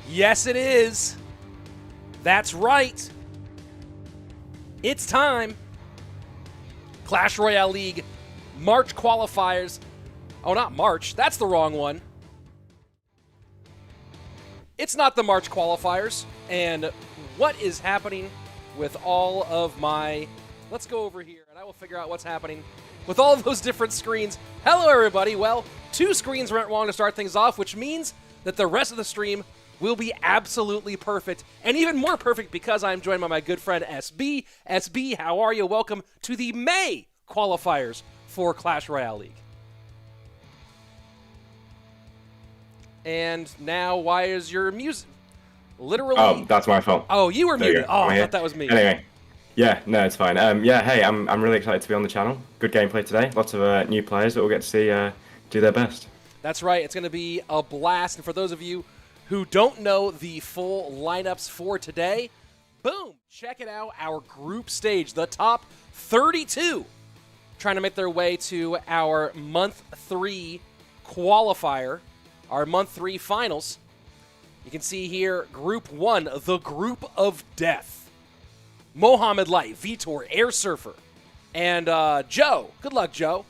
Yes, it is. That's right. It's time. Clash Royale League March qualifiers. Oh, not March. That's the wrong one. It's not the March qualifiers. And what is happening with all of my... Let's go over here, and I will figure out what's happening with all of those different screens. Hello, everybody. Well, 2 screens went wrong to start things off, which means that the rest of the stream will be absolutely perfect, and even more perfect because I'm joined by my good friend SB. SB, how are you? Welcome to the May qualifiers for Clash Royale League. And now, why is your music literally... Oh, that's my fault. Oh, you were muted. Oh, I thought that was me. Anyway, yeah, no, it's fine. Yeah, hey, I'm really excited to be on the channel. Good gameplay today. Lots of new players that we'll get to see do their best. That's right. It's going to be a blast. And for those of you who don't know the full lineups for today, boom, check it out. Our group stage, the top 32, trying to make their way to our month 3 qualifier, our month 3 finals. You can see here, group 1, the group of death. Mohamed Light, Viktor, Airsurfer, and Joe. Good luck, Joe.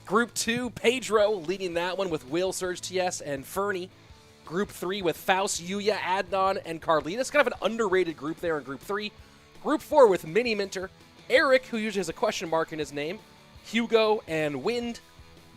Group 2, Pedro leading that one with Will, SurgTS, and Fernie. Group 3 with Faust, Yuya, Adnan, and Carlitas. Kind of an underrated group there in Group 3. Group 4 with Miniminter, Eric, who usually has a question mark in his name, Hugo, and Wind.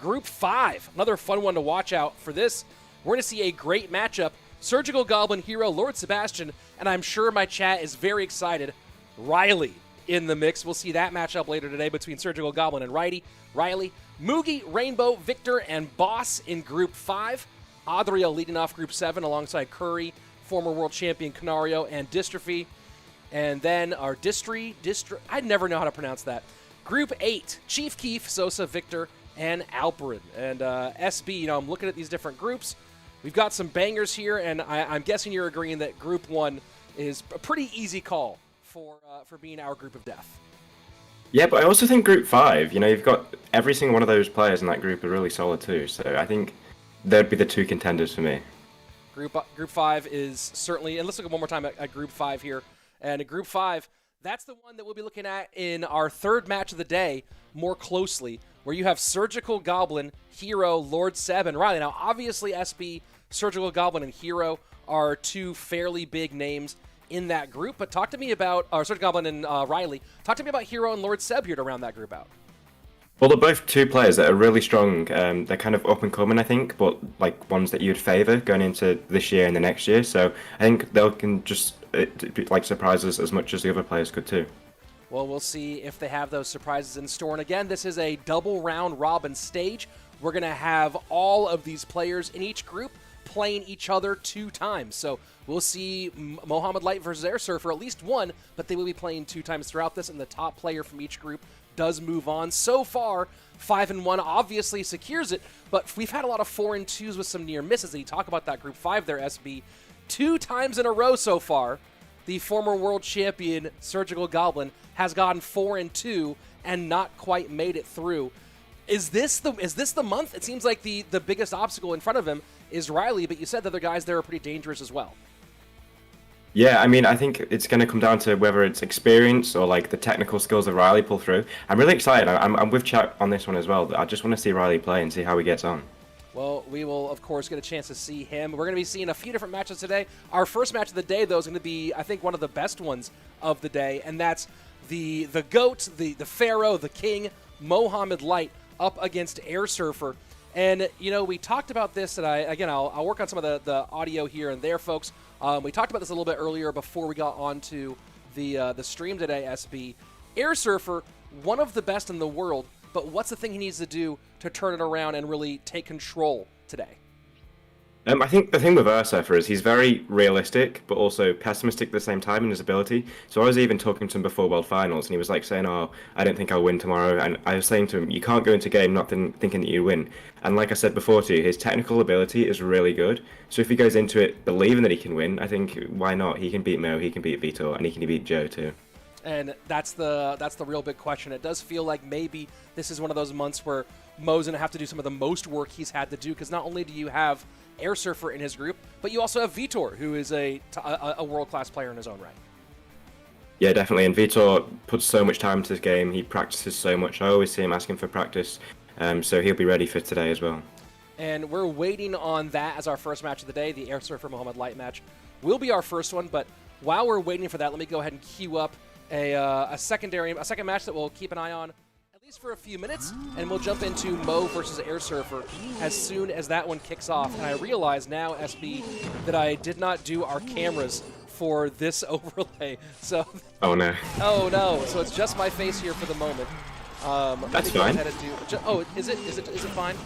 Group 5, another fun one to watch out for this. We're going to see a great matchup. Surgical Goblin hero LordSebastian, and I'm sure my chat is very excited. Ryley in the mix. We'll see that matchup later today between Surgical Goblin and Ryley. Moogie, Rainbow, Viktor, and Boss in Group 5. Adriel leading off Group 7 alongside Kuri, former world champion Canario, and Distrughy. And then our I never know how to pronounce that. Group 8, Chief Keef, Sosa, Viktor, and Alperin. And SB, I'm looking at these different groups. We've got some bangers here, and I'm guessing you're agreeing that Group 1 is a pretty easy call for being our group of death. Yeah, but I also think Group 5, you've got every single one of those players in that group are really solid too. So I think they'd be the 2 contenders for me. Group 5 is certainly, and let's look at one more time at Group 5 here. And in Group 5, that's the one that we'll be looking at in our 3rd match of the day more closely, where you have Surgical Goblin, Hero, LordSeb, and Ryley. Now, obviously, SB, Surgical Goblin, and Hero are 2 fairly big names in that group, but talk to me about, Surgical Goblin and Ryley, talk to me about Hero and LordSeb here to round that group out. Well, they're both 2 players that are really strong. They're kind of up and coming, I think, but like ones that you'd favour going into this year and the next year. So I think they can just surprise us as much as the other players could too. Well, we'll see if they have those surprises in store. And again, this is a double round robin stage. We're going to have all of these players in each group playing each other 2 times. So we'll see Mohamed Light versus Airsurfer at least one, but they will be playing 2 times throughout this, and the top player from each group does move on. So far, 5-1 obviously secures it, but we've had a lot of 4-2s with some near misses. And you talk about that Group 5 there, SB. 2 times in a row so far, the former world champion Surgical Goblin has gotten 4-2 and not quite made it through. Is this the month? It seems like the biggest obstacle in front of him is Ryley, but you said the other guys there are pretty dangerous as well. Yeah, I mean, I think it's going to come down to whether it's experience or the technical skills of Ryley pull through. I'm really excited. I'm with chat on this one as well. I just want to see Ryley play and see how he gets on. Well, we will, of course, get a chance to see him. We're going to be seeing a few different matches today. Our first match of the day, though, is going to be, I think, one of the best ones of the day, and that's the GOAT, the Pharaoh, the King, Mohamed Light, up against Airsurfer. And, we talked about this, and I'll work on some of the audio here and there, folks. We talked about this a little bit earlier before we got onto the stream today, SB. Airsurfer, one of the best in the world, but what's the thing he needs to do to turn it around and really take control today? I think the thing with Airsurfer is he's very realistic, but also pessimistic at the same time in his ability. So I was even talking to him before World Finals, and he was saying, "Oh, I don't think I'll win tomorrow." And I was saying to him, "You can't go into game not thinking that you win." And like I said before to you, his technical ability is really good. So if he goes into it believing that he can win, I think why not? He can beat Mo, he can beat Viktor, and he can beat Joe too. And that's the real big question. It does feel like maybe this is one of those months where Mo's going to have to do some of the most work he's had to do, because not only do you have Airsurfer in his group, but you also have Viktor, who is a world-class player in his own right. Yeah, definitely. And Viktor puts so much time into this game. He practices so much. I always see him asking for practice, so he'll be ready for today as well. And we're waiting on that as our first match of the day. The Airsurfer Mohamed Light match will be our first one, but while we're waiting for that, let me go ahead and queue up a second match that we'll keep an eye on at least for a few minutes, and we'll jump into Mo versus Airsurfer as soon as that one kicks off. And I realize now, SB, that I did not do our cameras for this overlay. So oh no. Oh no. So it's just my face here for the moment. That's fine. Is it fine?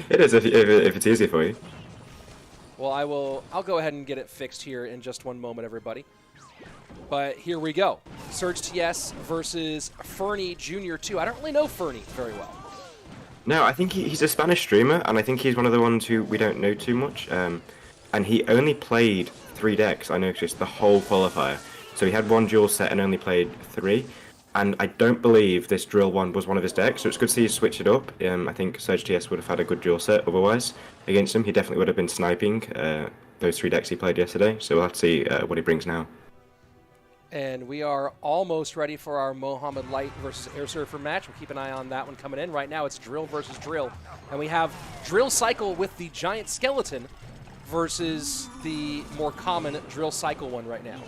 It is if it's easy for you. Well, I'll go ahead and get it fixed here in just one moment, everybody. But here we go. SurgTS versus Fernie Jr. 2. I don't really know Fernie very well. No, I think he's a Spanish streamer, and I think he's one of the ones who we don't know too much. And he only played 3 decks, I noticed, the whole qualifier. So he had one dual set and only played 3. And I don't believe this drill one was one of his decks, so it's good to see you switch it up. I think SurgTS would have had a good dual set otherwise against him. He definitely would have been sniping those 3 decks he played yesterday, so we'll have to see what he brings now. And we are almost ready for our Mohamed Light versus Airsurfer match. We'll keep an eye on that one coming in. Right now it's Drill versus Drill. And we have Drill Cycle with the Giant Skeleton versus the more common Drill Cycle one right now.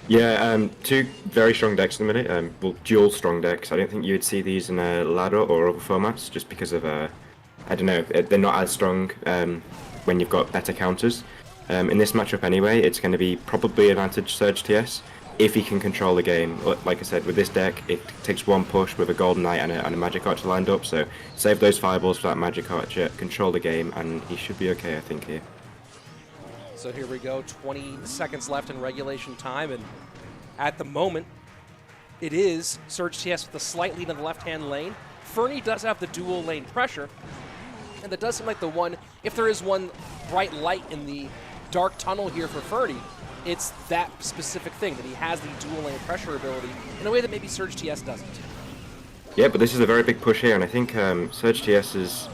Yeah, 2 very strong decks in the minute. Well, dual strong decks. I don't think you'd see these in a ladder or other formats just because of, I don't know, they're not as strong when you've got better counters. In this matchup anyway, it's going to be probably advantage SurgTS if he can control the game. Like I said, with this deck, it takes 1 push with a Golden Knight and a Magic Archer lined up, so save those fireballs for that Magic Archer, control the game, and he should be okay, I think, here. So here we go, 20 seconds left in regulation time, and at the moment, it is SurgTS with a slight lead in the left-hand lane. Fernie does have the dual lane pressure, and that does seem like the one, if there is one bright light in the dark tunnel here for Fernie, it's that specific thing, that he has the dual lane pressure ability in a way that maybe SurgTS doesn't. Yeah, but this is a very big push here, and I think SurgTS's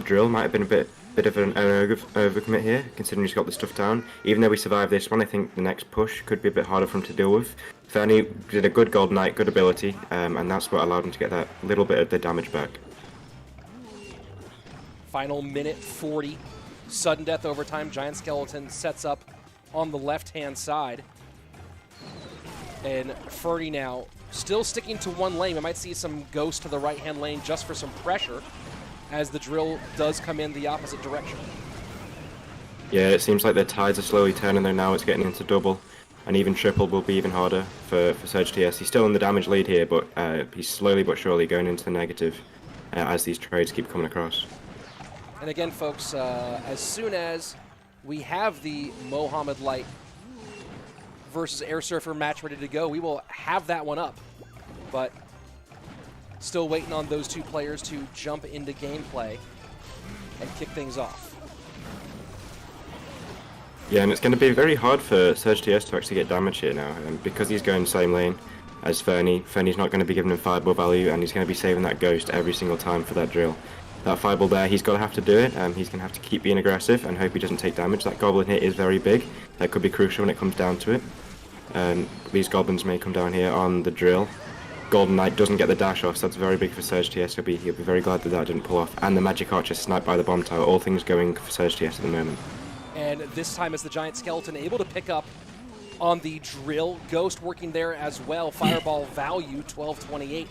drill might have been a bit of an overcommit here, considering he's got the stuff down. Even though we survived this one, I think the next push could be a bit harder for him to deal with. Fernie did a good Golden Knight, good ability, and that's what allowed him to get that little bit of the damage back. Final minute 40. Sudden death overtime. Giant Skeleton sets up on the left-hand side. And Fernie now still sticking to one lane. We might see some ghost to the right-hand lane just for some pressure as the drill does come in the opposite direction. Yeah, it seems like the tides are slowly turning there now. It's getting into double. And even triple will be even harder for SurgTS. He's still in the damage lead here, but he's slowly but surely going into the negative as these trades keep coming across. And again, folks, as soon as we have the Mohamed Light versus Airsurfer match ready to go, we will have that one up. But still waiting on those 2 players to jump into gameplay and kick things off. Yeah, and it's going to be very hard for SurgTS to actually get damage here now, because he's going same lane as Fernie. Fernie's not going to be giving him fireball value, and he's going to be saving that ghost every single time for that drill. That fireball there, he's got to have to do it. He's going to have to keep being aggressive and hope he doesn't take damage. That Goblin here is very big. That could be crucial when it comes down to it. These Goblins may come down here on the drill. Golden Knight doesn't get the dash off, so that's very big for SurgTS. He'll be very glad that that didn't pull off. And the Magic Archer sniped by the bomb tower. All things going for SurgTS at the moment. And this time is the Giant Skeleton able to pick up on the drill. Ghost working there as well. Fireball value, 1228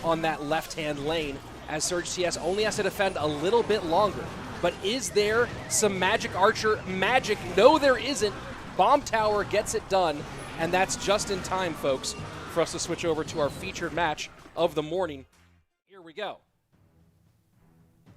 on that left-hand lane, as SurgTS only has to defend a little bit longer. But is there some Magic Archer magic? No, there isn't. Bomb Tower gets it done, and that's just in time, folks, for us to switch over to our featured match of the morning. Here we go.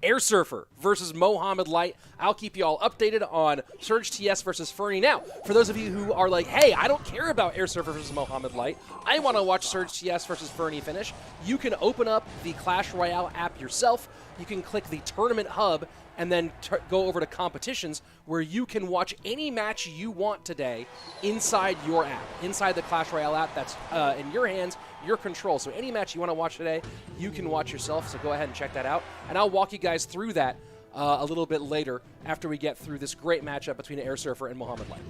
Airsurfer versus Mohamed Light. I'll keep you all updated on SurgTS versus Fernie. Now, for those of you who are like, hey, I don't care about Airsurfer versus Mohamed Light, I want to watch SurgTS versus Fernie finish, you can open up the Clash Royale app yourself. You can click the Tournament Hub and then go over to competitions where you can watch any match you want today inside your app, inside the Clash Royale app that's in your hands, your control. So any match you want to watch today, you can watch yourself. So go ahead and check that out. And I'll walk you guys through that a little bit later after we get through this great matchup between Airsurfer and Mohamed Light.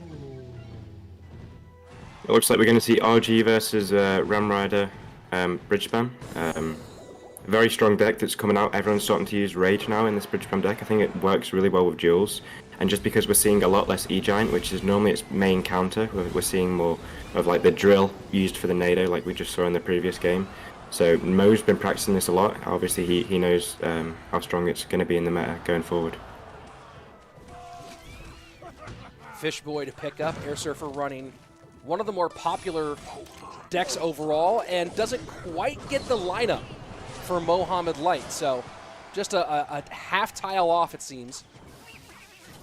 It looks like we're going to see RG versus Ram Rider Bridge Spam. Very strong deck that's coming out. Everyone's starting to use Rage now in this Bridge Spam deck. I think it works really well with duels. And just because we're seeing a lot less E-Giant, which is normally its main counter, we're seeing more of like the drill used for the Nado like we just saw in the previous game. So Mo's been practicing this a lot. Obviously he knows how strong it's going to be in the meta going forward. Fishboy to pick up. Airsurfer running one of the more popular decks overall and doesn't quite get the lineup for Mohamed Light. So just a half tile off, it seems,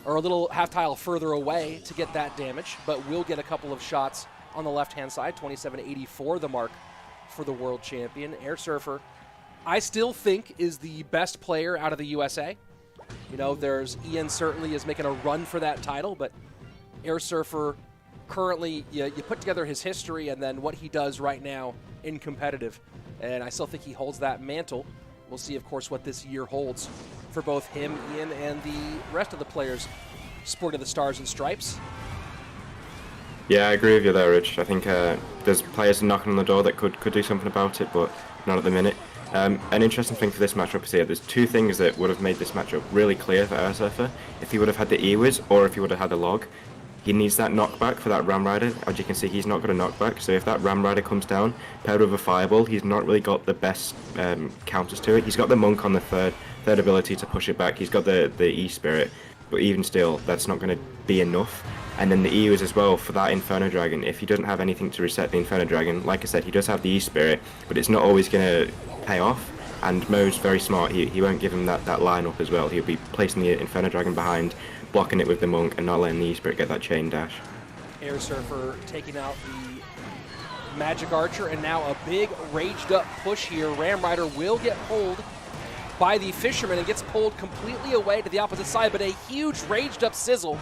or a little half tile further away to get that damage, but will get a couple of shots on the left-hand side. 2784, the mark for the world champion. Airsurfer, I still think, is the best player out of the USA. You know, there's Ian certainly is making a run for that title, but Airsurfer currently, you put together his history and then what he does right now in competitive, and I still think he holds that mantle. We'll see, of course, what this year holds for both him, Ian, and the rest of the players sporting the stars and stripes. Yeah, I agree with you there, Rich. I think there's players knocking on the door that could do something about it, but not at the minute. An interesting thing for this matchup is here. There's two things that would have made this matchup really clear for Airsurfer. If he would have had the E-Wiz or if he would have had the log. He needs that knockback for that Ram Rider. As you can see, he's not got a knockback. So if that Ram Rider comes down, paired with a Fireball, he's not really got the best counters to it. He's got the Monk on the third ability to push it back. He's got the E-Spirit. But even still, that's not going to be enough. And then the E is as well for that Inferno Dragon. If he doesn't have anything to reset the Inferno Dragon, like I said, he does have the E-Spirit, but it's not always going to pay off. And Mo's very smart. He won't give him that line up as well. He'll be placing the Inferno Dragon behind, blocking it with the Monk, and not letting the E-Spirit get that chain dash. Airsurfer taking out the Magic Archer, and now a big raged up push here. Ram Rider will get pulled by the Fisherman and gets pulled completely away to the opposite side, but a huge raged up sizzle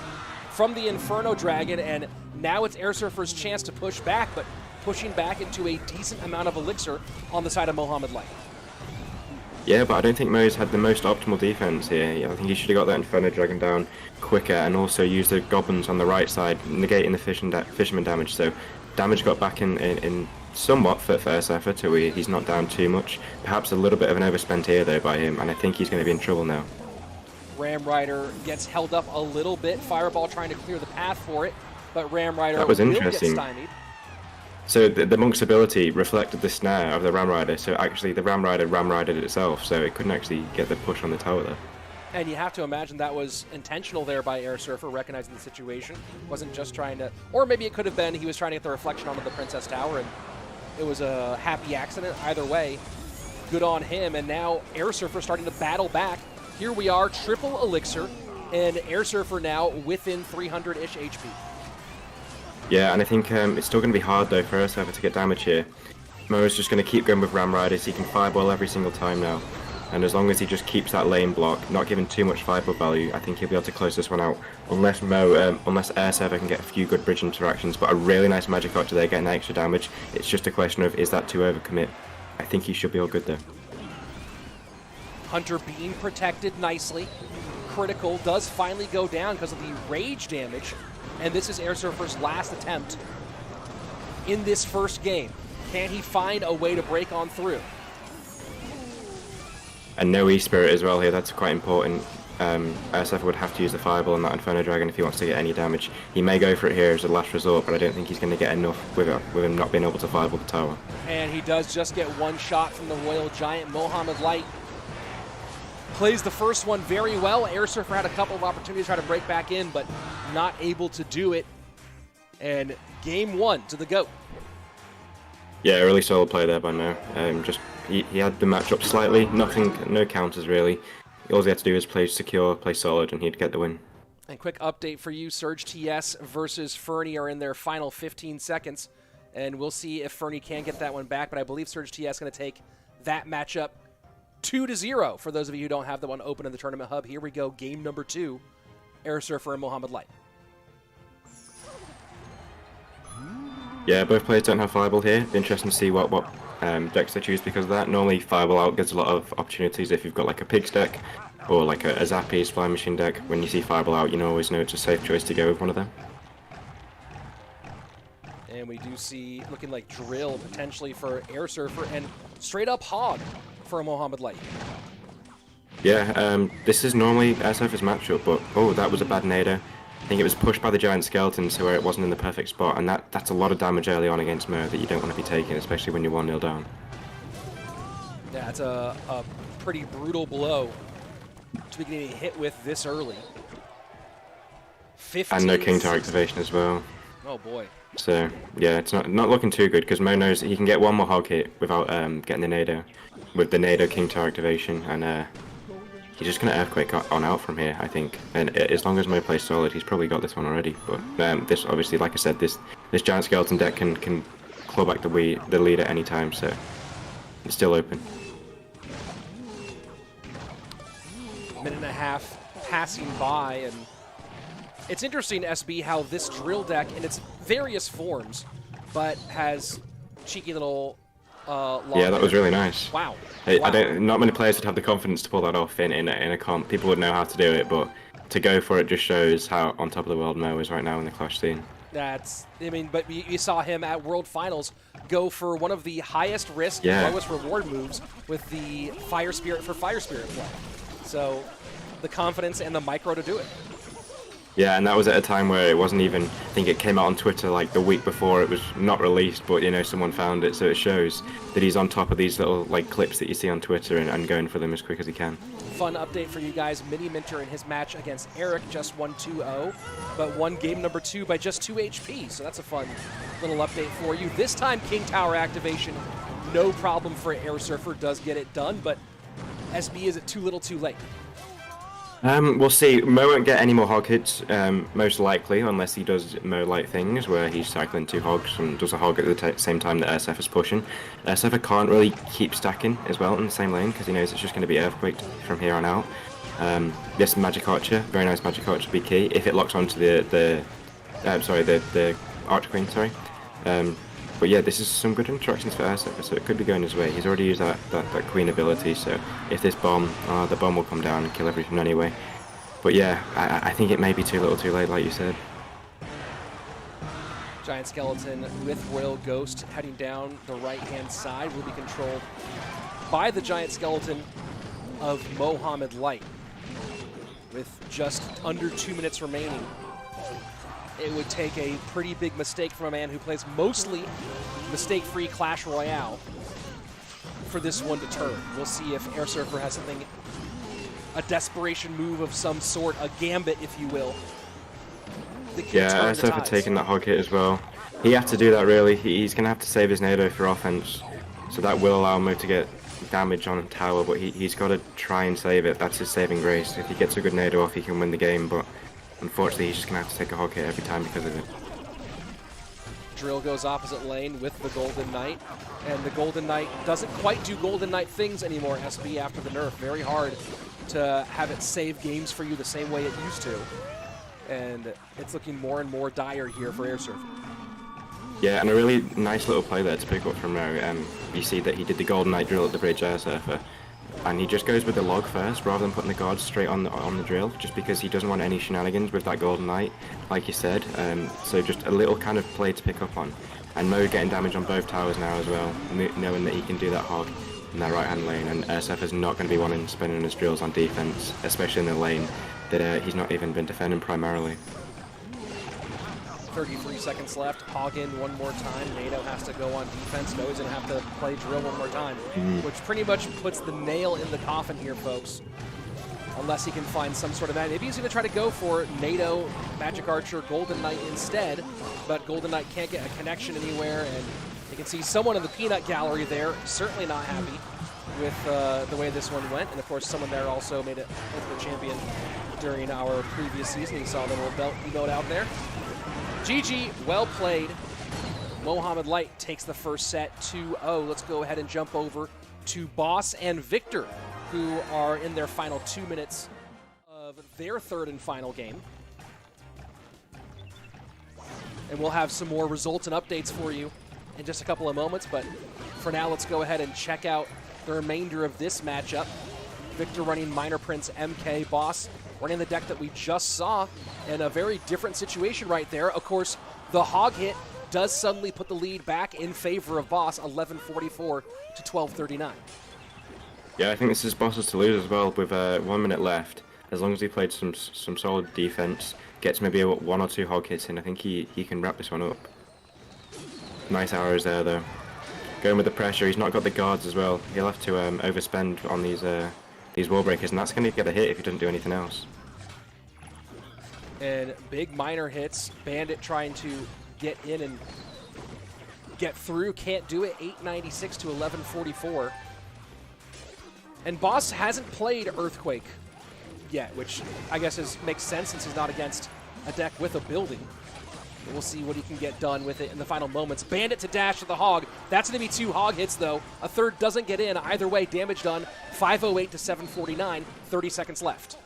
from the Inferno Dragon, and now it's Airsurfer's chance to push back, but pushing back into a decent amount of elixir on the side of Mohamed Light. Yeah, but I don't think Mo's had the most optimal defense here. I think he should have got that Inferno Dragon down quicker and also used the Goblins on the right side, negating the Fisherman damage. So damage got back in somewhat for Airsurfer till he's not down too much. Perhaps a little bit of an overspent here though by him, and I think he's going to be in trouble now. Ram Rider gets held up a little bit. Fireball trying to clear the path for it, but Ram Rider that was will interesting. get stymied. So the Monk's ability reflected the snare of the Ram Rider, so actually the Ram Ridered itself, so it couldn't actually get the push on the tower there. And you have to imagine that was intentional there by Airsurfer, recognizing the situation. Wasn't just trying to, or maybe it could have been he was trying to get the reflection onto the Princess Tower, and it was a happy accident. Either way, good on him, and now Airsurfer starting to battle back. Here we are, triple elixir, and Airsurfer now within 300-ish HP. Yeah, and I think it's still going to be hard though for Airsurfer to get damage here. Mo's just going to keep going with Ram Riders. He can Fireball every single time now. And as long as he just keeps that lane block, not giving too much Fireball value, I think he'll be able to close this one out. Unless Airsurfer can get a few good bridge interactions, but a really nice Magic Archer there getting that extra damage. It's just a question of, is that too overcommit? I think he should be all good though. Hunter being protected nicely. Critical does finally go down because of the rage damage. And this is Airsurfer's last attempt in this first game. Can he find a way to break on through? And no E-Spirit as well here, that's quite important. Airsurfer would have to use the Fireball on that Inferno Dragon if he wants to get any damage. He may go for it here as a last resort, but I don't think he's going to get enough with him not being able to Fireball the tower. And he does just get one shot from the Royal Giant. Mohamed Light plays the first one very well. Airsurfer had a couple of opportunities to try to break back in, but not able to do it. And game one to the GOAT. Yeah, a really solid play there by Mo. He had the matchup slightly, no counters really. All he had to do was play secure, play solid, and he'd get the win. And quick update for you, SurgTS versus Fernie are in their final 15 seconds. And we'll see if Fernie can get that one back, but I believe SurgTS is going to take that matchup 2-0 for those of you who don't have the one open in the tournament hub. Here we go, game number 2, Airsurfer and Mohamed Light. Yeah, both players don't have Fireball here. Interesting to see what decks they choose because of that. Normally, Fireball out gets a lot of opportunities if you've got like a Pigs deck or like a Zappies Fly Machine deck. When you see Fireball out, you always know it's a safe choice to go with one of them. And we do see looking like Drill potentially for Airsurfer and straight up Hog for Mohamed Light. Yeah, this is normally Airsurfer's matchup, but oh, that was a bad Nado. I think it was pushed by the giant skeleton to where it wasn't in the perfect spot, and that's a lot of damage early on against Mo that you don't want to be taking, especially when you're 1-0 down. Yeah, it's a pretty brutal blow to be getting hit with this early. 15. And no King Tower activation as well. Oh boy. So yeah, it's not looking too good because Mo knows he can get one more hog hit without getting the Nado, with the Nado King Tower activation, and he's just gonna Earthquake on out from here, I think. And as long as Mo plays solid, he's probably got this one already. But this obviously, like I said, this giant skeleton deck can claw back the lead at any time, so it's still open. Minute and a half passing by, and it's interesting, SB, how this drill deck in its various forms, but has cheeky little yeah, that was really nice. Wow. Wow. Not many players would have the confidence to pull that off in a comp. People would know how to do it, but to go for it just shows how on top of the world Mo is right now in the Clash scene. But you saw him at World Finals go for one of the highest risk, lowest reward moves with the Fire Spirit for Fire Spirit play. So the confidence and the micro to do it. Yeah, and that was at a time where it wasn't even, I think it came out on Twitter like the week before it was not released, but someone found it, so it shows that he's on top of these little like clips that you see on Twitter and going for them as quick as he can. Fun update for you guys, Miniminter in his match against Eric just won 2-0, but won game number 2 by just 2 HP, so that's a fun little update for you. This time King Tower activation, no problem for Airsurfer, does get it done, but SB, is it too little too late? We'll see. Mo won't get any more hog hits, most likely, unless he does Mo-like things, where he's cycling 2 hogs and does a hog at the same time that Airsurfer's pushing. Airsurfer can't really keep stacking as well in the same lane, because he knows it's just going to be Earthquaked from here on out. Yes, Magic Archer, very nice Magic Archer be key, if it locks onto the Archer Queen, sorry. But yeah, this is some good interactions for Airsurfer, so it could be going his way. He's already used that Queen ability, so if this bomb, the bomb will come down and kill everything anyway. But yeah, I think it may be too little too late, like you said. Giant Skeleton with Royal Ghost heading down the right-hand side will be controlled by the Giant Skeleton of Mohamed Light. With just under 2 minutes remaining, it would take a pretty big mistake from a man who plays mostly mistake-free Clash Royale for this one to turn. We'll see if Airsurfer has something, a desperation move of some sort, a gambit, if you will. Yeah, Airsurfer taking that hog hit as well. He has to do that, really. He's going to have to save his Nado for offense, so that will allow Mo to get damage on tower, but he's got to try and save it. That's his saving grace. If he gets a good Nado off, he can win the game, but unfortunately, he's just going to have to take a hog hit every time because of it. Drill goes opposite lane with the Golden Knight, and the Golden Knight doesn't quite do Golden Knight things anymore, SB, after the nerf. Very hard to have it save games for you the same way it used to, and it's looking more and more dire here for Airsurfer. Yeah, and a really nice little play there to pick up from Mo. You see that he did the Golden Knight drill at the bridge, Airsurfer. And he just goes with the log first, rather than putting the guards straight on the drill, just because he doesn't want any shenanigans with that Golden Knight, like you said. So just a little kind of play to pick up on. And Mo getting damage on both towers now as well, knowing that he can do that hog in that right-hand lane. And Airsurfer's not going to be wanting spinning his drills on defense, especially in the lane that he's not even been defending primarily. 33 seconds left. Hog in one more time. Nado has to go on defense. No, he's going to have to play drill one more time, which pretty much puts the nail in the coffin here, folks. Unless he can find some sort of that. Maybe he's going to try to go for Nado, Magic Archer, Golden Knight instead, but Golden Knight can't get a connection anywhere, and you can see someone in the peanut gallery there certainly not happy with the way this one went, and of course someone there also made it Ultimate Champion during our previous season. You saw the little belt emote out there. GG, well played. Mohamed Light takes the first set 2-0. Let's go ahead and jump over to Boss and Viktor who are in their final 2 minutes of their third and final game. And we'll have some more results and updates for you in just a couple of moments, but for now, let's go ahead and check out the remainder of this matchup. Viktor running Minor Prince, MK, Boss running the deck that we just saw, in a very different situation right there. Of course, the hog hit does suddenly put the lead back in favor of Boss, 11:44 to 12:39. Yeah, I think this is Boss's to lose as well with 1 minute left. As long as he played some solid defense, gets maybe 1 or 2 hog hits in, I think he can wrap this one up. Nice arrows there though. Going with the pressure, he's not got the guards as well. He'll have to overspend on these wall breakers, and that's going to get a hit if he doesn't do anything else. And big minor hits. Bandit trying to get in and get through. Can't do it. 896 to 1144. And Boss hasn't played Earthquake yet, which I guess makes sense since he's not against a deck with a building. We'll see what he can get done with it in the final moments. Bandit to dash to the hog. That's going to be 2 hog hits, though. A third doesn't get in. Either way, damage done. 508 to 749. 30 seconds left.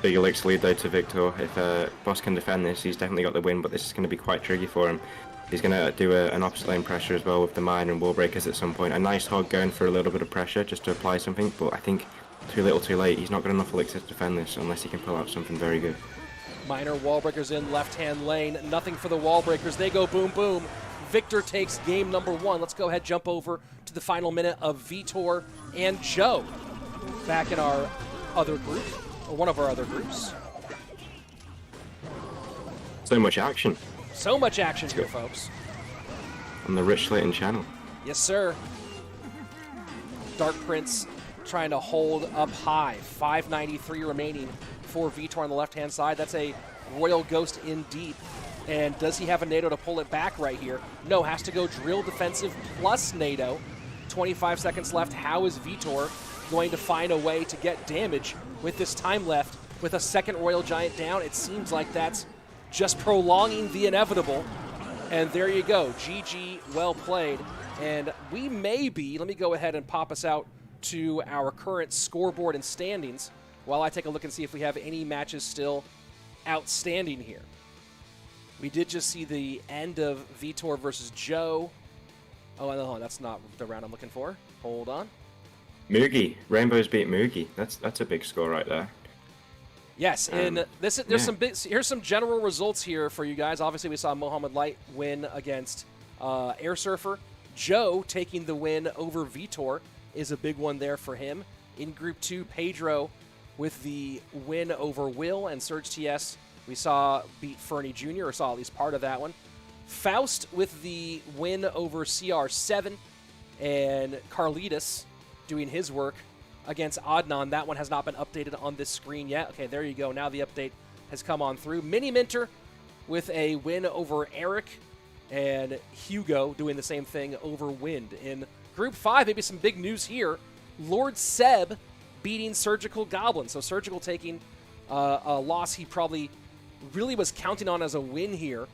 Big elixir lead, though, to Viktor. If Boss can defend this, he's definitely got the win, but this is going to be quite tricky for him. He's going to do an opposite lane pressure as well with the mine and wall breakers at some point. A nice hog going for a little bit of pressure just to apply something, but I think too little too late. He's not got enough elixir to defend this unless he can pull out something very good. Minor wall breakers in left-hand lane. Nothing for the wall breakers. They go boom, boom. Viktor takes game number 1. Let's go ahead, jump over to the final minute of Vitor and Joe back in our other group, or one of our other groups. So much action. So much action here, folks. On the richslaton channel. Yes, sir. Dark Prince trying to hold up high. 593 remaining for Vitor on the left-hand side. That's a Royal Ghost in deep. And does he have a NATO to pull it back right here? No, has to go drill defensive plus NATO. 25 seconds left. How is Vitor going to find a way to get damage with this time left? With a second Royal Giant down, it seems like that's just prolonging the inevitable. And there you go. GG, well played. And we may be, let me go ahead and pop us out to our current scoreboard and standings while I take a look and see if we have any matches still outstanding here. We did just see the end of Vitor versus Joe. Oh, no, that's not the round I'm looking for. Hold on. Moogie. Rainbows beat Moogie. That's a big score right there. Yes, and here's some general results here for you guys. Obviously, we saw Mohamed Light win against Airsurfer. Joe taking the win over Vitor is a big one there for him. In Group 2, Pedro with the win over Will, and SurgTS we saw beat Fernie Jr., or saw at least part of that one. Faust with the win over CR7, and Carlitas doing his work against Adnan. That one has not been updated on this screen yet. Okay, there you go. Now the update has come on through. Miniminter with a win over Eric, and Hugo doing the same thing over Wind. In Group 5, maybe some big news here. Lord Seb beating Surgical Goblin. So Surgical taking a loss he probably really was counting on as a win here.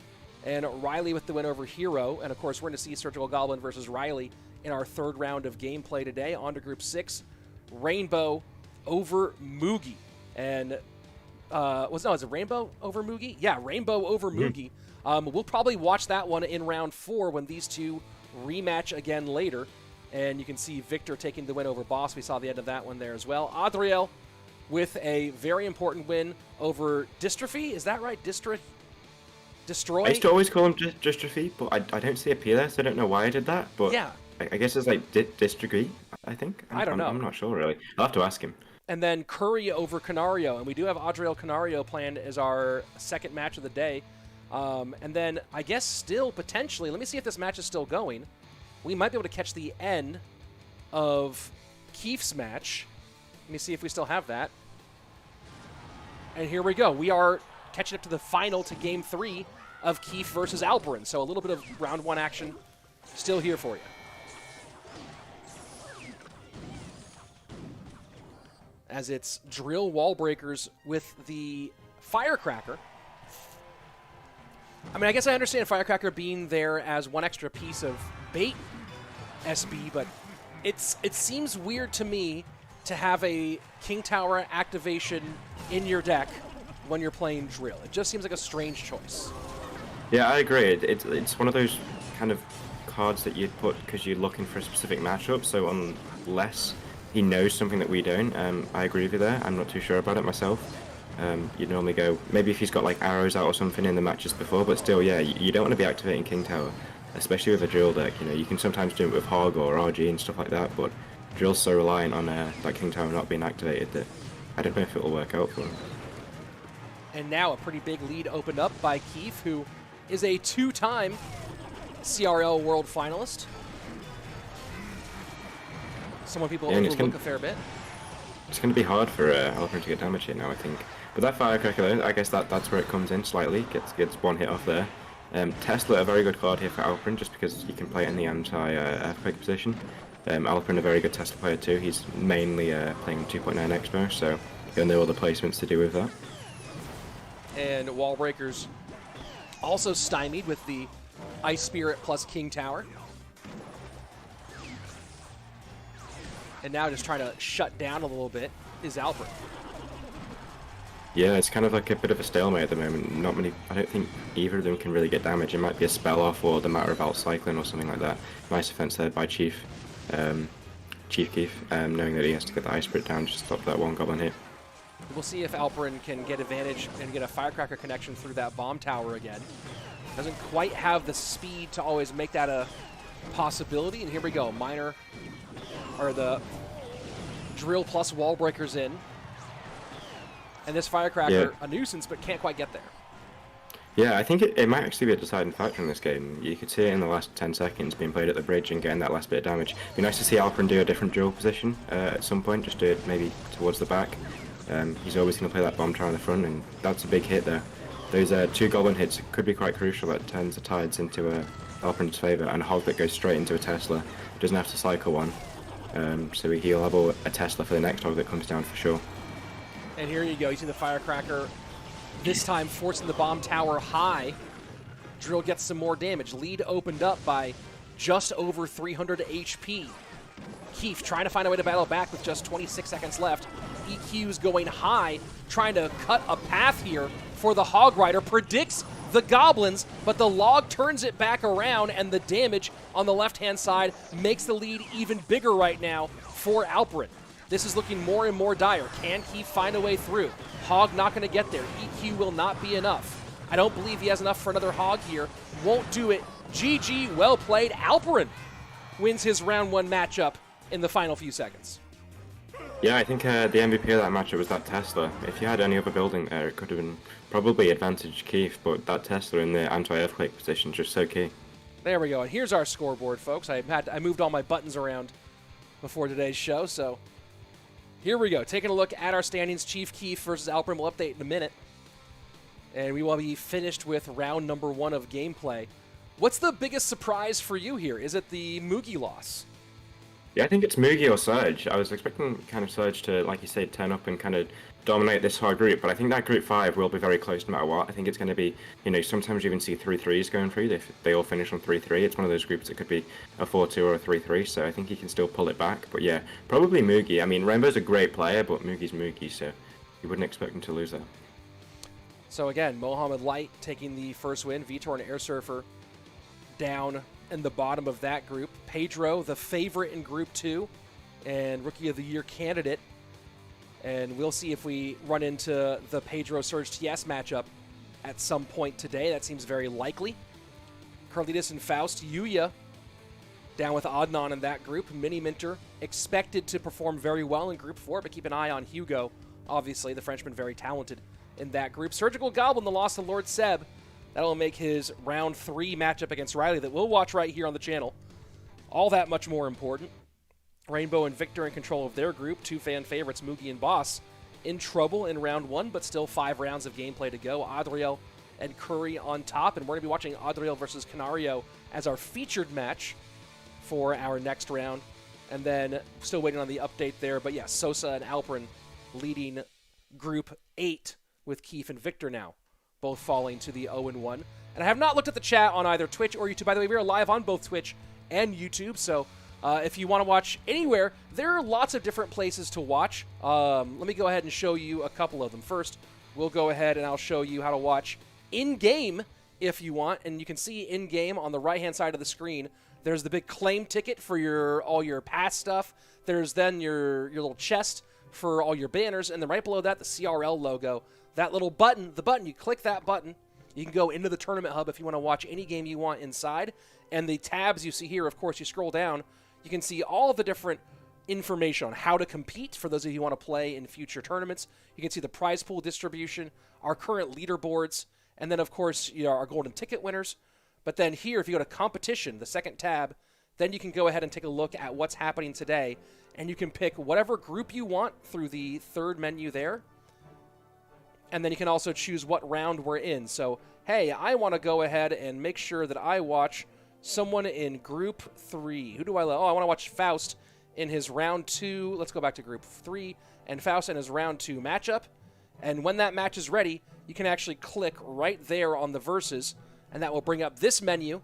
And Ryley with the win over Hero. And, of course, we're going to see Surgical Goblin versus Ryley in our third round of gameplay today. On to Group 6. Rainbow over Mugi. And, is it Rainbow over Mugi? Yeah, Rainbow over Mugi. We'll probably watch that one in round 4 when these two rematch again later. And you can see Viktor taking the win over Boss. We saw the end of that one there as well. Adriel with a very important win over Distrughy. Is that right? Destroy? I used to always call him Distrughy, but I don't see a P there, so I don't know why I did that. But yeah, I guess it's like Distrughy, I think. I don't know. I'm not sure, really. I'll have to ask him. And then Kuri over Canario. And we do have Adriel Canario planned as our second match of the day. And then I guess still potentially, let me see if this match is still going. We might be able to catch the end of Keef's match. Let me see if we still have that. And here we go. We are catching up to the final, to Game 3 of Keef versus Alperin. So a little bit of round 1 action still here for you. As it's drill wall breakers with the Firecracker. I mean, I guess I understand Firecracker being there as one extra piece of bait SB, but it seems weird to me to have a King Tower activation in your deck when you're playing Drill. It just seems like a strange choice. Yeah, I agree. It's one of those kind of cards that you'd put because you're looking for a specific matchup, so unless he knows something that we don't, I agree with you there. I'm not too sure about it myself. You'd normally go, maybe if he's got like arrows out or something in the matches before, but still, yeah, you don't want to be activating King Tower, especially with a Drill deck. You know, you can sometimes do it with Hog or RG and stuff like that, but Drill's so reliant on that King Tower not being activated that I don't know if it will work out for him. And now a pretty big lead opened up by Keef, who is a 2-time CRL World Finalist. Someone people overlook a fair bit. It's going to be hard for Alperen to get damage here now, I think. But that Firecracker, though, I guess that's where it comes in slightly. Gets one hit off there. Tesla, a very good card here for Alperen, just because you can play it in the anti-earthquake position. Alperen, a very good Tesla player too. He's mainly playing 2.9 Expo, so he'll know all the placements to do with that. And Wall Breakers also stymied with the Ice Spirit plus King Tower. And now just trying to shut down a little bit is Alperen. Yeah, it's kind of like a bit of a stalemate at the moment. Not many, I don't think either of them can really get damage. It might be a spell off or the matter of outcycling or something like that. Nice defense there by Chief Keef, knowing that he has to get the Ice Spirit down just to stop that one Goblin hit. We'll see if Alperen can get advantage and get a Firecracker connection through that bomb tower again. Doesn't quite have the speed to always make that a possibility. And here we go, the Drill plus Wall Breakers in. And this Firecracker, a nuisance, but can't quite get there. Yeah, I think it might actually be a deciding factor in this game. You could see it in the last 10 seconds being played at the bridge and getting that last bit of damage. It'd be nice to see Alperen do a different Drill position at some point, just do it maybe towards the back. He's always going to play that bomb tower in the front, and that's a big hit there. Those 2 Goblin hits could be quite crucial. That turns the tides into Alperen's favour, and a Hog that goes straight into a Tesla. Doesn't have to cycle one, so he'll have a Tesla for the next Hog that comes down for sure. And here you go, you see the Firecracker, this time forcing the bomb tower high. Drill gets some more damage. Lead opened up by just over 300 HP. Keef trying to find a way to battle back with just 26 seconds left. EQ's going high, trying to cut a path here for the Hog Rider. Predicts the Goblins, but the Log turns it back around, and the damage on the left-hand side makes the lead even bigger right now for Alperen. This is looking more and more dire. Can Keef find a way through? Hog not going to get there. EQ will not be enough. I don't believe he has enough for another Hog here. Won't do it. GG, well played. Alperen wins his round 1 matchup in the final few seconds. Yeah, I think the MVP of that matchup was that Tesla. If you had any other building there, it could have been probably advantage Keef, but that Tesla in the anti-earthquake position is just so key. There we go. And here's our scoreboard, folks. I moved all my buttons around before today's show, so here we go. Taking a look at our standings. Chief Keef versus Alperen. We'll update in a minute. And we will be finished with round number 1 of gameplay. What's the biggest surprise for you here? Is it the Moogie loss? Yeah, I think it's Mugi or Surge. I was expecting kind of Surge to, like you say, turn up and kind of dominate this whole group, but I think that group 5 will be very close no matter what. I think it's going to be, you know, sometimes you even see 3-3s going through. They all finish on 3-3. It's one of those groups that could be a 4-2 or a 3-3, so I think he can still pull it back. But yeah, probably Mugi. I mean, Rainbow's a great player, but Mugi's Mugi, so you wouldn't expect him to lose that. So again, Mohamed Light taking the first win. Viktor and Airsurfer down in the bottom of that group. Pedro, the favorite in Group 2, and Rookie of the Year candidate. And we'll see if we run into the Pedro SurgTS matchup at some point today. That seems very likely. Karlituss and Faust. Yuya down with Adnan in that group. Miniminter expected to perform very well in Group 4, but keep an eye on Hugo. Obviously, the Frenchman very talented in that group. Surgical Goblin, the loss to Lord Seb. That'll make his round 3 matchup against Ryley that we'll watch right here on the channel all that much more important. Rainbow and Viktor in control of their group. 2 fan favorites, Moogie and Boss, in trouble in round 1, but still 5 rounds of gameplay to go. Adriel and Kuri on top, and we're going to be watching Adriel versus Canario as our featured match for our next round. And then still waiting on the update there, but yes, Sosa and Alperin leading Group 8 with Keef and Viktor now, both falling to the 0-1. And I have not looked at the chat on either Twitch or YouTube. By the way, we are live on both Twitch and YouTube, so If you want to watch anywhere, there are lots of different places to watch. Let me go ahead and show you a couple of them. First, we'll go ahead and I'll show you how to watch in-game if you want. And you can see in-game on the right-hand side of the screen, there's the big claim ticket for all your pass stuff. There's then your little chest for all your banners. And then right below that, the CRL logo. That little button, you click that button. You can go into the tournament hub if you want to watch any game you want inside. And the tabs you see here, of course, you scroll down, you can see all of the different information on how to compete for those of you who want to play in future tournaments. You can see the prize pool distribution, our current leaderboards, and then, of course, our golden ticket winners. But then here, if you go to competition, the second tab, then you can go ahead and take a look at what's happening today. And you can pick whatever group you want through the third menu there. And then you can also choose what round we're in. So, hey, I want to go ahead and make sure that I watch someone in Group 3. Who do I love? Oh, I want to watch Faust in his Round 2. Let's go back to Group 3. And Faust in his Round 2 matchup. And when that match is ready, you can actually click right there on the Versus, and that will bring up this menu.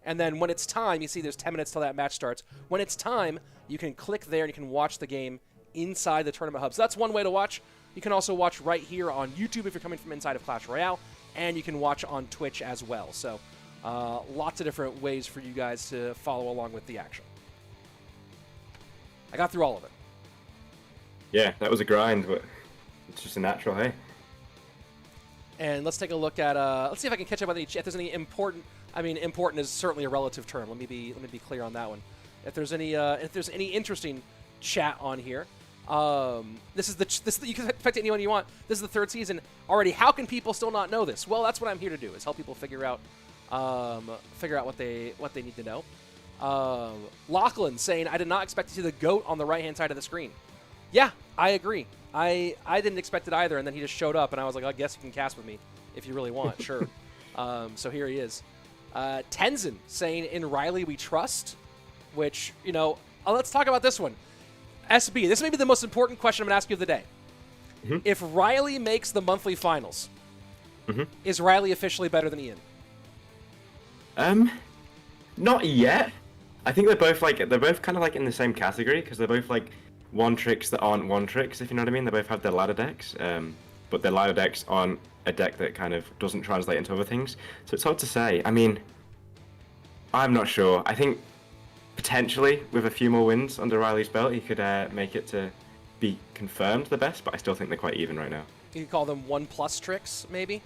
And then when it's time, you see there's 10 minutes till that match starts. When it's time, you can click there and you can watch the game inside the tournament hub. So that's one way to watch. You can also watch right here on YouTube if you're coming from inside of Clash Royale, and you can watch on Twitch as well. So lots of different ways for you guys to follow along with the action. I got through all of it. Yeah, that was a grind, but it's just a natural, hey? And let's take a look at, let's see if I can catch up on if there's any important, I mean, important is certainly a relative term. Let me be clear on that one. If there's any interesting chat on here. This is you can expect anyone you want. This is the third season already. How can people still not know this? Well, that's what I'm here to do, is help people figure out what they need to know. Lachlan saying, I did not expect to see the goat on the right-hand side of the screen. Yeah, I agree. I didn't expect it either, and then he just showed up, and I was like, I guess you can cast with me if you really want, sure. So here he is. Tenzin saying, in Ryley we trust, which, let's talk about this one. SB, this may be the most important question I'm going to ask you of the day. Mm-hmm. If Ryley makes the monthly finals, is Ryley officially better than Ian? Not yet. I think they're both kind of like in the same category, because they're both like one tricks that aren't one tricks, if you know what I mean. They both have their ladder decks, but their ladder decks aren't a deck that kind of doesn't translate into other things. So it's hard to say. I mean, I'm not sure. I think potentially with a few more wins under Ryley's belt, he could make it to be confirmed the best, but I still think they're quite even right now. You could call them 1+ tricks, maybe?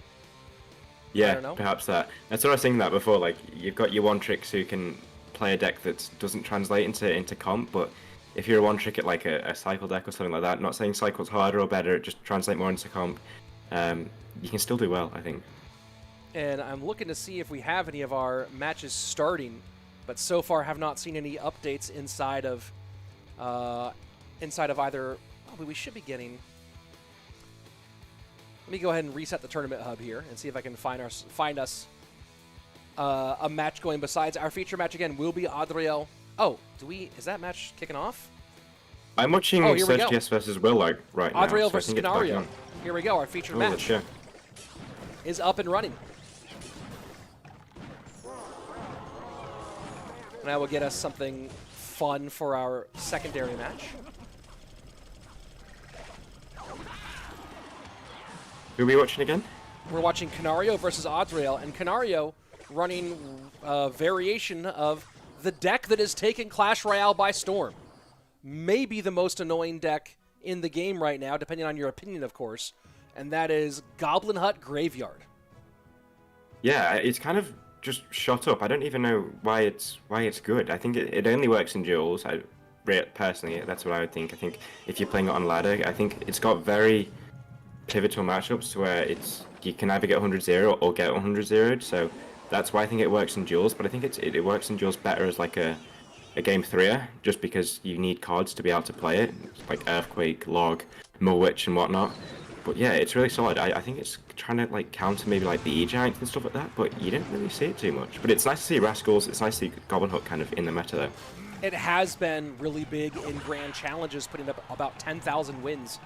Yeah, perhaps that. That's what I was thinking that before. Like, you've got your one tricks who can play a deck that doesn't translate into comp, but if you're a one trick at like a cycle deck or something like that, not saying cycle's harder or better, just translate more into comp, you can still do well, I think. And I'm looking to see if we have any of our matches starting, but so far have not seen any updates inside of either. Oh, we should be getting. Let me go ahead and reset the tournament hub here and see if I can find us a match going besides our feature match. Again will be Adriel. Oh, is that match kicking off? I'm watching SurgTS versus Will right now. Adriel versus Canario. Here we go, our featured match is up and running. And that will get us something fun for our secondary match. Who are we watching again? We're watching Canario versus Adriel, and Canario running a variation of the deck that is taking Clash Royale by storm. Maybe the most annoying deck in the game right now, depending on your opinion, of course, and that is Goblin Hut Graveyard. Yeah, it's kind of just shot up. I don't even know why it's good. I think it only works in duels. Personally, that's what I would think. I think if you're playing it on ladder, I think it's got very pivotal matchups to where you can either get 100-0 or get 100-0'd. So that's why I think it works in duels. But I think it works in duels better as like a game 3er, just because you need cards to be able to play it. It's like Earthquake, Log, Mulwitch, and whatnot. But yeah, it's really solid. I think it's trying to like counter maybe like the E-Giants and stuff like that, but you don't really see it too much. But it's nice to see Rascals, it's nice to see Goblin Hut kind of in the meta though. It has been really big in Grand Challenges, putting up about 10,000 wins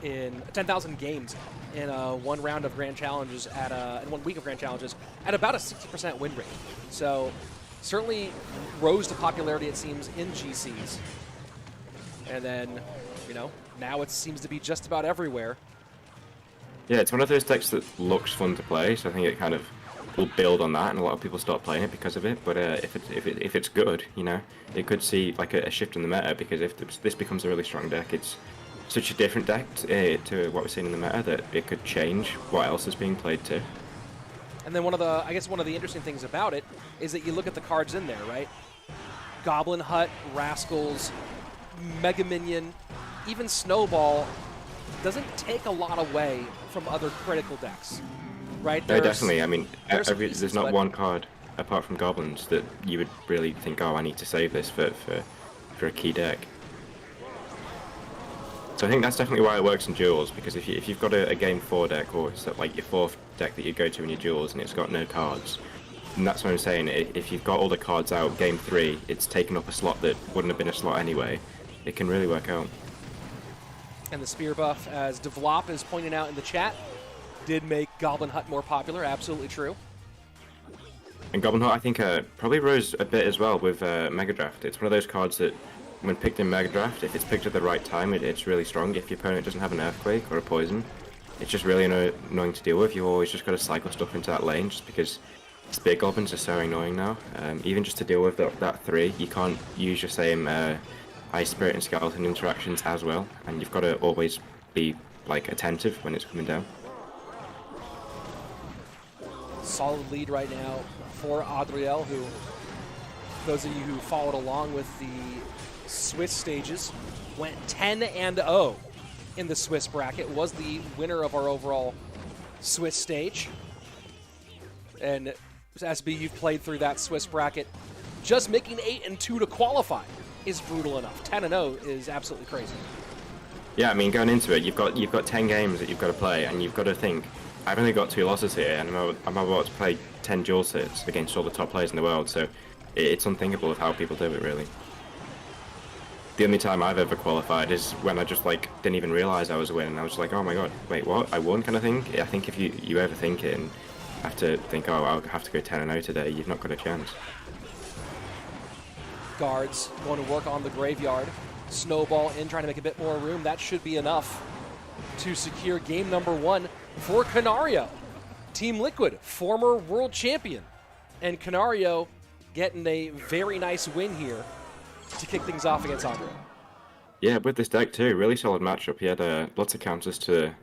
in 10,000 games in one round of Grand Challenges in 1 week of Grand Challenges at about a 60% win rate. So certainly rose to popularity, it seems, in GCs. And then, you know, now it seems to be just about everywhere. Yeah, it's one of those decks that looks fun to play, so I think it kind of will build on that, and a lot of people start playing it because of it. But if it's good, you know, it could see like a shift in the meta, because if this becomes a really strong deck, it's such a different deck to what we're seeing in the meta that it could change what else is being played too. And then one of the interesting things about it is that you look at the cards in there, right? Goblin Hut, Rascals, Mega Minion, even Snowball doesn't take a lot away from other critical decks, right? No, definitely. I mean, there's not one card apart from Goblins that you would really think, oh, I need to save this for a key deck. So I think that's definitely why it works in duels, because if you've got a game 4 deck, or it's like your 4th deck that you go to in your duels and it's got no cards, and that's what I'm saying, if you've got all the cards out game 3, it's taken up a slot that wouldn't have been a slot anyway. It can really work out. And the spear buff, as Devlop is pointing out in the chat, did make Goblin Hut more popular, absolutely true. And Goblin Hut, I think, probably rose a bit as well with Mega Draft. It's one of those cards that, when picked in Mega Draft, if it's picked at the right time, it's really strong. If your opponent doesn't have an Earthquake or a Poison, it's just really annoying to deal with. You've always just got to cycle stuff into that lane, just because Spear Goblins are so annoying now. Even just to deal with that 3, you can't use your same Ice Spirit and Skeleton interactions as well, and you've got to always be like attentive when it's coming down. Solid lead right now for Adriel, who, those of you who followed along with the Swiss stages, went 10-0 in the Swiss bracket, was the winner of our overall Swiss stage. And SB, you've played through that Swiss bracket. Just making 8-2 to qualify is brutal enough. 10-0 is absolutely crazy. Yeah, I mean, going into it, you've got 10 games that you've got to play, and you've got to think, I've only got 2 losses here, and I'm about to play 10 duel sets against all the top players in the world, so it's unthinkable of how people do it, really. The only time I've ever qualified is when I just, like, didn't even realize I was winning. I was like, oh my god, wait, what? I won, kind of thing? I think if you ever think it and have to think, oh, I'll have to go 10-0 today, you've not got a chance. Guards going to work on the graveyard. Snowball in, trying to make a bit more room. That should be enough to secure game number 1 for Canario. Team Liquid, former world champion. And Canario getting a very nice win here to kick things off against Adriel. Yeah, with this deck too, really solid matchup. He had lots of counters to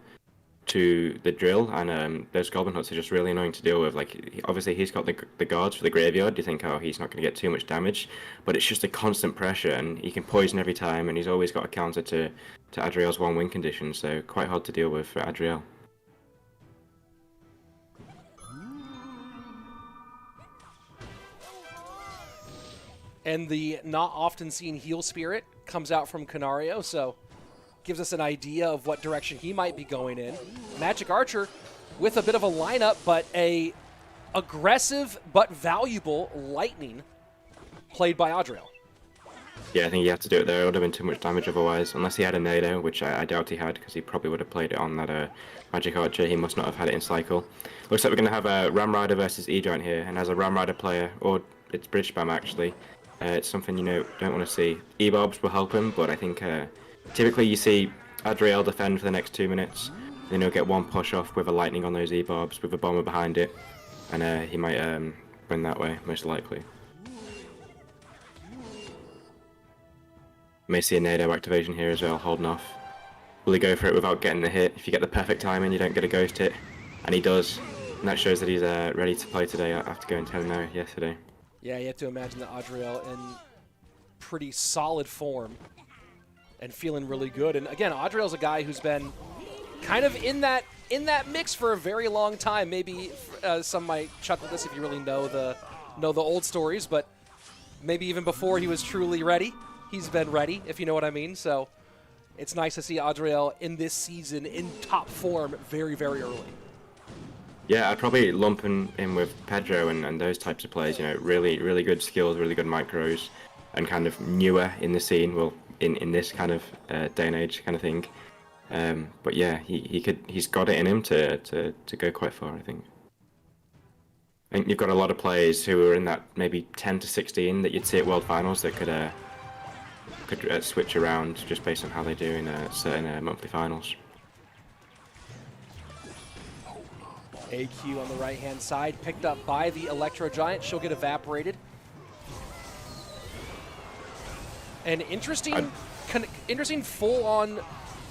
the drill, and those Goblin Huts are just really annoying to deal with. Like, obviously he's got the guards for the graveyard. You think, oh, he's not going to get too much damage, but it's just a constant pressure, and he can poison every time, and he's always got a counter to Adriel's 1-win condition, so quite hard to deal with for Adriel. And the not often seen Heal Spirit comes out from Canario, so gives us an idea of what direction he might be going in. Magic Archer with a bit of a lineup, but a aggressive but valuable Lightning played by Adriel. Yeah, I think he had to do it there. It would have been too much damage otherwise, unless he had a Nado, which I doubt he had, because he probably would have played it on that Magic Archer. He must not have had it in cycle. Looks like we're going to have a Ram Rider versus E-Giant here, and as a Ram Rider player, or it's Bridge Spam actually, it's something you don't want to see. E-Bobs will help him, but I think typically you see Adriel defend for the next 2 minutes, then he'll get one push off with a Lightning on those E-Bobs with a Bomber behind it, and he might win that way, most likely. May see a Nado activation here as well, holding off. Will he go for it without getting the hit? If you get the perfect timing, you don't get a ghost hit, and he does. And that shows that he's ready to play today after going 10-0 yesterday. Yeah, you have to imagine that Adriel in pretty solid form and feeling really good. And again, Adriel's a guy who's been kind of in that mix for a very long time. Maybe some might chuckle this if you really know the old stories, but maybe even before he was truly ready, he's been ready, if you know what I mean. So it's nice to see Adriel in this season in top form very, very early. Yeah, I'd probably lump in with Pedro and those types of players, you know, really, really good skills, really good micros, and kind of newer in the scene, well, in this kind of day and age kind of thing. But yeah, he's got it in him to go quite far, I think. I think you've got a lot of players who are in that maybe 10 to 16 that you'd see at World Finals that could switch around just based on how they do in certain monthly finals. AQ on the right-hand side, picked up by the Electro Giant. She'll get evaporated. An interesting full-on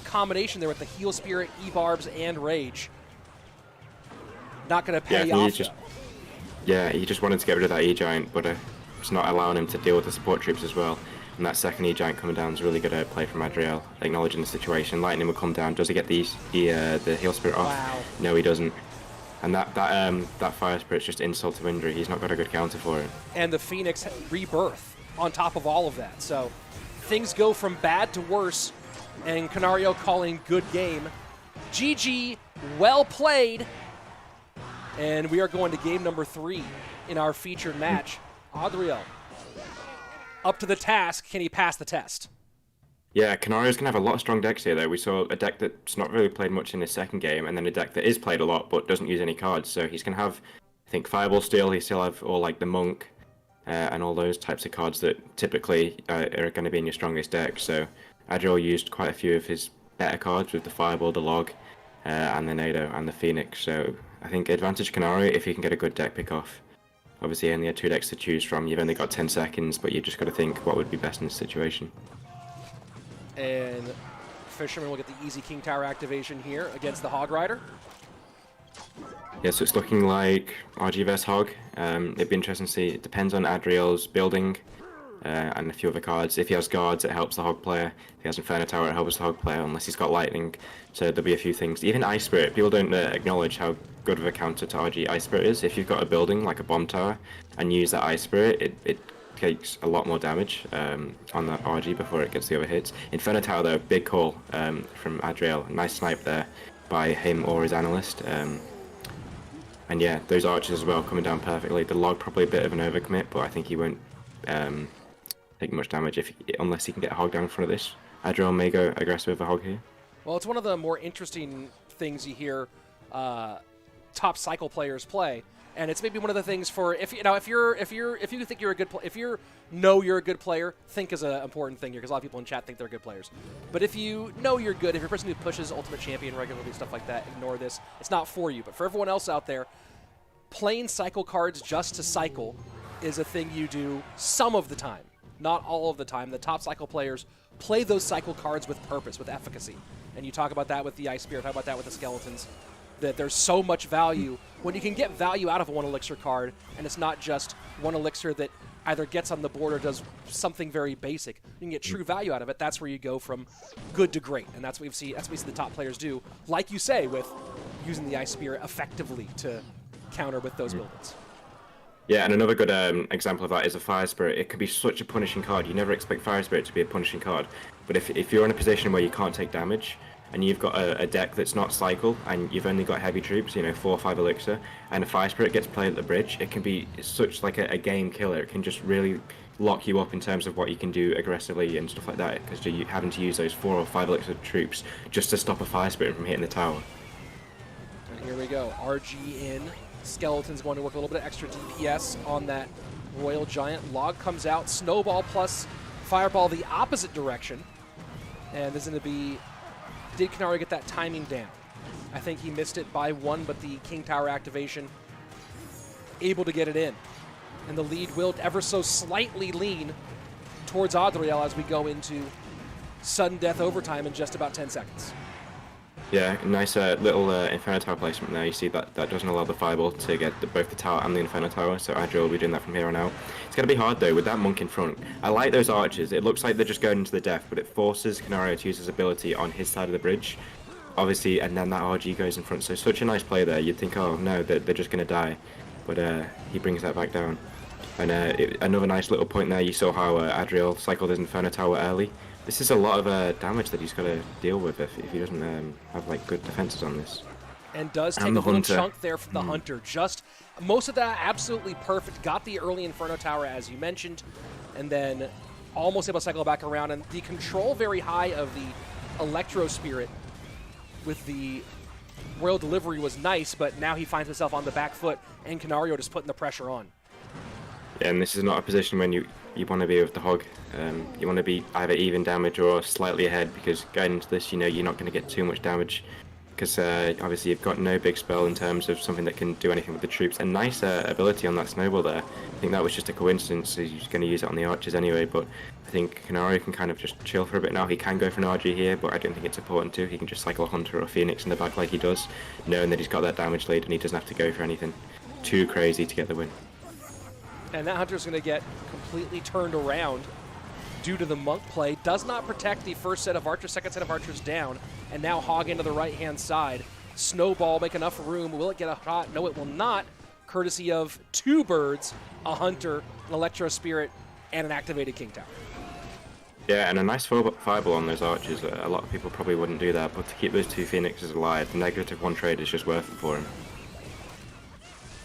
combination there with the Heal Spirit, E-Barbs, and Rage. Not going to pay off, Yeah, he just wanted to get rid of that E-Giant, but it's not allowing him to deal with the support troops as well. And that second E-Giant coming down is really good play from Adriel, acknowledging the situation. Lightning will come down. Does he get the Heal Spirit off? Wow. No, he doesn't. And that Fire Spirit's just insult to injury. He's not got a good counter for it. And the Phoenix rebirth on top of all of that. So things go from bad to worse, and Canario calling good game. GG, well played. And we are going to game number 3 in our featured match. Adriel, up to the task. Can he pass the test? Yeah, Canario's going to have a lot of strong decks here, though. We saw a deck that's not really played much in his second game, and then a deck that is played a lot but doesn't use any cards. So he's going to have, I think, Fireball Steel. He still have all like the Monk and all those types of cards that typically are going to be in your strongest deck. So Adriel used quite a few of his better cards with the Fireball, the Log, and the Nado, and the Phoenix. So I think advantage Canario if you can get a good deck pick off. Obviously, you only had 2 decks to choose from. You've only got 10 seconds, but you've just got to think what would be best in this situation. And Fisherman will get the easy King Tower activation here against the Hog Rider. Yeah, so it's looking like RG vs Hog. It'd be interesting to see. It depends on Adriel's building and a few other cards. If he has guards, it helps the Hog player. If he has Inferno Tower, it helps the Hog player, unless he's got Lightning. So there'll be a few things. Even Ice Spirit, people don't acknowledge how good of a counter to RG Ice Spirit is. If you've got a building like a Bomb Tower and use that Ice Spirit, it takes a lot more damage on that RG before it gets the other hits. Inferno Tower, though, big call from Adriel. Nice snipe there by him or his analyst. And yeah, those archers as well coming down perfectly. The Log probably a bit of an overcommit, but I think he won't take much damage unless he can get a Hog down in front of this. Adriel may go aggressive with a Hog here. Well, it's one of the more interesting things you hear top cycle players play. And it's maybe one of the things for if you think you're a good if you're a good player, think is an important thing here because a lot of people in chat think they're good players. But if you know you're good, if you're a person who pushes Ultimate Champion regularly, stuff like that, ignore this. It's not for you. But for everyone else out there, playing cycle cards just to cycle is a thing you do some of the time, not all of the time. The top cycle players play those cycle cards with purpose, with efficacy. And you talk about that with the Ice Spirit, talk about that with the Skeletons. That there's so much value when you can get value out of a 1 elixir card, and it's not just 1 elixir that either gets on the board or does something very basic. You can get true value out of it. That's where you go from good to great, and that's what we see the top players do, like you say, with using the Ice Spirit effectively to counter with those buildings. Yeah, and another good example of that is a Fire Spirit. It can be such a punishing card. You never expect Fire Spirit to be a punishing card, but if you're in a position where you can't take damage, and you've got a deck that's not cycle, and you've only got heavy troops, 4 or 5 elixir, and a Fire Spirit gets played at the bridge, it can be such like a game killer. It can just really lock you up in terms of what you can do aggressively and stuff like that, because you're having to use those 4 or 5 elixir troops just to stop a Fire Spirit from hitting the tower. And here we go, RG in. Skeleton's going to work a little bit of extra DPS on that Royal Giant. Log comes out, Snowball plus Fireball the opposite direction, and there's going to be... Did Canario get that timing down? I think he missed it by 1, but the King Tower activation able to get it in. And the lead will ever so slightly lean towards Adriel as we go into sudden death overtime in just about 10 seconds. Yeah, nice little Inferno Tower placement there. You see that doesn't allow the Fireball to get both the tower and the Inferno Tower, so Adriel will be doing that from here on out. It's going to be hard, though, with that Monk in front. I like those archers. It looks like they're just going into the death, but it forces Canario to use his ability on his side of the bridge, obviously, and then that RG goes in front. So such a nice play there. You'd think, oh, no, they're just going to die, but he brings that back down. And another nice little point there, you saw how Adriel cycled his Inferno Tower early. This is a lot of damage that he's got to deal with if he doesn't have like good defenses on this. And does take a little chunk there from the Hunter. Just most of that absolutely perfect. Got the early Inferno Tower, as you mentioned, and then almost able to cycle back around. And the control very high of the Electro Spirit with the Royal Delivery was nice, but now he finds himself on the back foot, and Canario just putting the pressure on. Yeah, and this is not a position when you want to be with the Hog. You want to be either even damage or slightly ahead, because going into this, you know you're not going to get too much damage, because obviously you've got no big spell in terms of something that can do anything with the troops. And nice ability on that snowball there. I think that was just a coincidence. He's going to use it on the archers anyway, but I think Canario can kind of just chill for a bit now. He can go for an RG here, but I don't think it's important to. He can just cycle a Hunter or a Phoenix in the back like he does, knowing that he's got that damage lead and he doesn't have to go for anything too crazy to get the win. And that Hunter's going to get completely turned around due to the Monk play. Does not protect the first set of archers, second set of archers down, and now Hog into the right-hand side. Snowball make enough room. Will it get a shot? No, it will not. Courtesy of 2 birds, a Hunter, an Electro Spirit, and an activated King Tower. Yeah, and a nice fireball on those archers. A lot of people probably wouldn't do that, but to keep those 2 Phoenixes alive, the -1 trade is just worth it for him.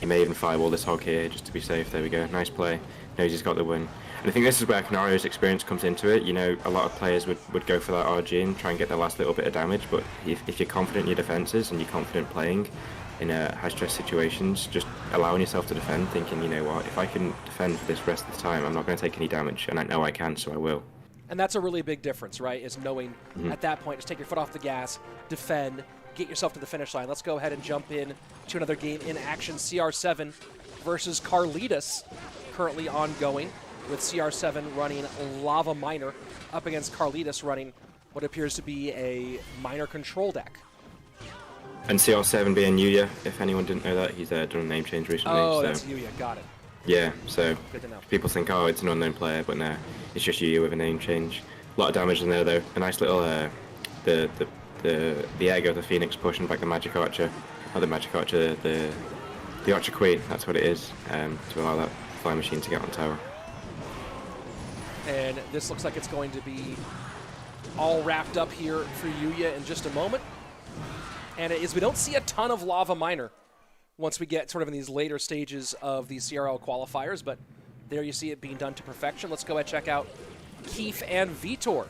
He may even fireball this Hog here just to be safe. There we go. Nice play. Knows he's got the win. And I think this is where Canario's experience comes into it. You know, a lot of players would go for that RG and try and get the last little bit of damage, but if you're confident in your defenses and you're confident playing in high-stress situations, just allowing yourself to defend, thinking, you know what, if I can defend for this rest of the time, I'm not going to take any damage, and I know I can, so I will. And that's a really big difference, right, is knowing at that point, just take your foot off the gas, defend, get yourself to the finish line. Let's go ahead and jump in to another game in action. CR7 versus Carlitas, currently ongoing, with CR7 running Lava Miner up against Carlitas running what appears to be a Miner control deck. And CR7 being Yuya, if anyone didn't know that, he's done a name change recently. Oh, so. that's Yuya, got it. Yeah, so Good to know. people think, oh, it's an unknown player, but no, it's just Yuya with a name change. A lot of damage in there, though. A nice little, the egg of the Phoenix pushing back the Magic Archer. Not the Magic Archer, the Archer Queen, that's what it is, to allow that flying machine to get on tower. And this looks like it's going to be all wrapped up here for Yuya in just a moment. And it is, we don't see a ton of Lava Miner once we get sort of in these later stages of the CRL qualifiers, but there you see it being done to perfection. Let's go ahead and check out Keef and Viktor.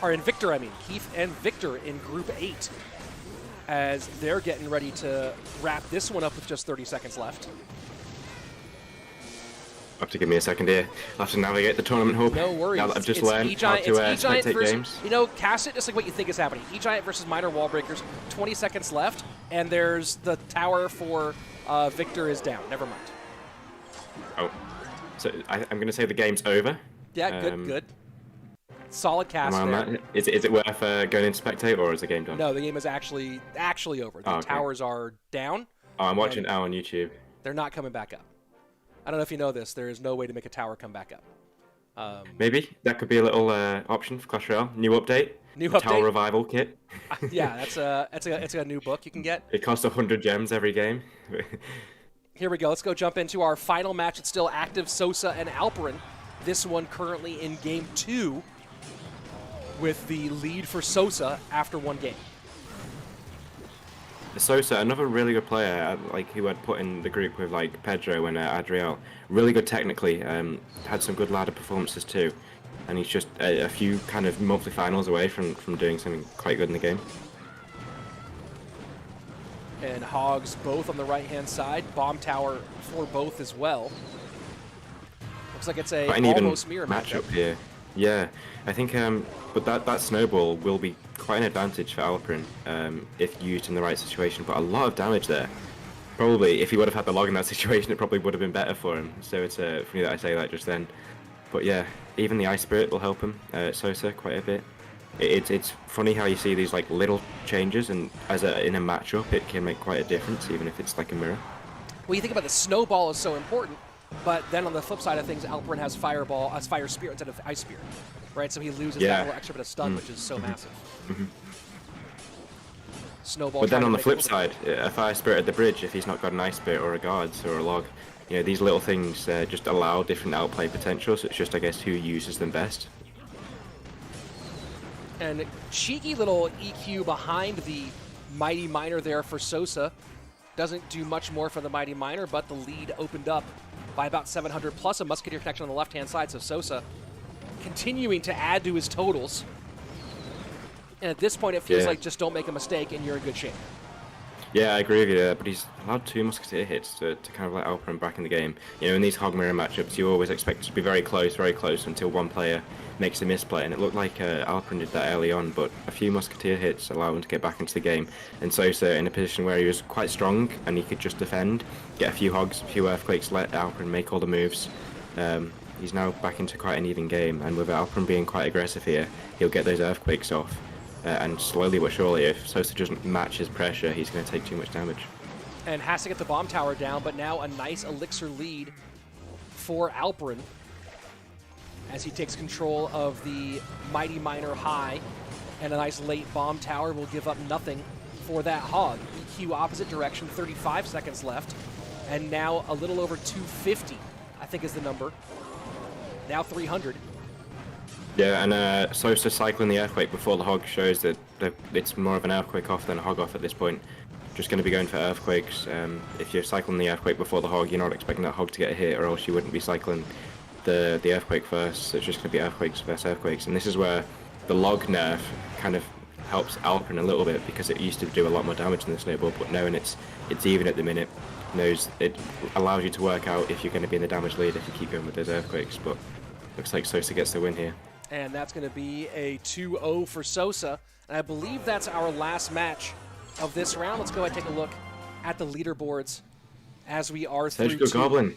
Or in Viktor, I mean. Keef and Viktor in Group 8 as they're getting ready to wrap this one up with just 30 seconds left. You'll have to give me a second here. I'll have to navigate the tournament hub. No worries. Now that I've just learned how to spectate versus, games. You know, cast it just like what you think is happening. E-Giant versus Minor Wall Breakers, 20 seconds left, and there's the tower for Viktor is down. Never mind. Oh. So I'm going to say the game's over. Yeah, good. Solid cast there. Is it worth going into spectate, or is the game done? No, the game is actually over. The towers are down. Oh, I'm watching it now on YouTube. They're not coming back up. I don't know if you know this. There is no way to make a tower come back up. Maybe that could be a little option for Clash Royale. New update. Tower revival kit. Yeah, it's a new book you can get. It costs 100 gems every game. Here we go. Let's go jump into our final match. It's still active. Sosa and Alperin. This one currently in game 2, with the lead for Sosa after 1 game. Sosa, another really good player, like who I'd put in the group with like Pedro and Adriel. Really good technically, had some good ladder performances too. And he's just a few kind of monthly finals away from doing something quite good in the game. And Hogs both on the right-hand side. Bomb tower for both as well. Looks like it's a almost mirror matchup here. Yeah, I think, but that snowball will be quite an advantage for Alperin if used in the right situation. But a lot of damage there. Probably, if he would have had the log in that situation, it probably would have been better for him. So it's funny that I say that just then. But yeah, even the Ice Spirit will help him, Sosa, quite a bit. It's funny how you see these like little changes, and in a matchup, it can make quite a difference, even if it's like a mirror. Well, you think about the snowball is so important. But then on the flip side of things, Alperin has Fire Spirit instead of Ice Spirit, right? So he loses that little extra bit of stun, which is so massive. Snowball. But then on the flip side, a Fire Spirit at the bridge, if he's not got an Ice Spirit or a Guards or a Log, you know, these little things just allow different outplay potential. So it's just, I guess, who uses them best. And cheeky little EQ behind the Mighty Miner there for Sosa. Doesn't do much more for the Mighty Miner, but the lead opened up by about 700 plus a Musketeer connection on the left-hand side. So Sosa continuing to add to his totals. And at this point, it feels like just don't make a mistake and you're in good shape. Yeah, I agree with you there, but he's allowed 2 Musketeer hits to kind of let Alperin back in the game. You know, in these Hog Mirror matchups, you always expect it to be very close until one player makes a misplay, and it looked like Alperin did that early on, but a few Musketeer hits allow him to get back into the game, and Sosa in a position where he was quite strong, and he could just defend, get a few Hogs, a few Earthquakes, let Alperin make all the moves. He's now back into quite an even game, and with Alperin being quite aggressive here, he'll get those Earthquakes off. And slowly but surely, if Sosa doesn't match his pressure, he's going to take too much damage. And has to get the bomb tower down, but now a nice elixir lead for Alperin as he takes control of the Mighty Miner high, and a nice late bomb tower will give up nothing for that Hog. EQ opposite direction, 35 seconds left, and now a little over 250, I think is the number. Now 300. Yeah, and Sosa cycling the Earthquake before the Hog shows that it's more of an Earthquake off than a Hog off at this point. Just going to be going for Earthquakes. If you're cycling the Earthquake before the Hog, you're not expecting that Hog to get a hit, or else you wouldn't be cycling the Earthquake first. So it's just going to be Earthquakes versus Earthquakes. And this is where the Log nerf kind of helps Alperin a little bit, because it used to do a lot more damage than the Snowball, but knowing it's even at the minute, knows it allows you to work out if you're going to be in the damage lead if you keep going with those Earthquakes. But looks like Sosa gets the win here. And that's going to be a 2-0 for Sosa. And I believe that's our last match of this round. Let's go ahead and take a look at the leaderboards as we are through Surgical Goblin,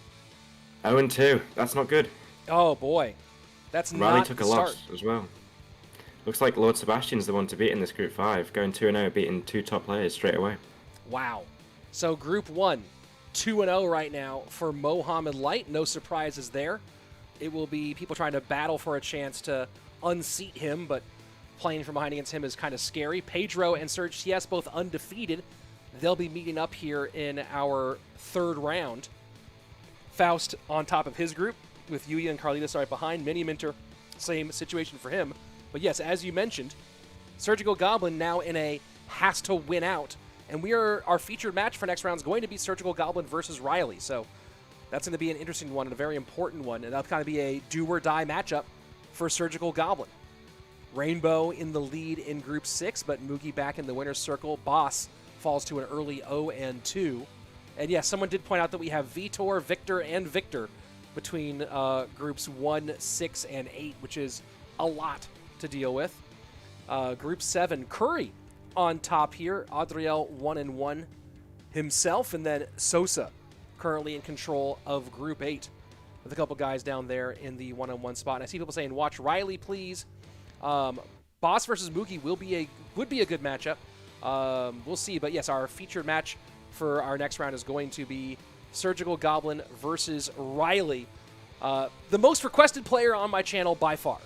0-2. That's not good. Oh, boy. That's Ryley not took a the start. loss as well. Looks like LordSebastian's the one to beat in this Group 5, going 2-0, beating 2 top players straight away. Wow. So Group 1, 2-0 right now for Mohamed Light. No surprises there. It will be people trying to battle for a chance to unseat him, but playing from behind against him is kind of scary. Pedro and SurgTS both undefeated. They'll be meeting up here in our third round. Faust on top of his group with Yuya and Carlitas right behind. Miniminter, same situation for him. But yes, as you mentioned, Surgical Goblin now in a has to win out. And our featured match for next round is going to be Surgical Goblin versus Ryley. So that's going to be an interesting one and a very important one. And that'll kind of be a do-or-die matchup for Surgical Goblin. Rainbow in the lead in Group 6, but Moogie back in the winner's circle. Boss falls to an early 0-2. And yes, someone did point out that we have Vitor, Viktor, and Viktor between Groups 1, 6, and 8, which is a lot to deal with. Group 7, Kuri on top here. Adriel 1-1 himself, and then Sosa currently in control of Group 8 with a couple guys down there in the 1-on-1 spot. And I see people saying, watch Ryley, please. Boss versus Mugi would be a good matchup. We'll see. But yes, our featured match for our next round is going to be Surgical Goblin versus Ryley. The most requested player on my channel by far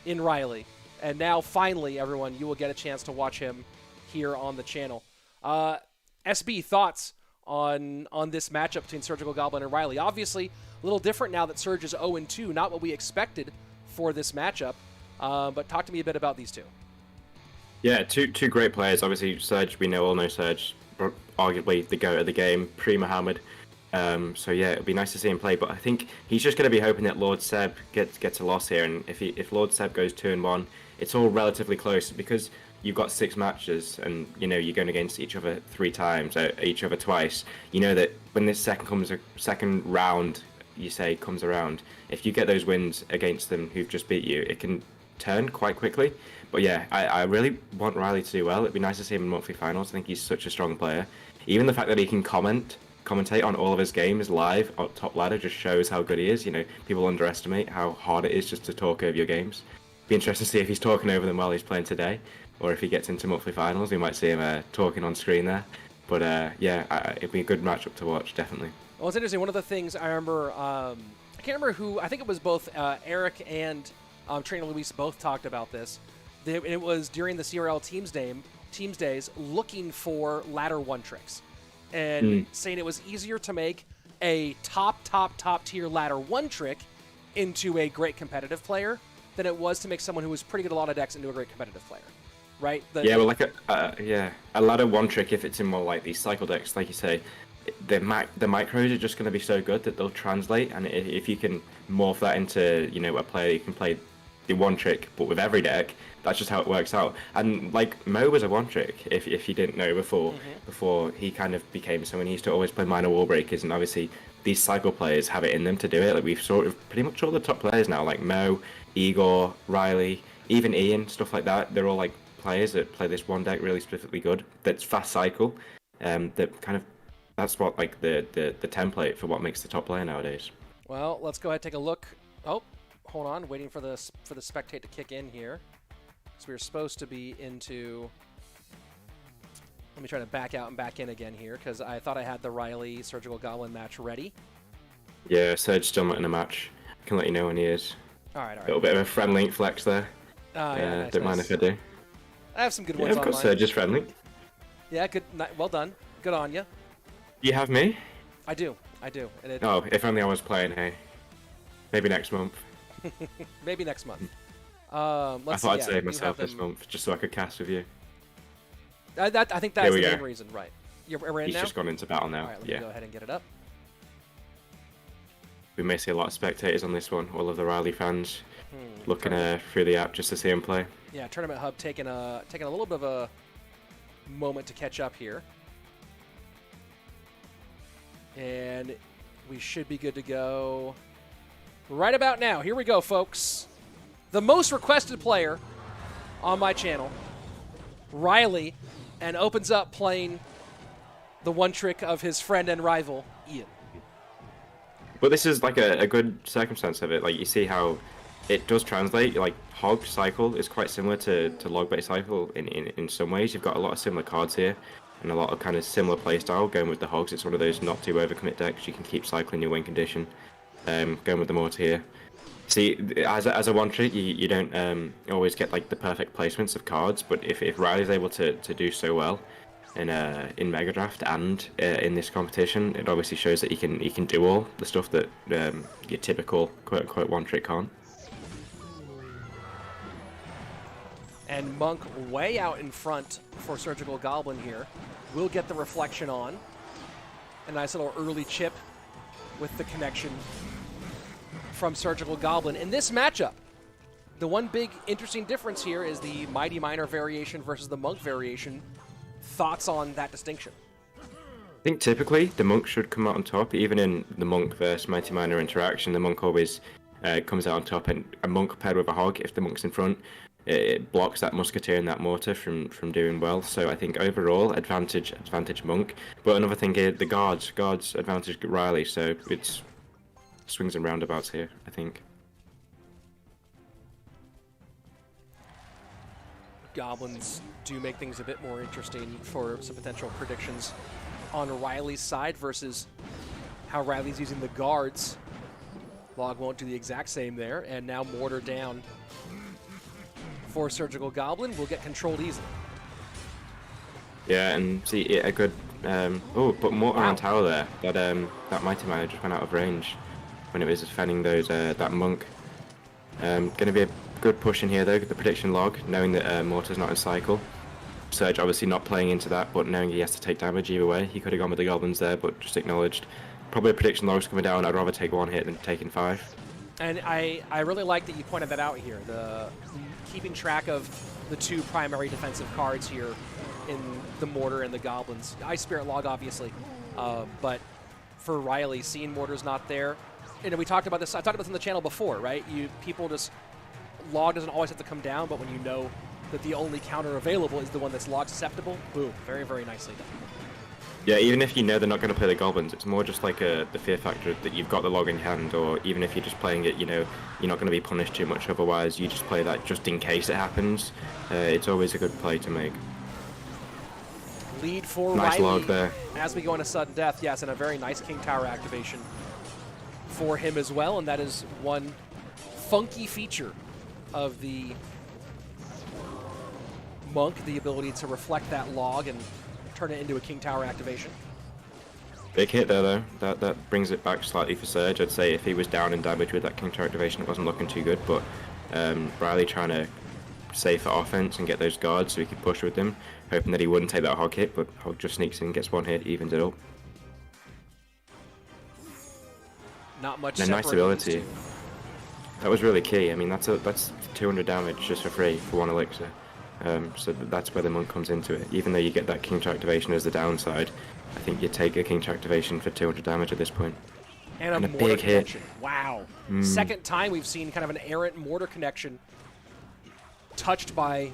in Ryley. And now, finally, everyone, you will get a chance to watch him here on the channel. SB, thoughts on this matchup between Surgical Goblin and Ryley? Obviously, a little different now that Surge is 0-2, not what we expected for this matchup. But talk to me a bit about these two. Yeah, two great players. Obviously, Surge, we all know Surge, arguably the GOAT of the game, pre-Mohamed. So yeah, it'd be nice to see him play, but I think he's just going to be hoping that Lord Seb gets a loss here, and if Lord Seb goes 2-1, it's all relatively close because you've got 6 matches, and you know you're going against each other 3 times, each other twice. You know that when this second round, you say, comes around, if you get those wins against them who've just beat you, it can turn quite quickly. But yeah, I really want Ryley to do well. It'd be nice to see him in monthly finals. I think he's such a strong player. Even the fact that he can commentate on all of his games live on Top Ladder just shows how good he is. You know, people underestimate how hard it is just to talk over your games. Be interesting to see if he's talking over them while he's playing today, or if he gets into monthly finals, we might see him talking on screen there. But yeah, it'd be a good matchup to watch, definitely. Well, it's interesting. One of the things I remember, I can't remember who, I think it was both Eric and Trainer Luis both talked about this. It was during the CRL Teams Days looking for ladder 1 tricks. And saying it was easier to make a top tier ladder 1 trick into a great competitive player than it was to make someone who was pretty good at a lot of decks into a great competitive player, right? Yeah, well, like a ladder 1 trick, if it's in more like these cycle decks, like you say, the micros are just going to be so good that they'll translate, and if you can morph that into, you know, a player you can play the one trick, but with every deck, that's just how it works out. And like Mo was a one trick, if you didn't know before he kind of became someone. He used to always play minor wall breakers, and obviously these cycle players have it in them to do it. Like we've sort of pretty much all the top players now, like Mo, Igor, Ryley, even Ian, stuff like that. They're all like players that play this one deck really specifically good. That's fast cycle. That kind of that's what like the template for what makes the top player nowadays. Well, let's go ahead and take a look. Oh, hold on, waiting for the spectate to kick in here. So we were supposed to be into. Let me try to back out and back in again here because I thought I had the Ryley Surgical Goblin match ready. Yeah, Surge's still not in a match. I can let you know when he is. All right. A little bit of a friend link flex there. Yeah, don't mind if I do. I have some good Yeah, ones I've got online. Surge's friend link. Yeah, good. Well done. Good on you. You have me? I do. And Oh, if only I was playing, hey. Maybe next month. maybe next month. I thought I'd save myself this month just so I could cast with you. I think that's the main reason, right? We're in He's now? just gone into battle now. All right, let me go ahead and get it up. We may see a lot of spectators on this one. All of the Ryley fans looking through the app just to see him play. Yeah, Tournament Hub taking a little bit of a moment to catch up here. And we should be good to go right about now. Here we go, folks. The most requested player on my channel, Ryley, and opens up playing the one trick of his friend and rival, Ian. But this is like a good circumstance of it. Like you see how it does translate. Like Hog Cycle is quite similar to Log-based Cycle in some ways. You've got a lot of similar cards here and a lot of kind of similar playstyle going with the Hogs. It's one of those not too overcommit decks. You can keep cycling your win condition. Going with the Mortar here. See, as a one trick, you don't always get like the perfect placements of cards. But if Ryley's able to do so well in Mega Draft and in this competition, it obviously shows that he can do all the stuff that your typical quote unquote one trick can't. And Monk way out in front for Surgical Goblin here. Will get the reflection on. A nice little early chip with the connection from Surgical Goblin. In this matchup, the one big interesting difference here is the Mighty Miner variation versus the Monk variation. Thoughts on that distinction? I think typically the Monk should come out on top. Even in the Monk versus Mighty Miner interaction, the Monk always comes out on top, and a Monk paired with a Hog, if the Monk's in front, it blocks that Musketeer and that Mortar from doing well. So I think overall advantage Monk. But another thing here, the guards advantage Ryley. So it's swings and roundabouts here, I think. Goblins do make things a bit more interesting for some potential predictions on Ryley's side versus how Ryley's using the guards. Log won't do the exact same there, and now Mortar down for Surgical Goblin. Will get controlled easily. Yeah, and see a good but Mortar on tower there. That Mighty Miner just went out of range when it was defending those that Monk. Going to be a good push in here though, the prediction log, knowing that Mortar's not in cycle. Surge obviously not playing into that, but knowing he has to take damage either way. He could have gone with the Goblins there, but just acknowledged. Probably a prediction log's coming down. I'd rather take one hit than taking 5. And I really like that you pointed that out here, the keeping track of the two primary defensive cards here in the Mortar and the Goblins. Ice Spirit log, obviously, but for Ryley, seeing Mortar's not there, and we talked about this. I talked about this on the channel before, right? People just log doesn't always have to come down, but when you know that the only counter available is the one that's log susceptible, boom, very, very nicely done. Yeah, even if you know they're not going to play the Goblins, it's more just like the fear factor that you've got the log in hand, or even if you're just playing it, you know, you're not going to be punished too much otherwise. You just play that just in case it happens. It's always a good play to make. Lead for nice Ryley log there. As we go into sudden death, yes, and a very nice King Tower activation for him as well, and that is one funky feature of the Monk, the ability to reflect that log and turn it into a King Tower activation. Big hit there though. That brings it back slightly for Surge. I'd say if he was down in damage with that King Tower activation, it wasn't looking too good, but Ryley trying to save for offense and get those guards so he could push with them, hoping that he wouldn't take that Hog hit, but Hog just sneaks in, gets one hit, evens it up. Not much. And a nice ability. That was really key. I mean, that's 200 damage just for free for 1 elixir. So that's where the monk comes into it. Even though you get that King's activation as the downside, I think you take a King's activation for 200 damage at this point. And a big mortar hit. connection. Wow. Second time we've seen kind of an errant mortar connection touched by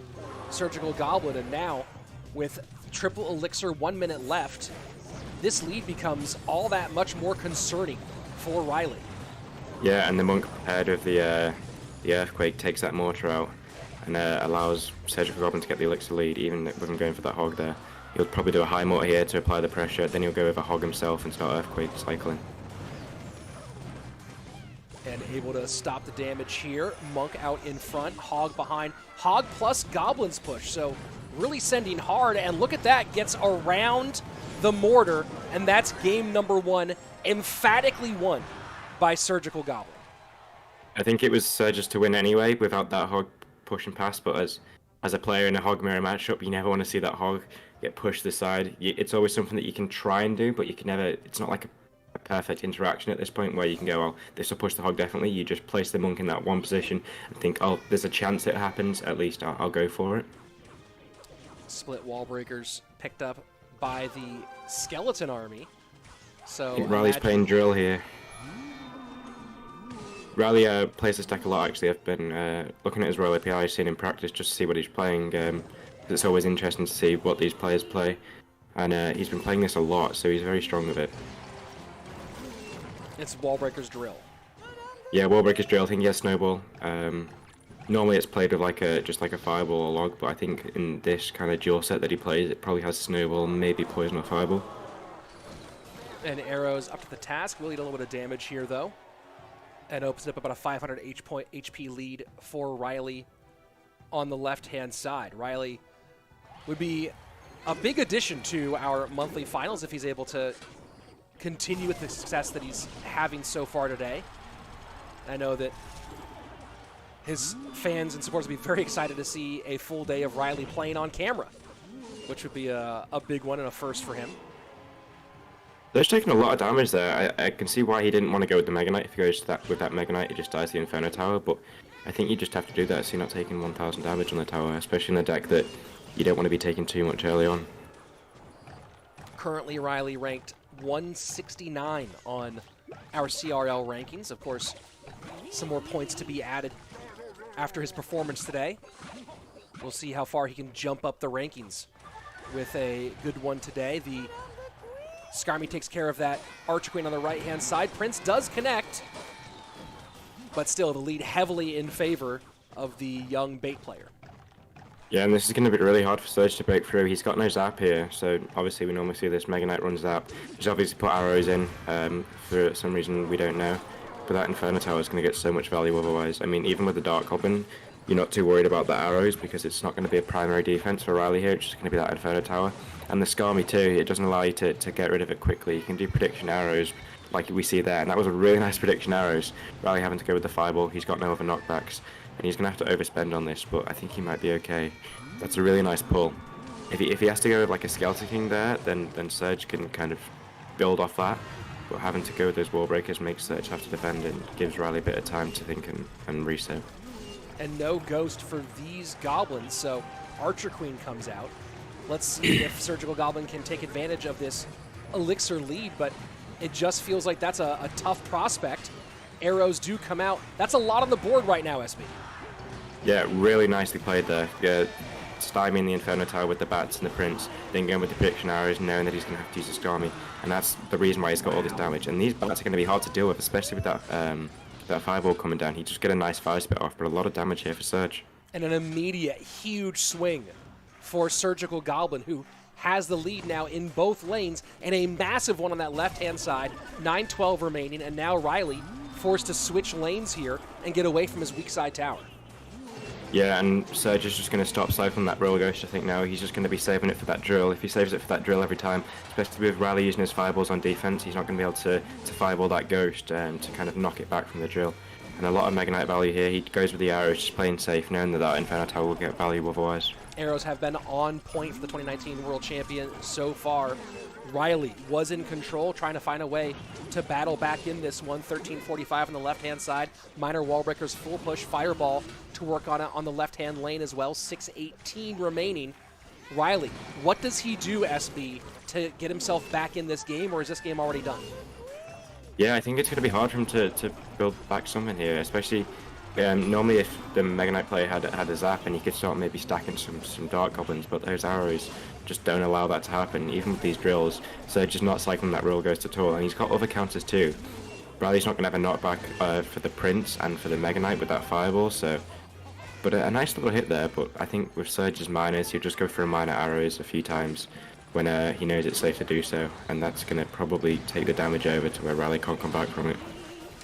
Surgical Goblin, and now with triple elixir, 1 minute left, this lead becomes all that much more concerning for Ryley. Yeah, and the monk prepared with the earthquake takes that mortar out and allows Surgical Goblin to get the elixir lead, even with him going for that hog there. He'll probably do a high mortar here to apply the pressure, then he'll go with a hog himself and start earthquake cycling. And able to stop the damage here. Monk out in front, Hog behind. Hog plus Goblin's push, so really sending hard. And look at that, gets around the mortar, and that's game number 1, emphatically won by Surgical Goblin. I think it was Surge's to win anyway without that hog pushing past, but as a player in a hog mirror matchup, you never want to see that hog get pushed to the side. It's always something that you can try and do, but you can never, it's not like a perfect interaction at this point where you can go, well, this will push the hog definitely. You just place the monk in that one position and think, oh, there's a chance it happens, at least I'll go for it. Split wall breakers picked up by the skeleton army. So I think Ryley's playing drill here. Ryley plays this deck a lot actually. I've been looking at his Royale API, seen in practice just to see what he's playing. It's always interesting to see what these players play. And he's been playing this a lot, so he's very strong with it. It's Wallbreaker's drill. Yeah, Wallbreaker's drill. I think he has Snowball. Normally it's played with just like a Fireball or Log, but I think in this kind of dual set that he plays, it probably has Snowball, maybe Poison or Fireball. And arrows up to the task. Really a little bit of damage here, though. And opens up about a 500 HP lead for Ryley on the left-hand side. Ryley would be a big addition to our monthly finals if he's able to continue with the success that he's having so far today. I know that his fans and supporters will be very excited to see a full day of Ryley playing on camera, which would be a big one and a first for him. They're taking a lot of damage there. I can see why he didn't want to go with the Mega Knight. If he goes with that Mega Knight, he just dies the Inferno Tower, but I think you just have to do that so you're not taking 1,000 damage on the tower, especially in a deck that you don't want to be taking too much early on. Currently, Ryley ranked 169 on our CRL rankings. Of course, some more points to be added after his performance today. We'll see how far he can jump up the rankings with a good one today. The Skarmy takes care of that Archer Queen on the right-hand side. Prince does connect, but still the lead heavily in favor of the young bait player. Yeah, and this is going to be really hard for Surge to break through. He's got no zap here, so obviously we normally see this Mega Knight run zap. He's obviously put arrows in for some reason we don't know, but that Inferno Tower is going to get so much value otherwise. I mean, even with the Dark Goblin, you're not too worried about the arrows because it's not going to be a primary defense for Ryley here. It's just going to be that Inferno Tower. And the Skarmy too, it doesn't allow you to get rid of it quickly. You can do prediction arrows like we see there, and that was a really nice prediction arrows. Ryley having to go with the Fireball, he's got no other knockbacks, and he's going to have to overspend on this, but I think he might be okay. That's a really nice pull. If he has to go with like a Skeleton King there, then Surge can kind of build off that, but having to go with those Wall Breakers makes Surge have to defend and gives Ryley a bit of time to think and reset. And no Ghost for these Goblins, so Archer Queen comes out. Let's see if Surgical Goblin can take advantage of this Elixir lead, but it just feels like that's a tough prospect. Arrows do come out. That's a lot on the board right now, SB. Yeah, really nicely played there. Yeah, stymieing the Inferno Tower with the bats and the Prince, then going with the prediction arrows, knowing that he's going to have to use a Skarmy, and that's the reason why he's got all this damage. And these bats are going to be hard to deal with, especially with that Fireball coming down. He just get a nice fire spit off, but a lot of damage here for Surge. And an immediate huge swing for Surgical Goblin, who has the lead now in both lanes, and a massive one on that left-hand side. 9-12 remaining, and now Ryley forced to switch lanes here and get away from his weak side tower. Yeah, and Surge is just going to stop cycling that Royal Ghost, I think now. He's just going to be saving it for that drill. If he saves it for that drill every time, especially with Ryley using his Fireballs on defense, he's not going to be able to Fireball that Ghost to kind of knock it back from the drill. And a lot of Mega Knight value here. He goes with the arrows, just playing safe, knowing that that Inferno Tower will get value otherwise. Arrows have been on point for the 2019 World Champion so far. Ryley was in control, trying to find a way to battle back in this one. 13:45 on the left-hand side. Minor wall breakers, full push, fireball to work on it on the left-hand lane as well. 6:18 remaining. Ryley, what does he do, SB, to get himself back in this game, or is this game already done? Yeah, I think it's going to be hard for him to build back something here, especially normally if the Mega Knight player had a zap and he could start maybe stacking some Dark Goblins, but those arrows just don't allow that to happen, even with these drills. So just not cycling that Royal Ghost at all, and he's got other counters too. Ryley's not going to have a knockback for the Prince and for the Mega Knight with that Fireball, so... But a nice little hit there, but I think with Surge's minors, he'll just go for minor arrows a few times when he knows it's safe to do so, and that's going to probably take the damage over to where Ryley can't come back from it.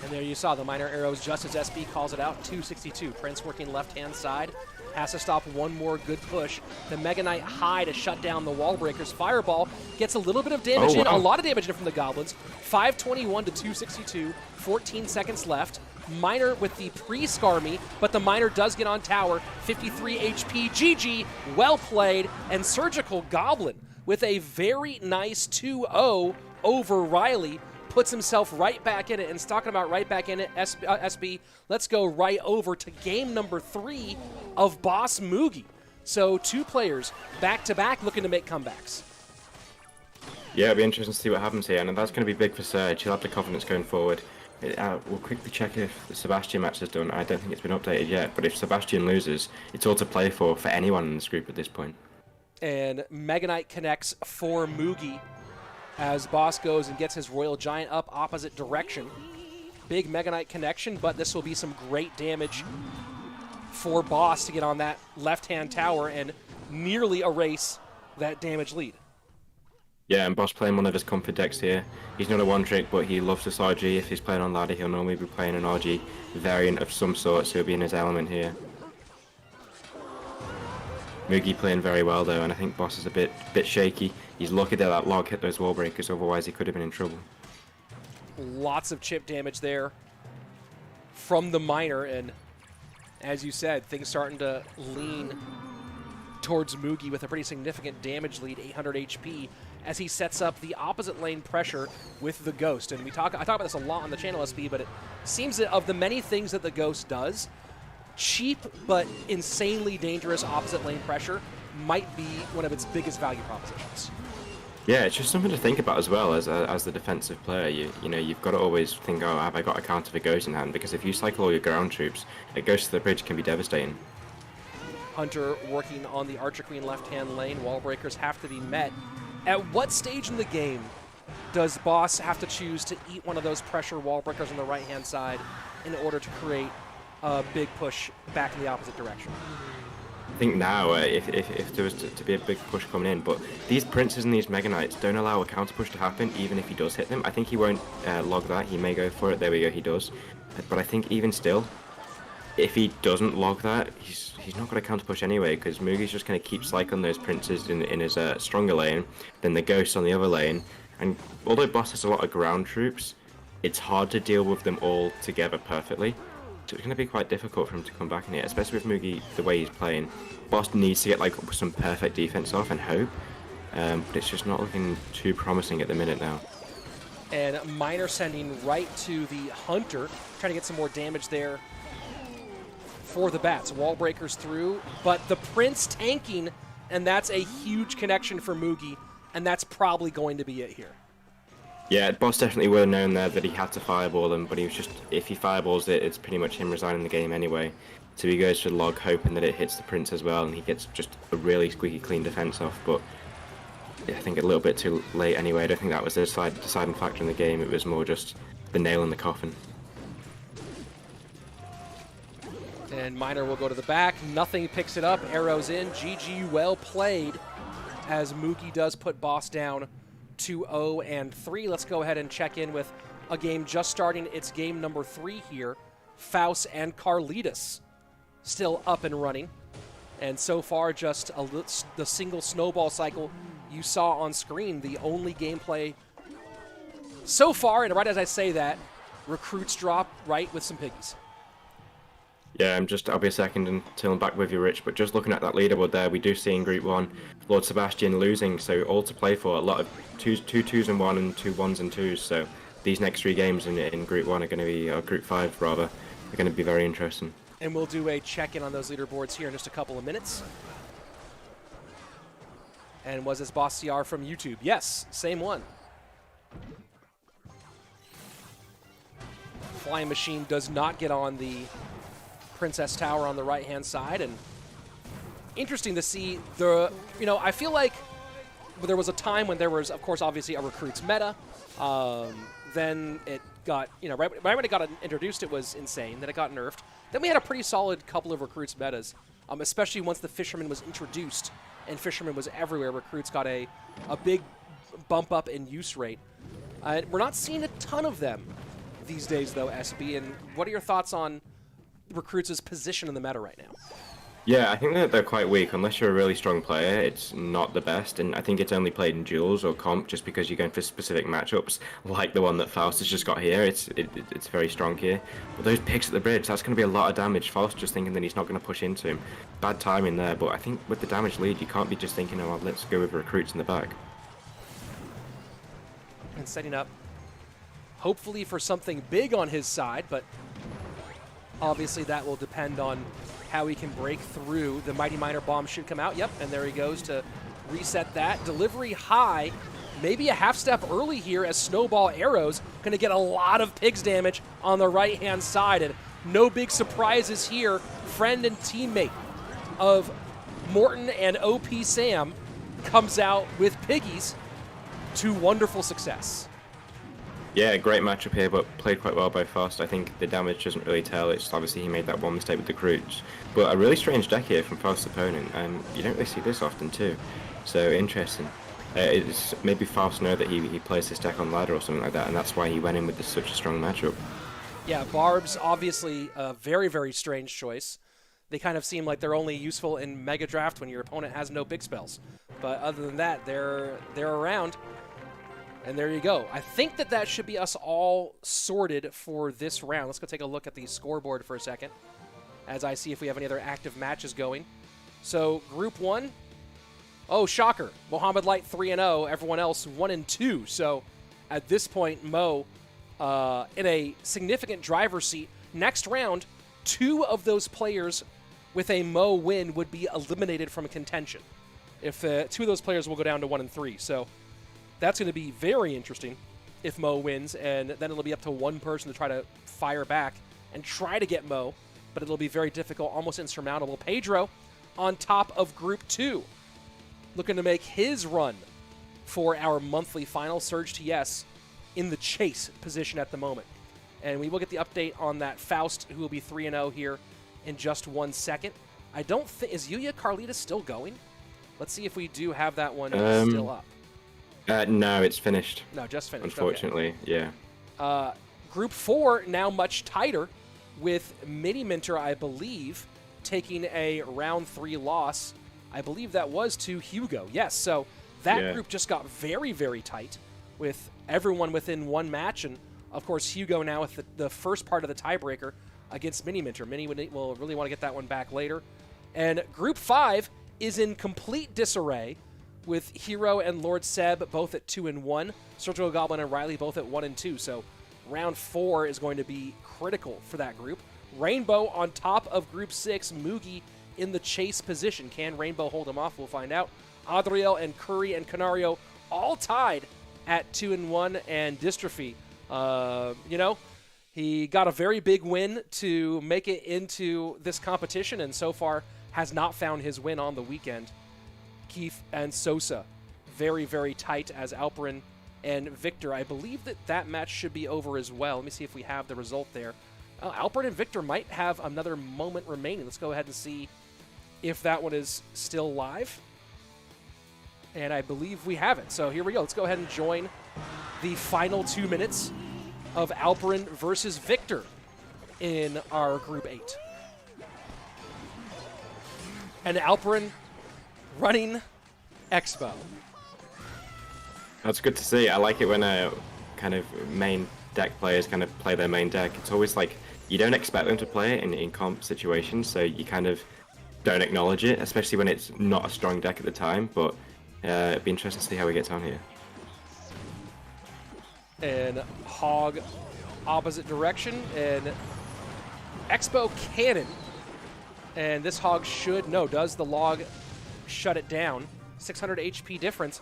And there you saw the minor arrows just as SB calls it out. 262. Prince working left-hand side. Has to stop one more good push. The Mega Knight high to shut down the wall breakers. Fireball gets a little bit of damage in, a lot of damage in from the Goblins. 521 to 262. 14 seconds left. Minor with the pre-scar me, but the Minor does get on tower. 53 HP. GG. Well played. And Surgical Goblin with a very nice 2-0 over Ryley. Puts himself right back in it, and talking about right back in it, SB, let's go right over to game number 3 of Boss Moogie. So 2 players back-to-back looking to make comebacks. Yeah, it'll be interesting to see what happens here, and that's going to be big for Surge. He'll have the confidence going forward. We'll quickly check if the Sebastian match is done. I don't think it's been updated yet, but if Sebastian loses, it's all to play for anyone in this group at this point. And Mega Knight connects for Moogie as Boss goes and gets his Royal Giant up opposite direction. Big Mega Knight connection, but this will be some great damage for Boss to get on that left-hand tower and nearly erase that damage lead. Yeah, and Boss playing one of his comfort decks here. He's not a one-trick, but he loves this RG. If he's playing on ladder, he'll normally be playing an RG variant of some sort, so he'll be in his element here. Mugi playing very well though, and I think Boss is a bit shaky. He's lucky that that log hit those wall breakers, otherwise he could have been in trouble. Lots of chip damage there from the Minor, and as you said, things starting to lean towards Mugi with a pretty significant damage lead, 800 HP, as he sets up the opposite lane pressure with the Ghost. And I talk about this a lot on the channel, SB, but it seems that of the many things that the Ghost does, cheap but insanely dangerous opposite lane pressure might be one of its biggest value propositions. Yeah, it's just something to think about as well as the defensive player. You know, you've got to always think, oh, have I got a counter for Ghost in hand? Because if you cycle all your ground troops, a Ghost to the bridge can be devastating. Hunter working on the Archer Queen left-hand lane. Wall breakers have to be met. At what stage in the game does Boss have to choose to eat one of those pressure wall breakers on the right-hand side in order to create a big push back in the opposite direction? I think now, if there was to be a big push coming in, but these Princes and these Mega Knights don't allow a counter push to happen, even if he does hit them. I think he won't log that. He may go for it. There we go, he does. But I think even still, if he doesn't log that, he's not going to counter push anyway, because Moogie's just going to keep cycling those Princes in his stronger lane, then the Ghosts on the other lane. And although Boss has a lot of ground troops, it's hard to deal with them all together perfectly. So it's going to be quite difficult for him to come back in here, especially with Mugi the way he's playing. Boss needs to get like some perfect defense off and hope, but it's just not looking too promising at the minute now. And Minor sending right to the Hunter, trying to get some more damage there for the bats. Wall breakers through, but the Prince tanking, and that's a huge connection for Mugi, and that's probably going to be it here. Yeah, Boss definitely would have known there that he had to fireball them, but he was just, if he fireballs it, it's pretty much him resigning the game anyway. So he goes for the log, hoping that it hits the Prince as well, and he gets just a really squeaky clean defense off, but I think a little bit too late anyway. I don't think that was the deciding factor in the game, it was more just the nail in the coffin. And Minor will go to the back, nothing picks it up, arrows in, GG, well played, as Mugi does put Boss down 2-0 and 3. Let's go ahead and check in with a game just starting. It's game number 3 here. Faust and Carlitas still up and running. And so far, just the single snowball cycle you saw on screen, the only gameplay so far. And right as I say that, recruits drop right with some piggies. Yeah, I'll be a second until I'm back with you, Rich. But just looking at that leaderboard there, we do see in Group 1, LordSebastian losing, so all to play for. A lot of two twos and one and 2 1s and 2s. So these next 3 games in Group 1 are going to be, Group 5 rather, are going to be very interesting. And we'll do a check-in on those leaderboards here in just a couple of minutes. And was this Boss CR from YouTube? Yes, same one. Flying Machine does not get on the Princess Tower on the right-hand side, and interesting to see the, I feel like there was a time when there was, of course, obviously a recruits meta. Then it got, right when it got introduced, it was insane. Then it got nerfed. Then we had a pretty solid couple of recruits metas, especially once the Fisherman was introduced and Fisherman was everywhere. Recruits got a big bump up in use rate. We're not seeing a ton of them these days, though, SB. And what are your thoughts on recruits' position in the meta right now? Yeah, I think that they're quite weak. Unless you're a really strong player, it's not the best, and I think it's only played in duels or comp just because you're going for specific matchups, like the one that Faust has just got here. It's very strong here. But those picks at the bridge, that's going to be a lot of damage. Faust just thinking that he's not going to push into him. Bad timing there, but I think with the damage lead, you can't be just thinking, oh, let's go with recruits in the back. And setting up, hopefully for something big on his side, but obviously that will depend on how he can break through. The Mighty Miner bomb should come out. Yep, and there he goes to reset that. Delivery high, maybe a half step early here as Snowball Arrows going to get a lot of pigs damage on the right-hand side. And no big surprises here. Friend and teammate of Morton and OP Sam comes out with piggies to wonderful success. Yeah, great matchup here, but played quite well by Faust. I think the damage doesn't really tell. It's obviously he made that one mistake with the recruits. But a really strange deck here from Faust's opponent, and you don't really see this often too. So interesting. It's maybe Faust know that he plays this deck on ladder or something like that, and that's why he went in with such a strong matchup. Yeah, Barb's obviously a very, very strange choice. They kind of seem like they're only useful in Mega Draft when your opponent has no big spells. But other than that, they're around. And there you go. I think that should be us all sorted for this round. Let's go take a look at the scoreboard for a second as I see if we have any other active matches going. So, Group 1. Oh, shocker. Mohamed Light 3-0. Everyone else 1-2. So, at this point, Mo in a significant driver's seat. Next round, 2 of those players with a Mo win would be eliminated from contention. If 2 of those players will go down to 1-3. So, that's going to be very interesting if Mo wins, and then it'll be up to one person to try to fire back and try to get Mo, but it'll be very difficult, almost insurmountable. Pedro on top of Group 2, looking to make his run for our monthly final. SurgTS in the chase position at the moment. And we will get the update on that Faust, who will be 3-0 here in just 1 second. I don't think... Is Yuya Carlitas still going? Let's see if we do have that one still up. No, it's finished. No, just finished. Unfortunately, okay. Yeah. Group 4 now much tighter with Miniminter, I believe, taking a round 3 loss. I believe that was to Hugo. Yes, so that group just got very, very tight with everyone within 1 match. And, of course, Hugo now with the first part of the tiebreaker against Miniminter. Mini will really want to get that one back later. And Group 5 is in complete disarray, with Hero and Lord Seb both at 2-1, Surgical Goblin and Ryley both at 1-2. So round 4 is going to be critical for that group. Rainbow on top of Group 6, Moogie in the chase position. Can Rainbow hold him off? We'll find out. Adriel and Kuri and Canario all tied at 2-1, and Distrughy, he got a very big win to make it into this competition, and so far has not found his win on the weekend. Keef and Sosa, very, very tight as Alperin and Viktor. I believe that match should be over as well. Let me see if we have the result there. Alperin and Viktor might have another moment remaining. Let's go ahead and see if that one is still live. And I believe we have it. So here we go. Let's go ahead and join the final 2 minutes of Alperin versus Viktor in our Group 8. And Alperin running Expo. That's good to see. I like it when kind of main deck players kind of play their main deck. It's always like you don't expect them to play it in comp situations, so you kind of don't acknowledge it, especially when it's not a strong deck at the time. But it'd be interesting to see how he gets on here. And Hog opposite direction, and Expo Cannon. And this Hog does the log shut it down. 600 HP difference.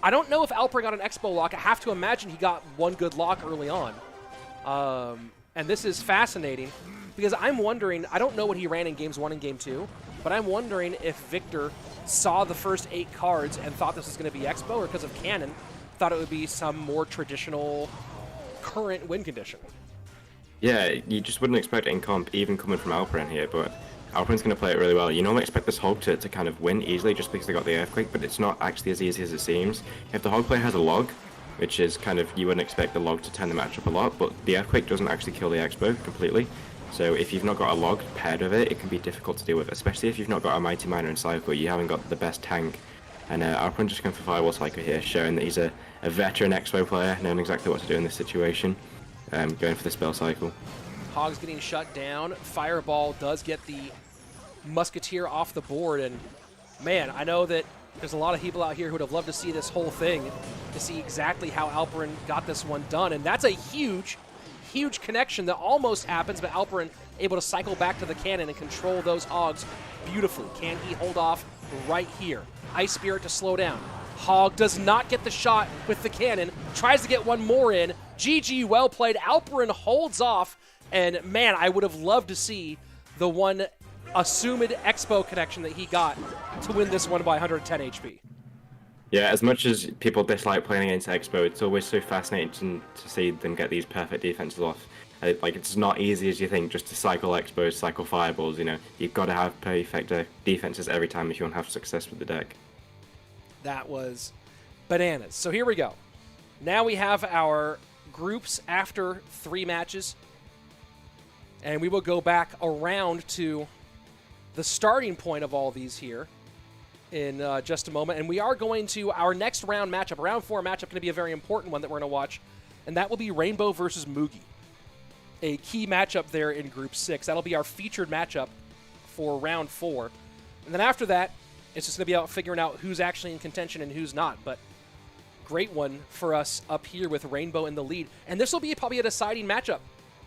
I don't know if Alperen got an Expo lock. I have to imagine he got one good lock early on. And this is fascinating because I'm wondering, I don't know what he ran in games 1 and game 2, but I'm wondering if Viktor saw the first 8 cards and thought this was going to be Expo, or because of Cannon, thought it would be some more traditional current win condition. Yeah, you just wouldn't expect it in comp, even coming from Alperen here, but Alperen's going to play it really well. You normally expect this Hog to kind of win easily just because they got the Earthquake, but it's not actually as easy as it seems. If the Hog player has a log, which is kind of, you wouldn't expect the log to turn the match up a lot, but the Earthquake doesn't actually kill the Expo completely. So if you've not got a log paired with it, it can be difficult to deal with, especially if you've not got a Mighty Miner and Cycle, you haven't got the best tank. And Alperen just going for Firewall Cycle here, showing that he's a veteran Expo player, knowing exactly what to do in this situation, going for the Spell Cycle. Hog's getting shut down. Fireball does get the Musketeer off the board, and man, I know that there's a lot of people out here who would have loved to see this whole thing, to see exactly how Alperen got this one done, and that's a huge connection that almost happens, but Alperen able to cycle back to the cannon and control those Hogs beautifully. Can he hold off right here? Ice Spirit to slow down. Hog does not get the shot with the cannon, tries to get one more in. GG, well played. Alperen holds off, and man, I would have loved to see the one assumed Expo connection that he got to win this one by 110 HP. Yeah, as much as people dislike playing against Expo, it's always so fascinating to see them get these perfect defenses off. Like, it's not easy as you think just to cycle Expos, cycle Fireballs, you know. You've got to have perfect defenses every time if you want to have success with the deck. That was bananas. So here we go. Now we have our groups after 3 matches, and we will go back around to the starting point of all these here in just a moment. And we are going to our next round matchup. Round 4 matchup going to be a very important one that we're going to watch, and that will be Rainbow versus Moogie. A key matchup there in Group 6. That'll be our featured matchup for Round 4. And then after that, it's just going to be about figuring out who's actually in contention and who's not. But great one for us up here with Rainbow in the lead. And this will be probably a deciding matchup,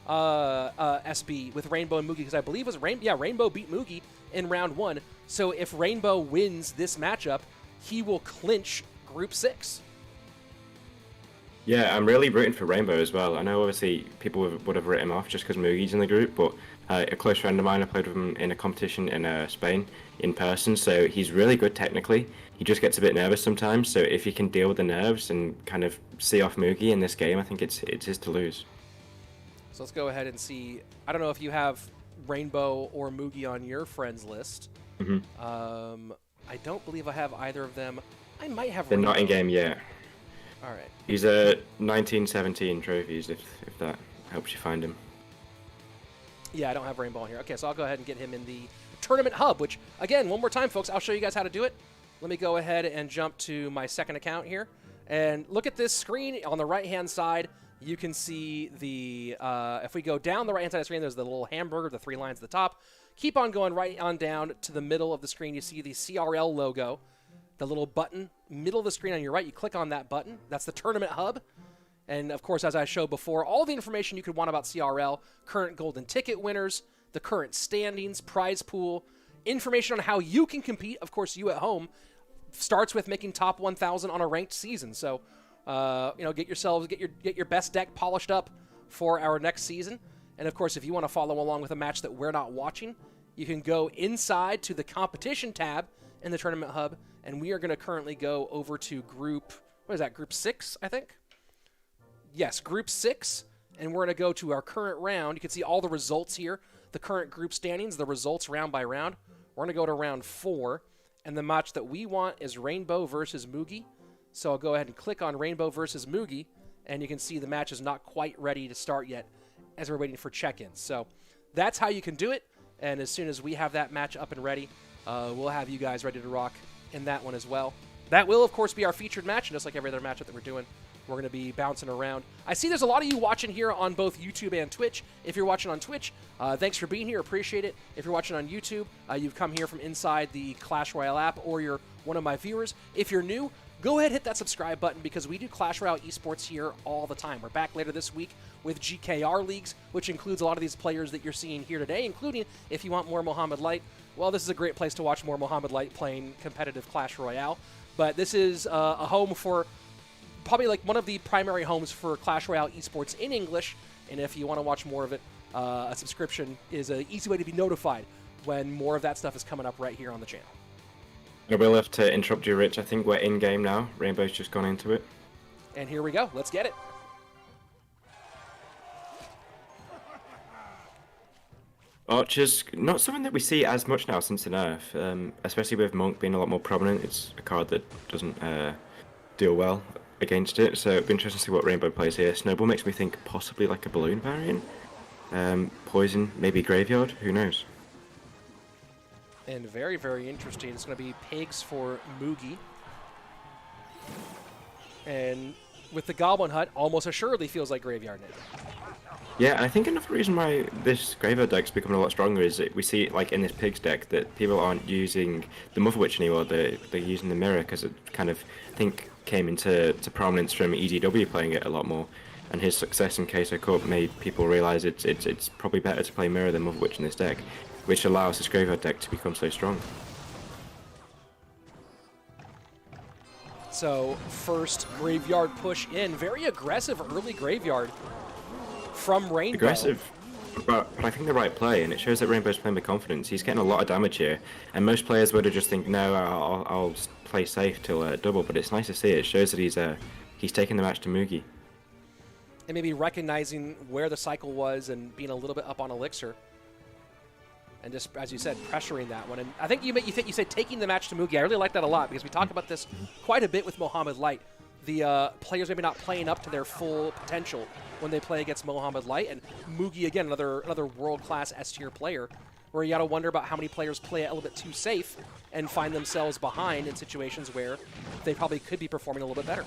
SB, with Rainbow and Moogie, because I believe it was Rainbow beat Moogie in Round 1. So if Rainbow wins this matchup, he will clinch Group 6. Yeah, I'm really rooting for Rainbow as well. I know obviously people would have written him off just because Moogie's in the group, but a close friend of mine, I played with him in a competition in Spain in person, so he's really good technically. He just gets a bit nervous sometimes, so if he can deal with the nerves and kind of see off Moogie in this game, I think it's his to lose. So let's go ahead and see. I don't know if you have Rainbow or Moogie on your friends list. Mm-hmm. I don't believe I have either of them. I might have They're Rainbow. not in game yet. All right. He's a 1917 trophies, if that helps you find him. Yeah, I don't have Rainbow on here. Okay, so I'll go ahead and get him in the tournament hub, which, again, one more time, folks, I'll show you guys how to do it. Let me go ahead and jump to my second account here. And look at this screen on the right-hand side. You can see the, if we go down the right-hand side of the screen, there's the little hamburger, the 3 lines at the top. Keep on going right on down to the middle of the screen. You see the CRL logo, the little button, middle of the screen on your right. You click on that button. That's the tournament hub. And, of course, as I showed before, all the information you could want about CRL, current golden ticket winners, the current standings, prize pool, information on how you can compete. Of course, you at home starts with making top 1,000 on a ranked season. So, get your best deck polished up for our next season. And, of course, if you want to follow along with a match that we're not watching, you can go inside to the competition tab in the tournament hub. And we are going to currently go over to Group 6, I think? Yes, Group 6, and we're going to go to our current round. You can see all the results here, the current group standings, the results round by round. We're going to go to round 4, and the match that we want is Rainbow versus Moogie. So I'll go ahead and click on Rainbow versus Moogie, and you can see the match is not quite ready to start yet as we're waiting for check-ins. So that's how you can do it, and as soon as we have that match up and ready, we'll have you guys ready to rock in that one as well. That will, of course, be our featured match, just like every other matchup that we're doing We're going to be bouncing around. I see there's a lot of you watching here on both YouTube and Twitch. If you're watching on Twitch, thanks for being here. Appreciate it. If you're watching on YouTube, you've come here from inside the Clash Royale app, or you're one of my viewers. If you're new, go ahead, hit that subscribe button, because we do Clash Royale esports here all the time. We're back later this week with GKR leagues, which includes a lot of these players that you're seeing here today, including, if you want more Mohamed Light, well, this is a great place to watch more Mohamed Light playing competitive Clash Royale. But this is a home for probably like one of the primary homes for Clash Royale esports in English, and if you want to watch more of it, a subscription is an easy way to be notified when more of that stuff is coming up right here on the channel. I will have to interrupt you, Rich. I think we're in-game now. Rainbow's just gone into it. And here we go. Let's get it. Archers, not something that we see as much now since the nerf, especially with Monk being a lot more prominent. It's a card that doesn't deal well against it, so it'd be interesting to see what Rainbow plays here. Snowball makes me think possibly like a balloon variant. Poison, maybe Graveyard, who knows? And very, very interesting. It's going to be Pigs for Mugi. And with the Goblin Hut, almost assuredly feels like Graveyard now. Yeah, and I think another reason why this Graveyard deck's becoming a lot stronger is that we see, like in this Pigs deck, that people aren't using the Mother Witch anymore. They're using the Mirror, because it kind of, I think, came into prominence from EDW playing it a lot more. And his success in KSO Cup made people realize it's probably better to play Mirror than Mother Witch in this deck, which allows this Graveyard deck to become so strong. So, first Graveyard push in. Very aggressive early Graveyard from Rainbow. Aggressive, but I think the right play, and it shows that Rainbow's playing with confidence. He's getting a lot of damage here, and most players would have just think, no, I'll play safe till double, but it's nice to see. It shows that he's taking the match to Moogie. And maybe recognizing where the cycle was and being a little bit up on Elixir. And just, as you said, pressuring that one. And I think you said taking the match to Mugi. I really like that a lot, because we talk about this quite a bit with Mohamed Light. The players maybe not playing up to their full potential when they play against Mohamed Light. And Mugi, again, another world-class S-tier player, where you got to wonder about how many players play it a little bit too safe and find themselves behind in situations where they probably could be performing a little bit better.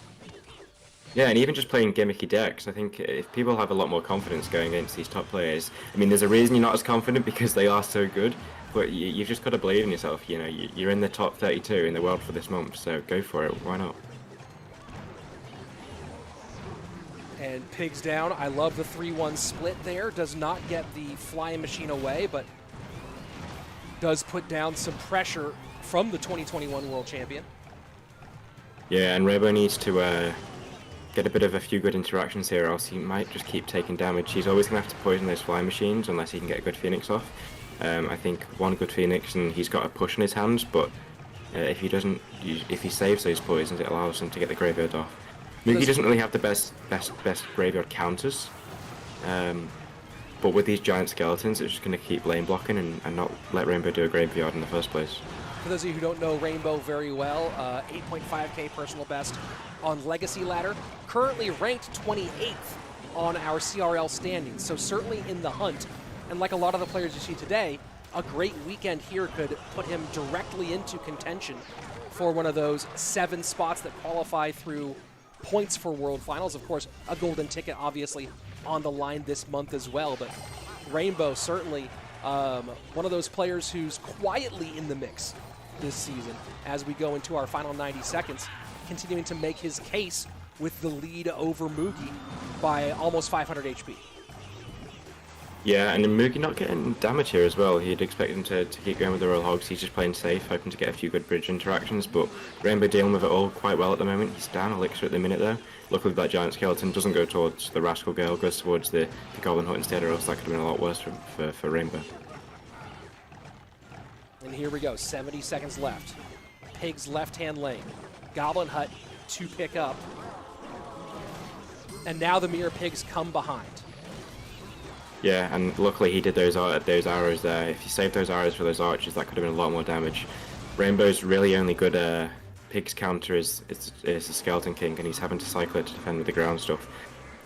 Yeah, and even just playing gimmicky decks, I think if people have a lot more confidence going against these top players, I mean, there's a reason you're not as confident, because they are so good, but you've just got to believe in yourself. You know, you're in the top 32 in the world for this month, so go for it. Why not? And Pigs down. I love the 3-1 split there. Does not get the flying machine away, but does put down some pressure from the 2021 world champion. Yeah, and Rainbow needs to get a bit of a few good interactions here, or else he might just keep taking damage. He's always going to have to poison those flying machines unless he can get a good Phoenix off. I think one good Phoenix and he's got a push in his hands, but if he saves those poisons, it allows him to get the Graveyard off. Moogie doesn't really have the best Graveyard counters, but with these giant skeletons, it's just going to keep lane blocking and not let Rainbow do a Graveyard in the first place. For those of you who don't know Rainbow very well, 8.5k personal best on Legacy Ladder, currently ranked 28th on our CRL standings, so certainly in the hunt. And like a lot of the players you see today, a great weekend here could put him directly into contention for one of those 7 spots that qualify through points for World Finals. Of course, a golden ticket obviously on the line this month as well, but Rainbow certainly one of those players who's quietly in the mix this season as we go into our final 90 seconds, continuing to make his case with the lead over Moogie by almost 500 HP. Yeah, and Moogie not getting damage here as well. You'd expect him to keep going with the Royal Hogs. He's just playing safe, hoping to get a few good bridge interactions, but Rainbow dealing with it all quite well at the moment. He's down Elixir at the minute though. Luckily that giant skeleton doesn't go towards the Rascal Girl, goes towards the Goblin Hut instead, or else that could have been a lot worse for Rainbow. And here we go, 70 seconds left. Pig's left-hand lane. Goblin Hut to pick up. And now the Mirror Pigs come behind. Yeah, and luckily he did those arrows there. If he saved those arrows for those archers, that could have been a lot more damage. Rainbow's really only good Pig's counter is the Skeleton King, and he's having to cycle it to defend with the ground stuff.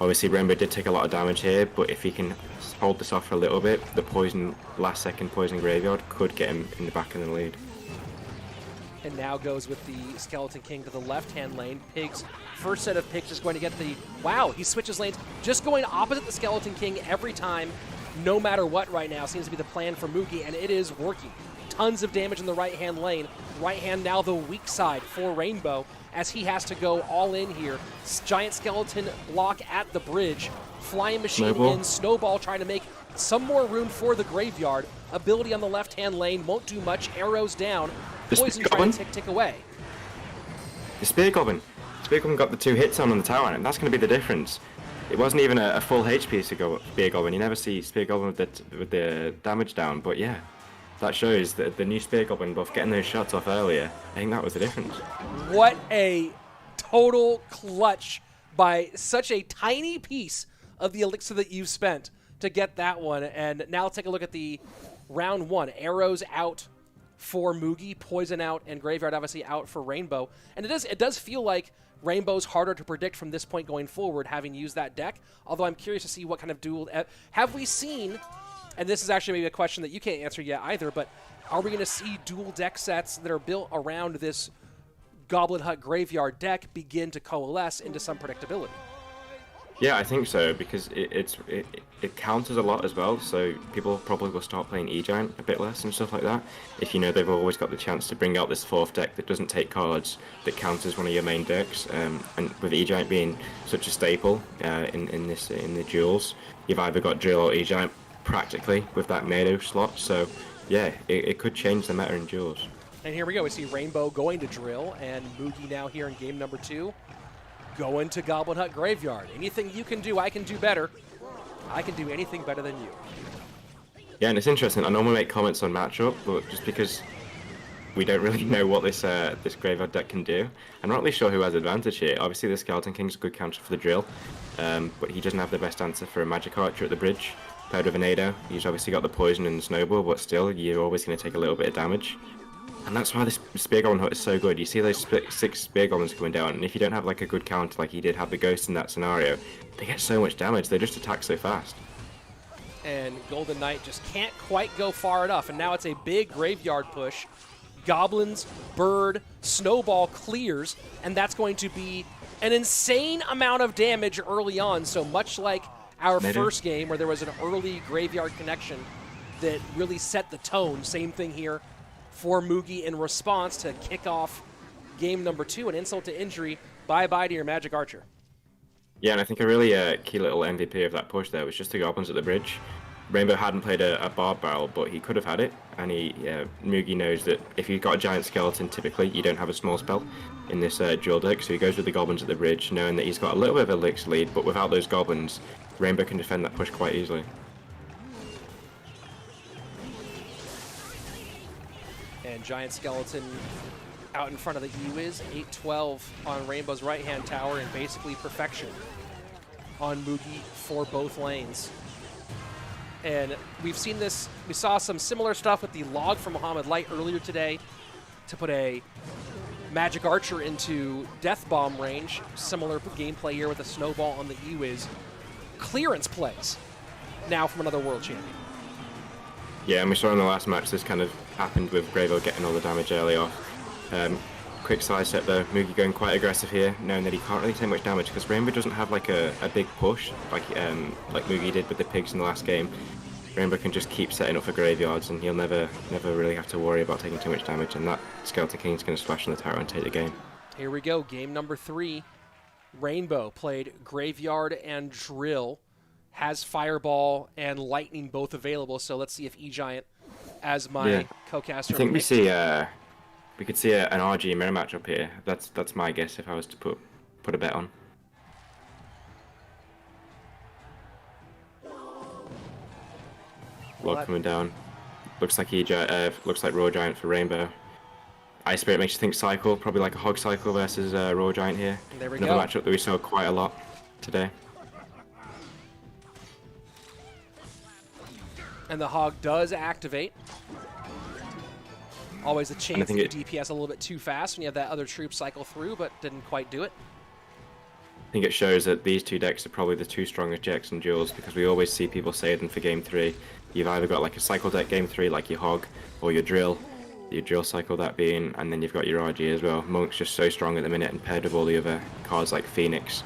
Obviously Rainbow did take a lot of damage here, but if he can hold this off for a little bit, the last second poison Graveyard could get him in the back of the lead. And now goes with the Skeleton King to the left-hand lane. Pigs, first set of picks is going to get the... Wow, he switches lanes. Just going opposite the Skeleton King every time, no matter what right now, seems to be the plan for Mugi, and it is working. Tons of damage in the right-hand lane. Right hand now the weak side for Rainbow, as he has to go all in here. Giant Skeleton block at the bridge. Flying Machine in, Snowball trying to make some more room for the Graveyard. Ability on the left-hand lane, won't do much. Arrows down. Poison trying to tick away. The Spear Goblin. Spear Goblin got the 2 hits on the tower, and that's going to be the difference. It wasn't even a full HP Spear Goblin. You never see Spear Goblin with the damage down, but yeah. That shows that the new Spear Goblin buff, getting those shots off earlier, I think that was the difference. What a total clutch by such a tiny piece of the elixir that you've spent to get that one. And now let's take a look at the round 1. Arrows out for Mugi, Poison out, and Graveyard obviously out for Rainbow. And it does feel like Rainbow's harder to predict from this point going forward, having used that deck. Although I'm curious to see what kind of duel... Have we seen... And this is actually maybe a question that you can't answer yet either, but are we going to see dual deck sets that are built around this Goblin Hut Graveyard deck begin to coalesce into some predictability? Yeah, I think so, because it counters a lot as well, so people probably will start playing E-Giant a bit less and stuff like that. If you know they've always got the chance to bring out this 4th deck that doesn't take cards, that counters one of your main decks, and with E-Giant being such a staple in the duels, you've either got Drill or E-Giant practically with that Meadow slot, so yeah, it could change the meta in duels. And here we go, we see Rainbow going to Drill, and Mugi now here in game number 2. Going to Goblin Hut Graveyard. Anything you can do, I can do better. I can do anything better than you. Yeah, and it's interesting. I normally make comments on matchup, but just because we don't really know what this Graveyard deck can do, I'm not really sure who has advantage here. Obviously, the Skeleton King's a good counter for the Drill, but he doesn't have the best answer for a Magic Archer at the bridge. Paired with Venado, he's obviously got the Poison and the Snowball, but still, you're always going to take a little bit of damage. And that's why this Spear Goblin Hut is so good. You see those 6 Spear Goblins coming down, and if you don't have like a good counter like he did have the Ghost in that scenario, they get so much damage, they just attack so fast. And Golden Knight just can't quite go far enough, and now it's a big Graveyard push. Goblins, Bird, Snowball clears, and that's going to be an insane amount of damage early on, so much like our first game where there was an early Graveyard connection that really set the tone. Same thing here for Mugi in response to kick off game number 2, an insult to injury. Bye-bye to your Magic Archer. Yeah, and I think a really key little MVP of that push there was just the Goblins at the bridge. Rainbow hadn't played a Barb Barrel, but he could have had it, and Mugi knows that if you've got a Giant Skeleton, typically you don't have a small spell in this dual deck, so he goes with the Goblins at the bridge, knowing that he's got a little bit of a elixir lead, but without those Goblins, Rainbow can defend that push quite easily. And Giant Skeleton out in front of the E-Wiz, 8-12 on Rainbow's right-hand tower, and basically perfection on Mugi for both lanes. And we've seen this, we saw some similar stuff with the log from Mohamed Light earlier today to put a Magic Archer into Death Bomb range. Similar gameplay here with a Snowball on the E-Wiz. Clearance plays now from another world champion. Yeah, and we saw in the last match this kind of happened with Graveyard getting all the damage early off. Quick side step though, Mugi going quite aggressive here, knowing that he can't really take much damage because Rainbow doesn't have like a big push like Mugi did with the pigs in the last game. Rainbow can just keep setting up for graveyards and he'll never really have to worry about taking too much damage, and that Skeleton King's going to splash on the tower and take the game. Here we go, game number 3. Rainbow played Graveyard and Drill, has Fireball and Lightning both available, so let's see if E-Giant, as my co-caster... I think we could see an RG mirror match up here. That's my guess if I was to put a bet on. Log coming down. Looks like looks like Raw Giant for Rainbow. Ice Spirit makes you think Cycle, probably like a Hog Cycle versus Raw Giant here. There we Another go. matchup that we saw quite a lot today. And the Hog does activate. Always a chance to DPS a little bit too fast when you have that other troop cycle through, but didn't quite do it. I think it shows that these two decks are probably the two strongest decks in duels, because we always see people say them for game 3. You've either got like a cycle deck game 3 like your Hog or your Drill, your drill cycle that being, and then you've got your RG as well. Monk's just so strong at the minute, and paired with all the other cards like Phoenix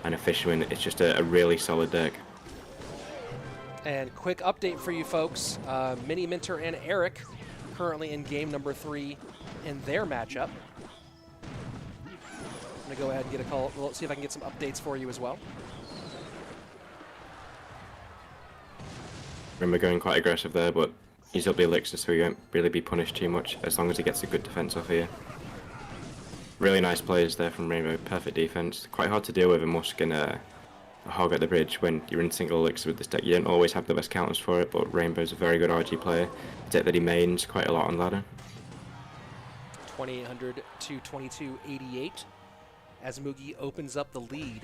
and a Fisherman, it's just a really solid deck. And quick update for you folks, Miniminter and Eric currently in game number 3 in their matchup. I'm going to go ahead and get a call. We'll see if I can get some updates for you as well. Remember going quite aggressive there, but he's up the elixir, so he won't really be punished too much as long as he gets a good defense off here. Really nice plays there from Rainbow, perfect defense. Quite hard to deal with a Musk and a Hog at the bridge when you're in single elixir with this deck. You don't always have the best counters for it, but Rainbow's a very good RG player. The deck that he mains quite a lot on ladder. 2800 to 2288 as Mugi opens up the lead.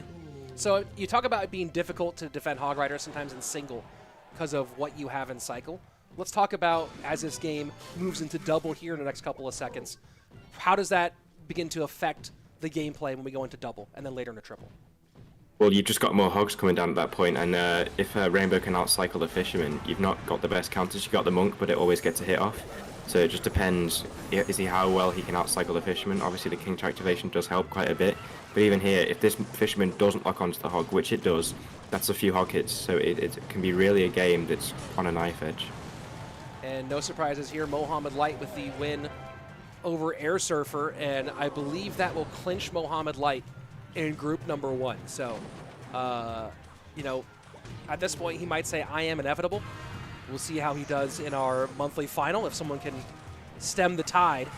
So you talk about it being difficult to defend Hog Rider sometimes in single because of what you have in cycle. Let's talk about as this game moves into double here in the next couple of seconds. How does that begin to affect the gameplay when we go into double and then later into triple? Well, you've just got more Hogs coming down at that point, and if Rainbow can outcycle the Fisherman, you've not got the best counters. You've got the Monk, but it always gets a hit off. So it just depends, is he how well he can outcycle the Fisherman. Obviously the King activation does help quite a bit, but even here, if this Fisherman doesn't lock onto the Hog, which it does, that's a few Hog hits, so it can be really a game that's on a knife edge. And no surprises here, Mohamed Light with the win over Airsurfer, and I believe that will clinch Mohamed Light in group number 1. So, you know, at this point he might say, I am inevitable. We'll see how he does in our monthly final, if someone can stem the tide.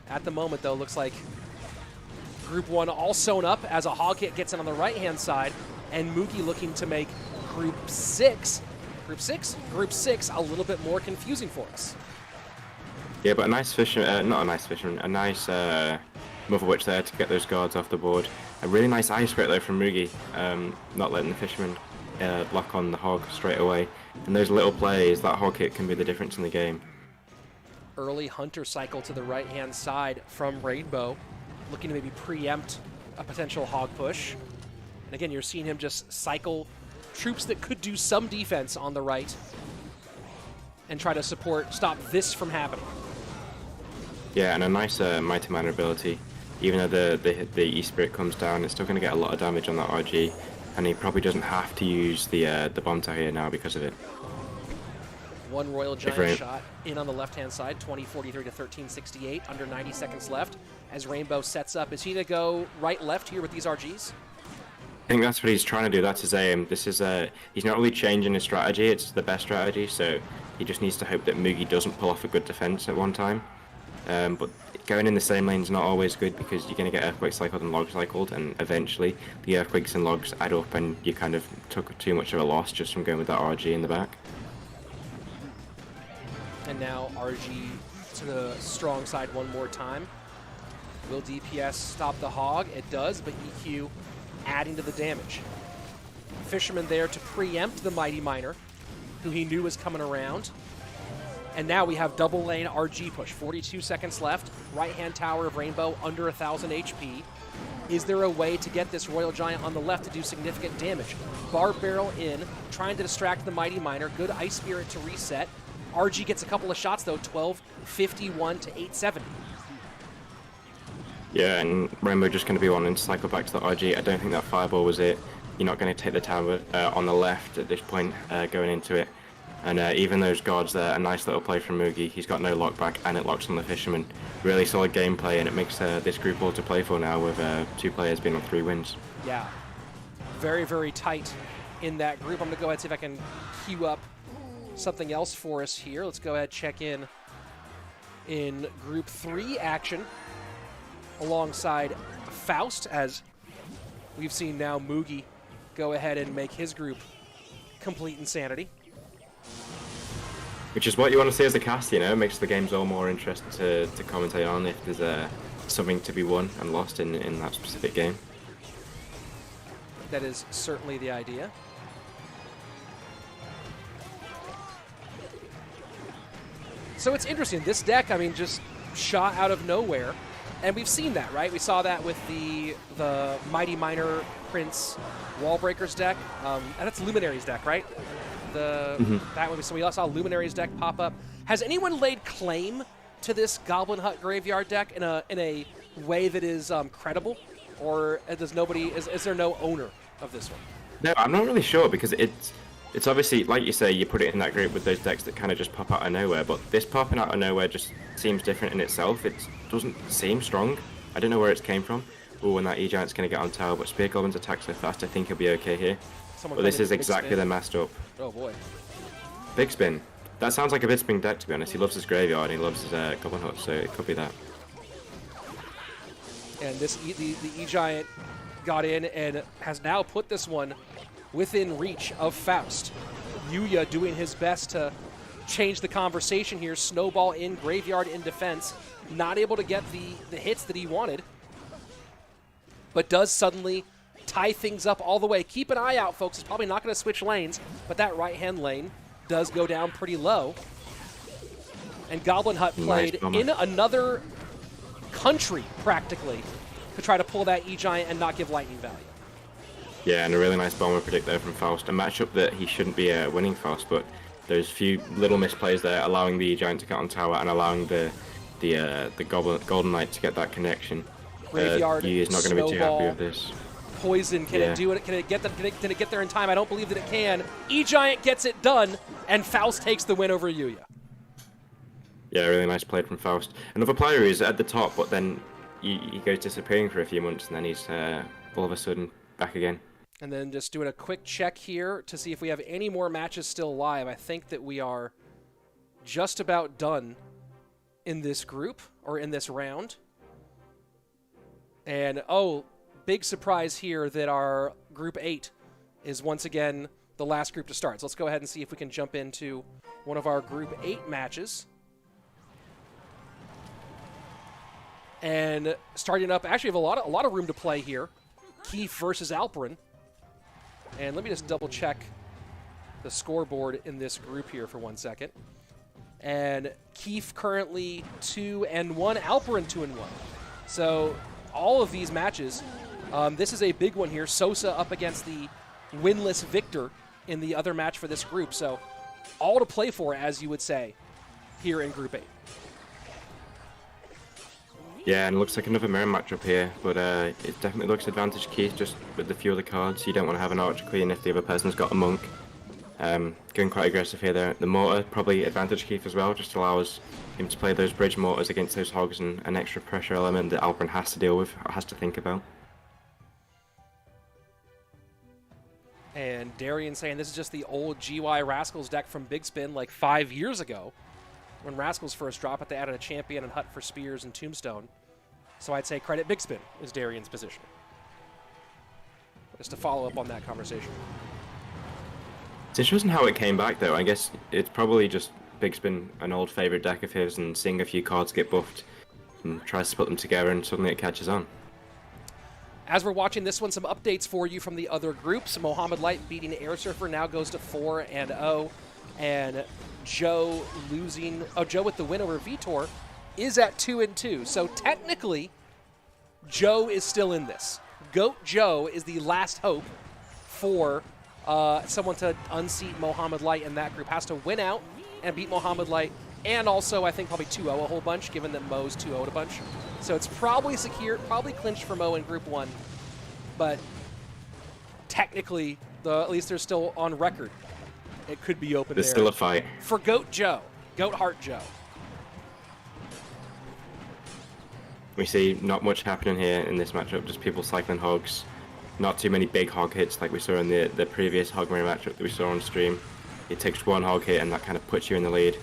At the moment, though, looks like group 1 all sewn up as a Hog hit gets in on the right-hand side, and Moogie looking to make group 6 a little bit more confusing for us. Yeah, but a nice Fisherman, not a nice Fisherman, a nice Mother Witch there to get those guards off the board. A really nice ice break though from Mugi, not letting the Fisherman lock on the Hog straight away. And those little plays, that Hog hit can be the difference in the game. Early Hunter cycle to the right-hand side from Rainbow, looking to maybe preempt a potential Hog push. And again, you're seeing him just cycle troops that could do some defense on the right and try to stop this from happening. Yeah, and a nice Mighty Miner ability. Even though the E-Spirit comes down, it's still going to get a lot of damage on that RG, and he probably doesn't have to use the Bomb Tower here now because of it. One Royal Giant shot in on the left-hand side, 2043 to 1368, under 90 seconds left. As Rainbow sets up, is he to go right-left here with these RGs? I think that's what he's trying to do. That's his aim. This is he's not really changing his strategy. It's the best strategy, so he just needs to hope that Mugi doesn't pull off a good defense at one time. But going in the same lane is not always good because you're going to get Earthquake cycled and Log cycled, and eventually the Earthquakes and Logs add up and you kind of took too much of a loss just from going with that RG in the back. And now RG to the strong side one more time. Will DPS stop the Hog? It does, but EQ adding to the damage. Fisherman there to preempt the Mighty Miner, who he knew was coming around. And now we have double lane RG push. 42 seconds left. Right-hand tower of Rainbow under 1,000 HP. Is there a way to get this Royal Giant on the left to do significant damage? Barb Barrel in, trying to distract the Mighty Miner. Good Ice Spirit to reset. RG gets a couple of shots though, 1251 to 870. Yeah, and Rainbow just going to be wanting to cycle back to the RG. I don't think that Fireball was it. You're not going to take the tower on the left at this point going into it. And even those guards there, a nice little play from Moogie. He's got no lockback and it locks on the Fisherman. Really solid gameplay, and it makes this group all to play for now with 2 players being on 3 wins. Yeah, very, very tight in that group. I'm going to go ahead and see if I can queue up something else for us here. Let's go ahead and check in group 3 action alongside Faust, as we've seen now Moogie go ahead and make his group complete insanity. Which is what you want to see as a cast, you know, makes the games all more interesting to commentate on if there's something to be won and lost in that specific game. That is certainly the idea. So it's interesting, this deck, I mean, just shot out of nowhere, and we've seen that, right? We saw that with the Mighty Miner Prince Wallbreakers deck, and that's Luminaries deck, right? That one, so we saw Luminaries deck pop up. Has anyone laid claim to this Goblin Hut Graveyard deck in a way that is credible, or does nobody is there no owner of this one? No, I'm not really sure because it's obviously, like you say, you put it in that group with those decks that kind of just pop out of nowhere, but this popping out of nowhere just seems different in itself. It doesn't seem strong. I don't know where it came from. Oh, and that E-Giant's going to get on tower, but Spear Goblin's attack so fast, I think he'll be okay here. But this is exactly the messed up. Oh boy. Big Spin. That sounds like a Big Spin deck, to be honest. He loves his graveyard, and he loves his Goblin Hut, so it could be that. And this the E-Giant got in and has now put this one within reach of Faust. Yuya doing his best to change the conversation here. Snowball in, Graveyard in defense. Not able to get the hits that he wanted, but does suddenly tie things up all the way. Keep an eye out, folks. It's probably not going to switch lanes, but that right-hand lane does go down pretty low. And Goblin Hut played in another country, practically, to try to pull that E-Giant and not give lightning value. Yeah, and a really nice bomber predict there from Faust. A matchup that he shouldn't be winning Faust, but there's a few little misplays there, allowing the E-Giant to get on tower and allowing the Golden Knight to get that connection. Graveyard, he is not going to be too happy with this. Poison, can it do it? Can it get there in time? I don't believe that it can. E-Giant gets it done, and Faust takes the win over Yuya. Yeah, really nice play from Faust. Another player who's at the top, but then he goes disappearing for a few months, and then he's all of a sudden back again. And then just doing a quick check here to see if we have any more matches still live. I think that we are just about done in this group, or in this round. And, oh, big surprise here that our Group 8 is once again the last group to start. So let's go ahead and see if we can jump into one of our Group 8 matches. And starting up, actually we have a lot of room to play here. Keef versus Alperin. And let me just double check the scoreboard in this group here for 1 second. And Keef currently 2-1, Alperin 2-1. So all of these matches, this is a big one here. Sosa up against the winless Viktor in the other match for this group. So all to play for, as you would say, here in Group 8. Yeah, and it looks like another mirror matchup here, but it definitely looks advantage Keef just with the few of the cards. You don't want to have an Archer Queen if the other person's got a Monk. Going quite aggressive here there. The Mortar probably advantage Keef as well, just allows him to play those bridge mortars against those hogs and an extra pressure element that Alperin has to deal with, or has to think about. And Darian saying this is just the old GY Rascals deck from Big Spin like 5 years ago. When Rascals first dropped it, they added a champion and Hut for Spears and Tombstone. So I'd say credit Big Spin is Darian's position. Just to follow up on that conversation. It's interesting how it came back, though. I guess it's probably just Big Spin, an old favourite deck of his, and seeing a few cards get buffed and tries to put them together, and suddenly it catches on. As we're watching this one, some updates for you from the other groups. Mohamed Light beating Airsurfer now goes to 4-0, and Joe losing. Oh, Joe with the win over Viktor is at 2-2. So technically, Joe is still in this. Goat Joe is the last hope for someone to unseat Mohamed Light in that group. Has to win out and beat Mohamed Light, and also I think probably 2-0 a whole bunch, given that Mo's 2-0'd a bunch. So it's probably secure, probably clinched for Mo in Group 1, but technically, at least they're still on record. It could be open. There's still a fight. For Goat Joe. Goat Heart Joe. We see not much happening here in this matchup, just people cycling hogs. Not too many big hog hits like we saw in the previous hog mirror matchup that we saw on stream. It takes one hog hit and that kind of puts you in the lead.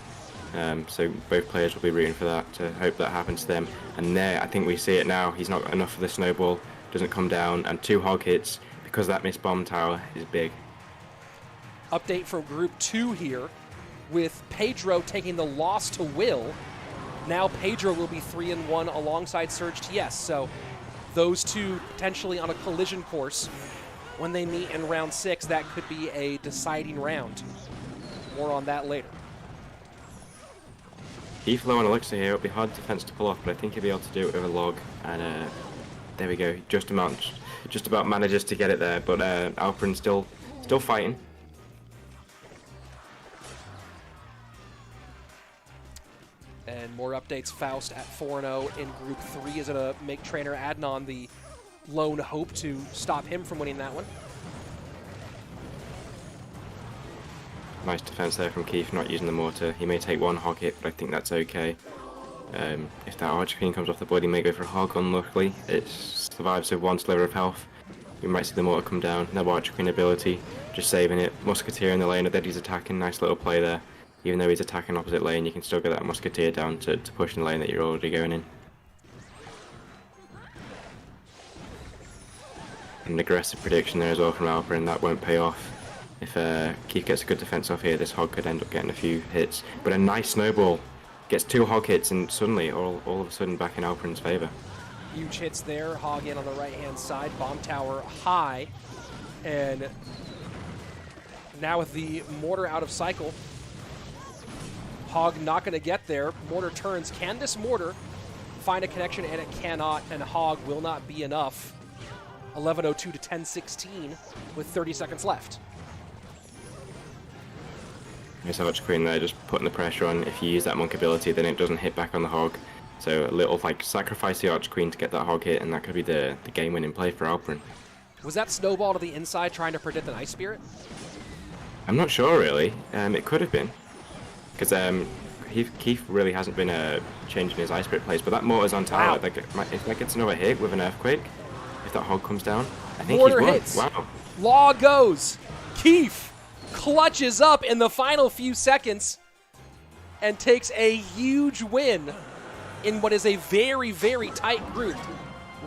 So both players will be rooting for that, to hope that happens to them. And there, I think we see it now. He's not got enough of the snowball, doesn't come down, and 2 hog hits because that missed bomb tower is big. Update from Group 2 here, with Pedro taking the loss to Will. Now Pedro will be 3-1 alongside SurgTS, so those two potentially on a collision course. When they meet in round 6, that could be a deciding round. More on that later. Keef low on Elixir here. It'll be hard defense to pull off, but I think he'll be able to do it with a log. And there we go. Just about manages to get it there, but Alperin still fighting. And more updates. Faust at 4-0 in Group 3 is going to make trainer Adnan the lone hope to stop him from winning that one. Nice defense there from Keef, not using the mortar. He may take one hog hit, but I think that's okay. If that Archer Queen comes off the board, he may go for a hog. Unluckily, it survives with one sliver of health. You might see the mortar come down. No Archer Queen ability, just saving it. Musketeer in the lane that he's attacking. Nice little play there. Even though he's attacking opposite lane, you can still get that Musketeer down to push in the lane that you're already going in. An aggressive prediction there as well from Alperin. That won't pay off. If Keef gets a good defense off here, this hog could end up getting a few hits. But a nice snowball. Gets 2 hog hits, and suddenly, all of a sudden, back in Alperin's favor. Huge hits there. Hog in on the right-hand side. Bomb tower high. And now with the mortar out of cycle, Hog not going to get there. Mortar turns. Can this mortar find a connection? And it cannot, and Hog will not be enough. 11:02 to 10:16 with 30 seconds left. Nice Archer Queen there, just putting the pressure on. If you use that monk ability, then it doesn't hit back on the hog. So a little, like, sacrifice the Archer Queen to get that hog hit, and that could be the game-winning play for Alperin. Was that snowball to the inside trying to predict an Ice Spirit? I'm not sure, really. It could have been. Because Keef really hasn't been changing his Ice Spirit plays, but that mortar's on tower. Wow. If that gets another hit with an Earthquake, if that hog comes down, I think Mortar he's won. hits. Wow. Law goes. Keef clutches up in the final few seconds and takes a huge win in what is a very, very tight group.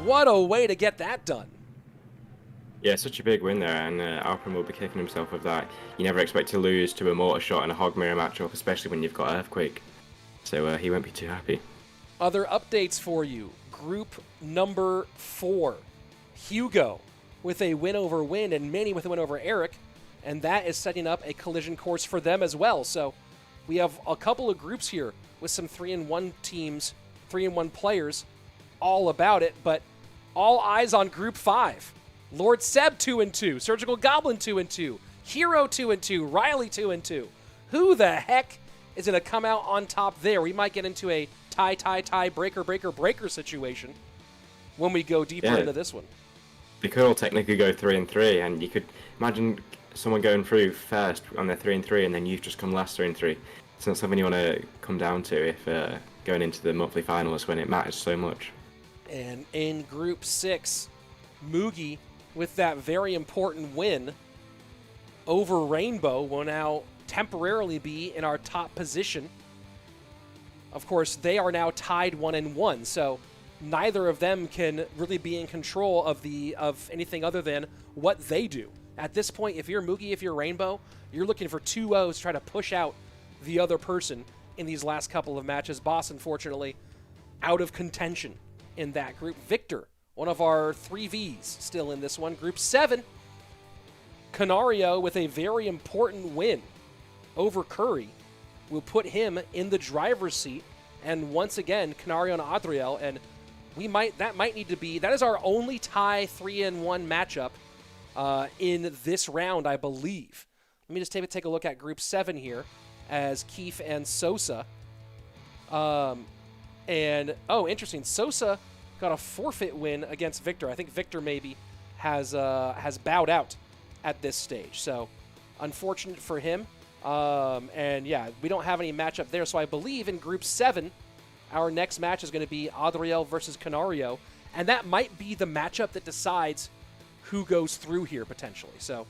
What a way to get that done. Yeah, such a big win there, and Alperin will be kicking himself with that. You never expect to lose to a mortar shot in a hog mirror matchup, especially when you've got Earthquake. So he won't be too happy. Other updates for you. Group number 4. Hugo with a win over Win and Manny with a win over Eric. And that is setting up a collision course for them as well. So we have a couple of groups here with some 3-1 teams, 3-1 players, all about it. But all eyes on Group 5. Lord Seb 2-2, Surgical Goblin 2-2, Hero 2-2, Ryley 2-2. Who the heck is going to come out on top there? We might get into a tie, breaker situation when we go deeper into this one. They could all technically go 3-3, and you could imagine someone going through first on their 3-3, and then you've just come last 3-3. It's not something you want to come down to if going into the monthly finals when it matters so much. And in Group 6, Moogie, with that very important win over Rainbow, will now temporarily be in our top position. Of course, they are now tied 1-1, so neither of them can really be in control of anything other than what they do. At this point, if you're Moogie, if you're Rainbow, you're looking for 2-0s to try to push out the other person in these last couple of matches. Boss, unfortunately, out of contention in that group. Viktor, one of our 3Vs, still in this one. Group 7, Canario with a very important win over Kuri will put him in the driver's seat. And once again, Canario and Adriel, and that is our only tie 3-1 matchup in this round, I believe. Let me just take a look at Group 7 here as Keef and Sosa. Interesting. Sosa got a forfeit win against Viktor. I think Viktor maybe has bowed out at this stage. So unfortunate for him. And yeah, we don't have any matchup there. So I believe in Group 7, our next match is going to be Adriel versus Canario. And that might be the matchup that decides who goes through here potentially. So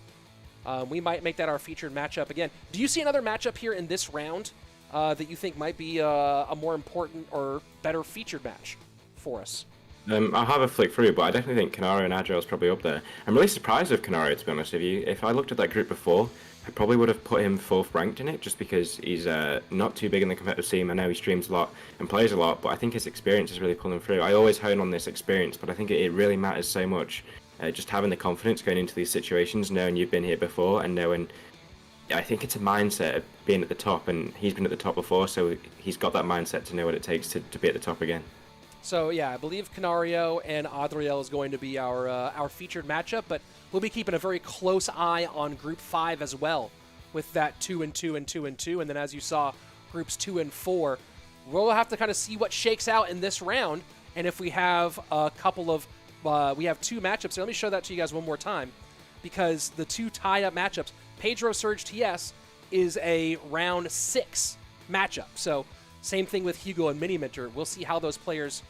we might make that our featured matchup again. Do you see another matchup here in this round that you think might be a more important or better featured match for us? I'll have a flick through, but I definitely think Canario and Adriel is probably up there. I'm really surprised with Canario, to be honest with you. If I looked at that group before, I probably would have put him 4th ranked in it, just because he's not too big in the competitive scene. I know he streams a lot and plays a lot, but I think his experience is really pulling through. I always hone on this experience, but I think it really matters so much. Just having the confidence going into these situations, knowing you've been here before, and knowing, I think it's a mindset of being at the top, and he's been at the top before, so he's got that mindset to know what it takes to be at the top again. So yeah, I believe Canario and Adriel is going to be our featured matchup, but we'll be keeping a very close eye on Group 5 as well, with that 2-2 and 2-2, and then as you saw, Groups 2 and 4 we'll have to kind of see what shakes out in this round. And if we have a couple of, we have 2 matchups. So let me show that to you guys one more time, because the 2 tie-up matchups, Pedro SurgTS is a round 6 matchup. So same thing with Hugo and Miniminter. We'll see how those players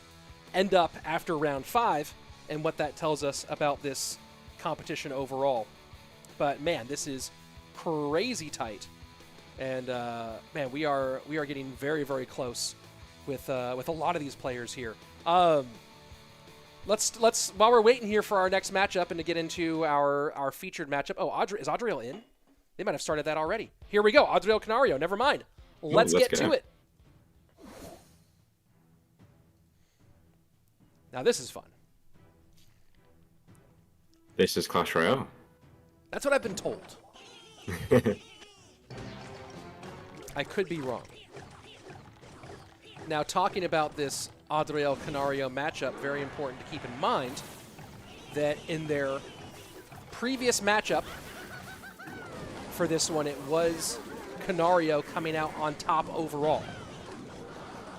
end up after round 5 and what that tells us about this competition overall. But man, this is crazy tight, and man, we are getting very, very close with a lot of these players here. Let's while we're waiting here for our next matchup and to get into our featured matchup. Oh, is Adriel in? They might have started that already. Here we go, Adriel Canario. Never mind. Let's get to it. Now this is fun. This is Clash Royale. That's what I've been told. I could be wrong. Now, talking about this Adriel Canario matchup, very important to keep in mind that in their previous matchup for this one, it was Canario coming out on top overall.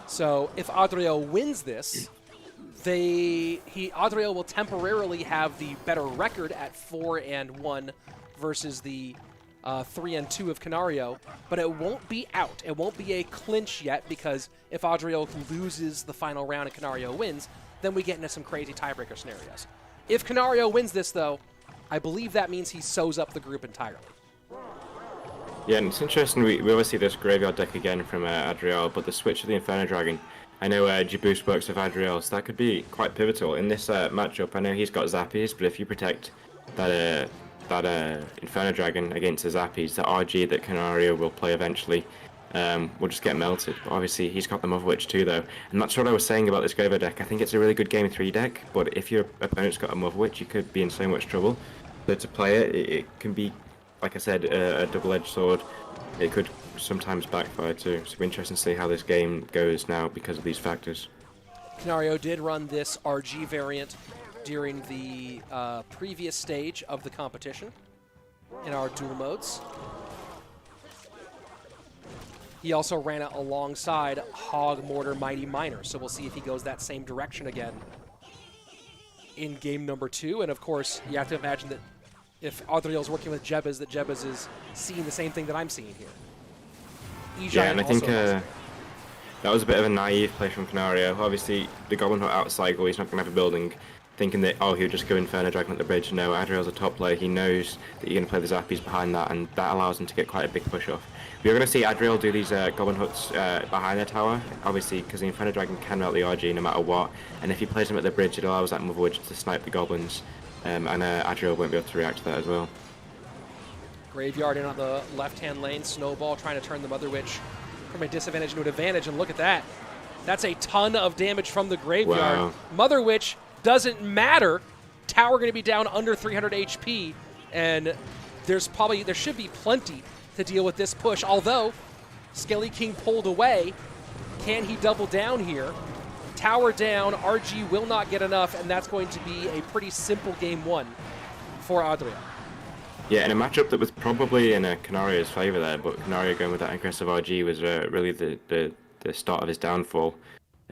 So if Adriel wins this, Adriel will temporarily have the better record at 4-1 versus the 3-2 of Canario, but it won't be out. It won't be a clinch yet, because if Adriel loses the final round and Canario wins, then we get into some crazy tiebreaker scenarios. If Canario wins this, though, I believe that means he sews up the group entirely. Yeah, and it's interesting. We always see this graveyard deck again from Adriel, but the switch to the Inferno Dragon. I know Jaboost works with Adriel, so that could be quite pivotal in this matchup. I know he's got Zappies, but if you protect that Inferno Dragon against the Zappies, the RG that Canario will play eventually will just get melted. But obviously, he's got the Mother Witch too, though. And that's what I was saying about this graveyard deck. I think it's a really good Game 3 deck, but if your opponent's got a Mother Witch, you could be in so much trouble. So to play it can be, like I said, a double-edged sword. It could sometimes backfire too. So it'll be interesting to see how this game goes now because of these factors. Canario did run this RG variant during the previous stage of the competition in our dual modes. He also ran it alongside Hog Mortar Mighty Miner, so we'll see if he goes that same direction again in game number 2. And of course, you have to imagine that if Adriel's working with Jebez, that Jebez is seeing the same thing that I'm seeing here. Yeah, and I think that was a bit of a naive play from Canario. Obviously, the Goblin Hut out cycle, he's not going to have a building, thinking that, oh, he'll just go Inferno Dragon at the bridge. No, Adriel's a top player. He knows that you're going to play the Zappies behind that, and that allows him to get quite a big push off. We're going to see Adriel do these Goblin Huts behind their tower, obviously, because the Inferno Dragon can melt the RG no matter what, and if he plays him at the bridge, it allows that Mother Witch to snipe the Goblins, and Adriel won't be able to react to that as well. Graveyard in on the left-hand lane. Snowball trying to turn the Mother Witch from a disadvantage into an advantage, and look at that. That's a ton of damage from the graveyard. Wow. Mother Witch doesn't matter. Tower going to be down under 300 HP, and there should be plenty to deal with this push, although Skelly King pulled away. Can he double down here? Tower down, RG will not get enough, and that's going to be a pretty simple game 1 for Adriel. Yeah, in a matchup that was probably in Canario's favour there, but Canario going with that aggressive RG was really the start of his downfall,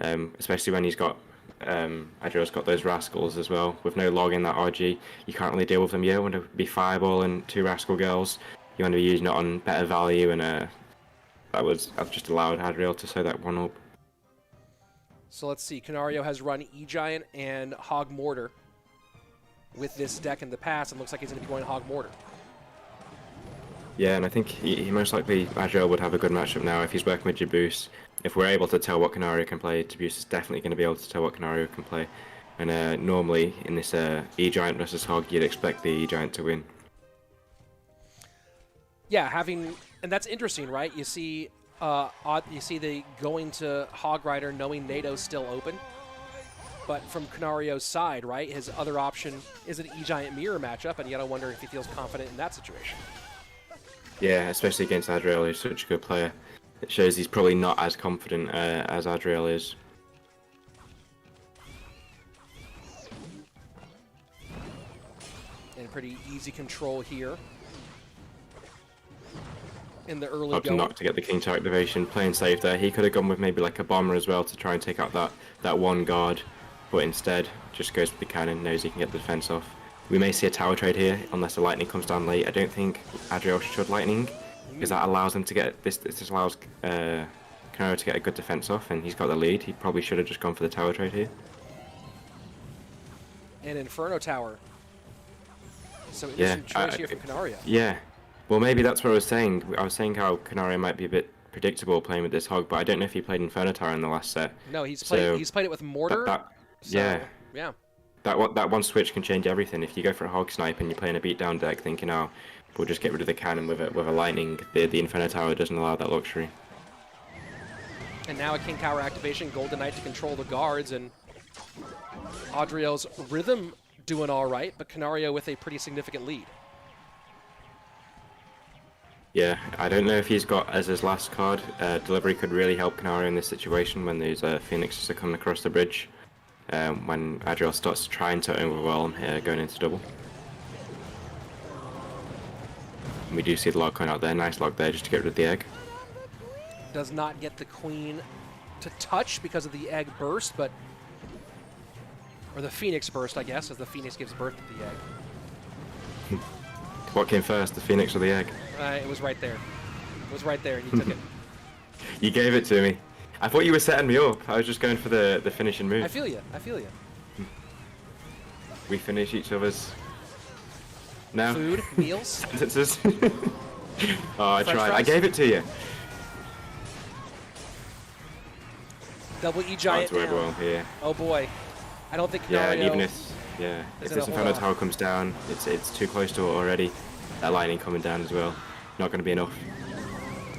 especially when he's got Adriel's got those Rascals as well. With no log in that RG, you can't really deal with them. You don't want to be Fireball and 2 Rascal Girls. You want to be using it on better value, and I've just allowed Adriel to sew that one up. So let's see. Canario has run E-Giant and Hog Mortar with this deck in the past, and looks like he's going to be going Hog Mortar. Yeah, and I think he most likely, Adriel would have a good matchup now if he's working with Jaboost. If we're able to tell what Canario can play, Jaboost is definitely going to be able to tell what Canario can play. And normally, in this E-Giant versus Hog, you'd expect the E-Giant to win. Yeah, and that's interesting, right? You see the going to Hog Rider knowing NATO's still open. But from Canario's side, right, his other option is an E-Giant Mirror matchup, and you gotta wonder if he feels confident in that situation. Yeah, especially against Adriel, who's such a good player. It shows he's probably not as confident as Adriel is. And pretty easy control here. in the early Opted going. not to get the King Tower activation, playing safe there. He could have gone with maybe like a bomber as well to try and take out that one guard, but instead just goes with the cannon, knows he can get the defense off. We may see a tower trade here, unless the lightning comes down late. I don't think Adriel should lightning, because that allows him to get this just allows Kanario to get a good defense off, and he's got the lead. He probably should have just gone for the tower trade here. An Inferno Tower. So innocent choice here from Canario. Yeah. Well, maybe that's what I was saying. I was saying how Canario might be a bit predictable playing with this hog, but I don't know if he played Inferno Tower in the last set. No, he's played it with Mortar. Yeah. Yeah. That one switch can change everything. If you go for a hog snipe and you're playing a beatdown deck thinking, oh, we'll just get rid of the cannon with a lightning, the Inferno Tower doesn't allow that luxury. And now a King Tower activation, Golden Knight to control the guards, and Adriel's Rhythm doing all right, but Canario with a pretty significant lead. Yeah, I don't know if he's got as his last card. Delivery could really help Canario in this situation when these Phoenixes are coming across the bridge. When Adriel starts trying to overwhelm going into double. And we do see the log coming out there. Nice log there just to get rid of the egg. Does not get the queen to touch because of the egg burst, but... Or the Phoenix burst, I guess, as the Phoenix gives birth to the egg. What came first, the Phoenix or the egg? It was right there. It was right there, and you took it. You gave it to me. I thought you were setting me up. I was just going for the finishing move. I feel you. I feel you. We finish each other's... No. Food, meals. Sentences. Oh, I tried. Fries? I gave it to you. Double E giant down. Well here. Oh boy. I don't think Yeah, Canario even if this Inferno Tower comes down, it's too close to it already. That lightning coming down as well. Not going to be enough.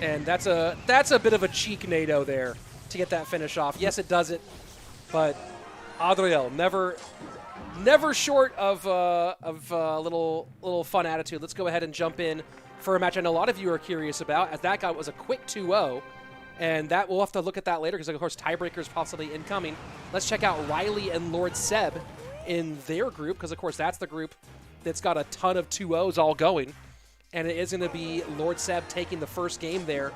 And that's a bit of a cheek NATO there to get that finish off. Yes, it does it, but Adriel never short of a little fun attitude. Let's go ahead and jump in for a match I know a lot of you are curious about, as that guy was a quick 2-0. And that we'll have to look at that later because, of course, tiebreakers possibly incoming. Let's check out Ryley and Lord Seb in their group because, of course, that's the group that's got a ton of 2-0s all going. And it is going to be Lord Seb taking the first game there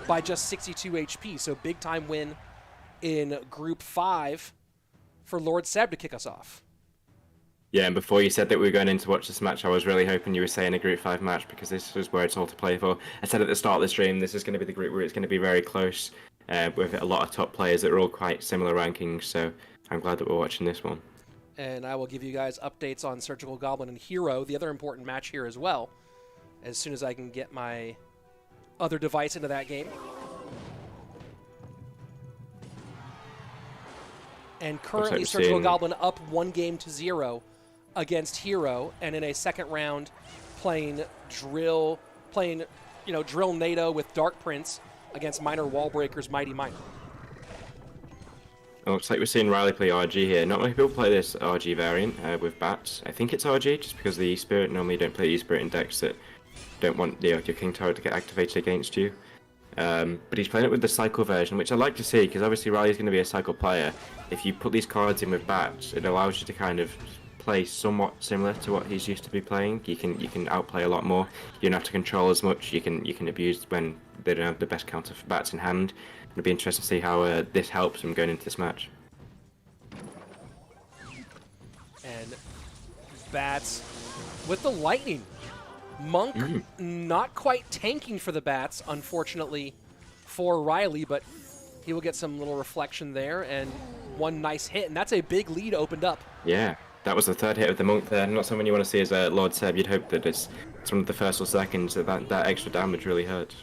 by just 62 HP. So big-time win in Group 5 for Lord Seb to kick us off. Yeah, and before you said that we were going in to watch this match, I was really hoping you were saying a Group 5 match because this is where it's all to play for. I said at the start of the stream, this is going to be the group where it's going to be very close with a lot of top players that are all quite similar rankings, so I'm glad that we're watching this one. And I will give you guys updates on Surgical Goblin and Hero, the other important match here as well, as soon as I can get my other device into that game. And currently Surgical Goblin up 1-0 against Hero, and in a second round playing Drill NATO with Dark Prince against Minor Wallbreaker's Mighty Miner. It looks like we're seeing Ryley play RG here. Not many people play this RG variant with bats. I think it's RG just because the E-Spirit. Normally you don't play E-Spirit in decks that don't want your King Tower to get activated against you. But he's playing it with the Cycle version, which I like to see because obviously Ryley's going to be a Cycle player. If you put these cards in with bats, it allows you to kind of play somewhat similar to what he's used to be playing. You can outplay a lot more. You don't have to control as much. You can abuse when they don't have the best counter for bats in hand. It'll be interesting to see how this helps him going into this match. And bats with the lightning. Monk not quite tanking for the bats, unfortunately, for Ryley, but he will get some little reflection there and one nice hit, and that's a big lead opened up. Yeah, that was the third hit of the Monk there. Not someone you want to see as Lord Seb. You'd hope that it's one of the first or seconds that extra damage really hurts.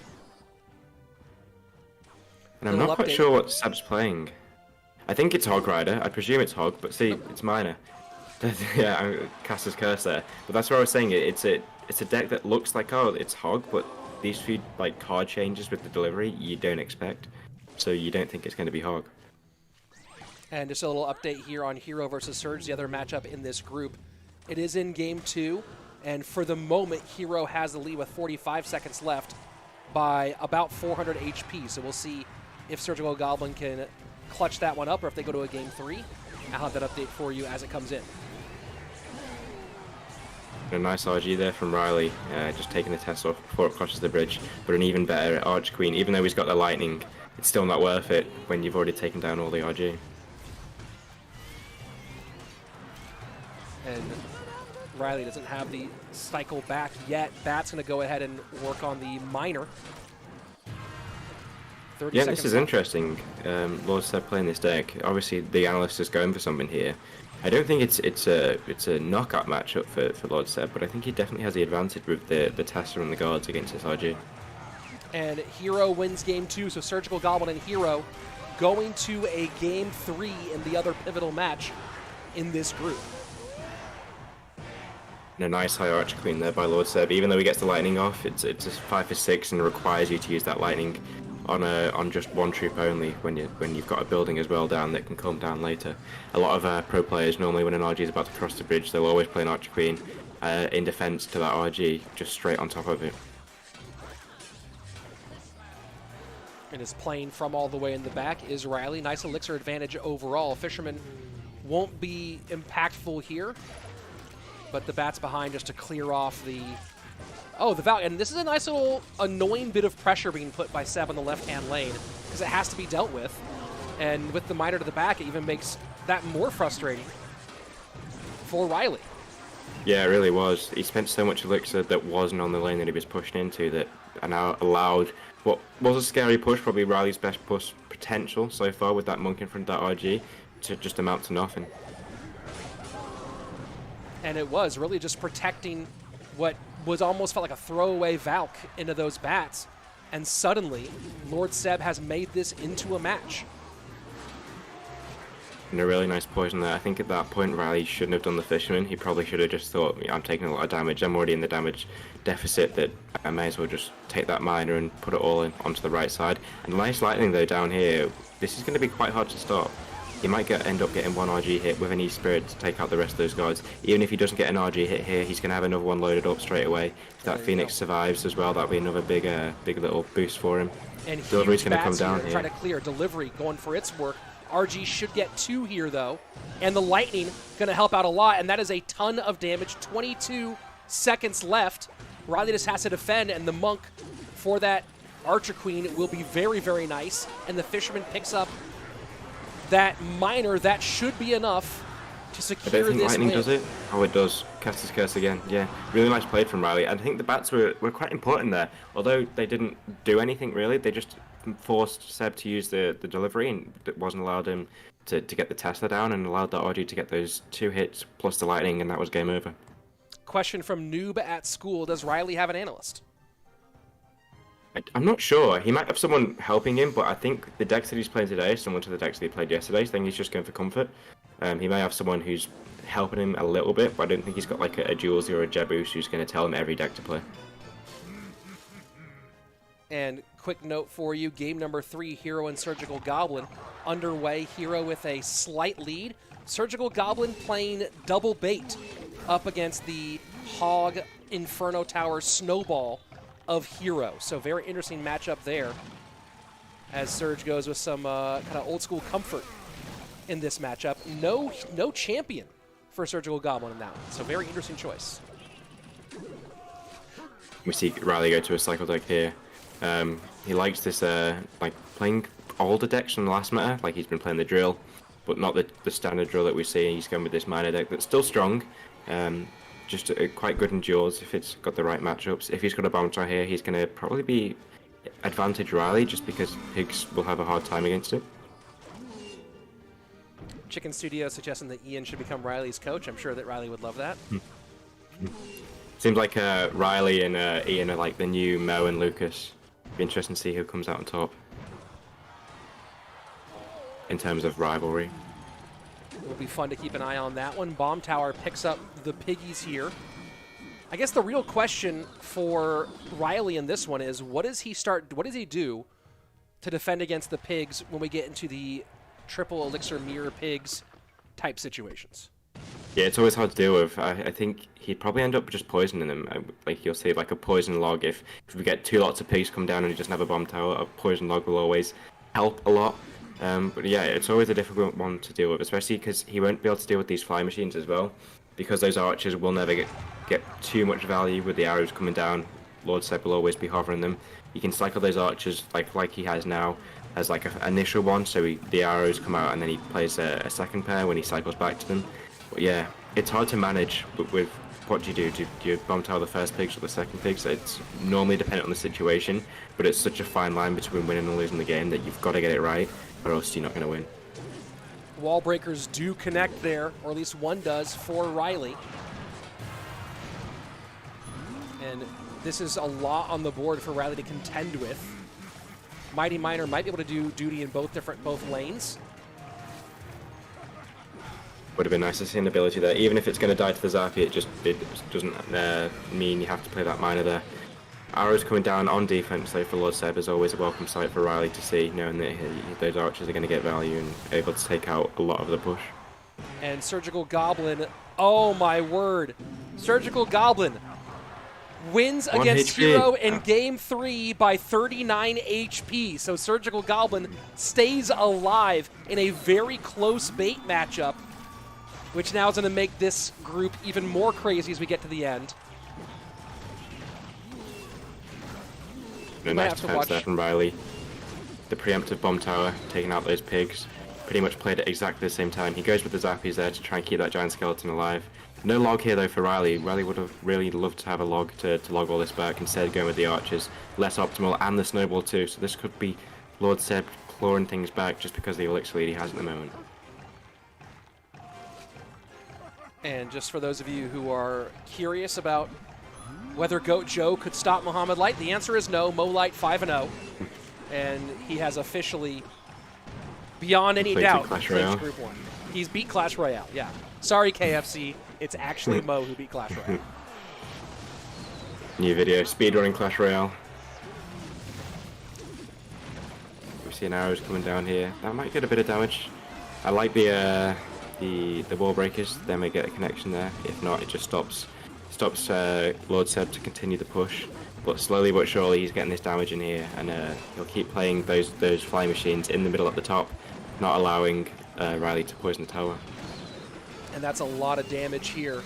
And I'm not quite sure what Seb's playing. I think it's Hog Rider. I presume it's Hog, but see, it's Miner. Yeah, Caster's Curse there. But that's what I was saying. It's a deck that looks like, oh, it's Hog, but these few card changes with the delivery you don't expect. So you don't think it's going to be Hog. And just a little update here on Hero versus Surge, the other matchup in this group. It is in Game 2, and for the moment, Hero has the lead with 45 seconds left by about 400 HP. So we'll see if Surgical Goblin can clutch that one up or if they go to a Game 3. I'll have that update for you as it comes in. A nice RG there from Ryley, just taking the test off before it crosses the bridge. But an even better Arch Queen, even though he's got the lightning, it's still not worth it when you've already taken down all the RG. And Ryley doesn't have the cycle back yet. Bat's going to go ahead and work on the miner. Yeah, this is interesting. LordSeb playing this deck. Obviously, the analyst is going for something here. I don't think it's a knockout matchup for LordSeb, but I think he definitely has the advantage with the Tester and the guards against his RG. And Hero wins game 2, so Surgical Goblin and Hero going to a game 3 in the other pivotal match in this group. And a nice high Arch Queen there by LordSeb. Even though he gets the lightning off, it's a 5 for 6 and requires you to use that lightning on just one troop only when you've got a building as well down that can come down later. A lot of pro players normally when an RG is about to cross the bridge, they'll always play an Arch Queen in defense to that RG just straight on top of it. And is playing from all the way in the back is Ryley. Nice elixir advantage overall. Fisherman won't be impactful here, but the Bat's behind just to clear off the... Oh, the Val, and this is a nice little annoying bit of pressure being put by Seb on the left-hand lane because it has to be dealt with. And with the miner to the back, it even makes that more frustrating for Ryley. Yeah, it really was. He spent so much elixir that wasn't on the lane that he was pushing into that now allowed what was a scary push, probably Ryley's best push potential so far with that monk in front of that RG, to just amount to nothing. And it was really just protecting what was almost felt like a throwaway Valk into those Bats, and suddenly LordSeb has made this into a match. And a really nice poison there. I think at that point Ryley shouldn't have done the Fisherman. He probably should have just thought, I'm taking a lot of damage, I'm already in the damage deficit, that I may as well just take that miner and put it all in onto the right side. And nice lightning though down here. This is going to be quite hard to stop. He might end up getting one RG hit with any spirit to take out the rest of those guards. Even if he doesn't get an RG hit here, he's going to have another one loaded up straight away. If that Phoenix survives as well, that'll be another big little boost for him. And Delivery's going to come down here. Trying to clear. Delivery going for its work. RG should get 2 here though. And the lightning going to help out a lot, and that is a ton of damage. 22 seconds left. Ryley just has to defend, and the monk for that Archer Queen will be very, very nice. And the Fisherman picks up that miner. That should be enough to secure this win. I don't think lightning does it. Oh, it does. Cast his curse again. Yeah, really nice play from Ryley. I think the Bats were quite important there. Although they didn't do anything really, they just forced Seb to use the delivery, and it wasn't allowed him to get the Tesla down, and allowed the RG to get those 2 hits plus the lightning, and that was game over. Question from Noob at School. Does Ryley have an analyst? I'm not sure. He might have someone helping him, but I think the decks that he's playing today is similar to the decks that he played yesterday. I think he's just going for comfort. He may have someone who's helping him a little bit, but I don't think he's got like a Julesy or a Jebus who's going to tell him every deck to play. And quick note for you, game number 3, Hero and Surgical Goblin underway. Hero with a slight lead. Surgical Goblin playing double bait up against the Hog Inferno Tower Snowball of Hero. So very interesting matchup there as Surge goes with some kind of old school comfort in this matchup. No champion for Surgical Goblin in that one. So very interesting choice. We see Ryley go to a cycle deck here. He likes this like playing older decks from the last meta, like he's been playing the drill, but not the standard drill that we see. He's going with this miner deck that's still strong. Just quite good in duels if it's got the right matchups. If he's got a bomb tower here, he's going to probably be advantage Ryley just because Pigs will have a hard time against it. Chicken Studio suggesting that Ian should become Ryley's coach. I'm sure that Ryley would love that. Seems like Ryley and Ian are like the new Mo and Lucas. Be interesting to see who comes out on top in terms of rivalry. It will be fun to keep an eye on that one. Bomb Tower picks up the Piggies here. I guess the real question for Ryley in this one is what does he do to defend against the Pigs when we get into the triple elixir mirror Pigs type situations? Yeah, it's always hard to deal with. I think he'd probably end up just poisoning them. Like you'll see like a poison log. If we get 2 lots of Pigs come down and he doesn't have a bomb tower, a poison log will always help a lot. But yeah, it's always a difficult one to deal with, especially because he won't be able to deal with these fly machines as well. because those archers will never get too much value with the arrows coming down. Lord Seb will always be hovering them. You can cycle those archers like he has now as like an initial one, so the arrows come out and then he plays a second pair when he cycles back to them. But yeah, it's hard to manage with what do you do? Do you bomb tower the first pigs or the second pigs? It's normally dependent on the situation, but it's such a fine line between winning and losing the game that you've got to get it right, or else you're not going to win. Wall breakers do connect there, or at least one does, for Ryley. And this is a lot on the board for Ryley to contend with. Mighty Miner might be able to do duty in both lanes. Would have been nice to see an ability there. Even if it's going to die to the Zappy, it doesn't mean you have to play that Miner there. Arrows coming down on defense, though, for Lord Seb is always a welcome sight for Ryley to see, knowing that those archers are going to get value and able to take out a lot of the push. And Surgical Goblin, oh my word. Surgical Goblin wins against HP. Hero in Game 3 by 39 HP. So Surgical Goblin stays alive in a very close bait matchup, which now is going to make this group even more crazy as we get to the end. A nice defense there from Ryley. The preemptive bomb tower, taking out those pigs. Pretty much played at exactly the same time. He goes with the Zappies there to try and keep that giant skeleton alive. No log here though for Ryley. Ryley would have really loved to have a log to log all this back, instead going with the archers. Less optimal, and the snowball too, so this could be Lord Seb clawing things back just because of the elixir lead he has at the moment. And just for those of you who are curious about whether Goat Joe could stop Mohamed Light, the answer is no. Mo Light 5-0. And he has officially, beyond any doubt, clinched Group 1. He's beat Clash Royale, yeah. Sorry, KFC. It's actually Mo who beat Clash Royale. New video, speedrunning Clash Royale. We've seen arrows coming down here. That might get a bit of damage. I like the wall breakers. They may get a connection there. If not, it just stops Lord Seb to continue the push. But slowly but surely he's getting this damage in here, and he'll keep playing those flying machines in the middle at the top, not allowing Ryley to poison the tower. And that's a lot of damage here.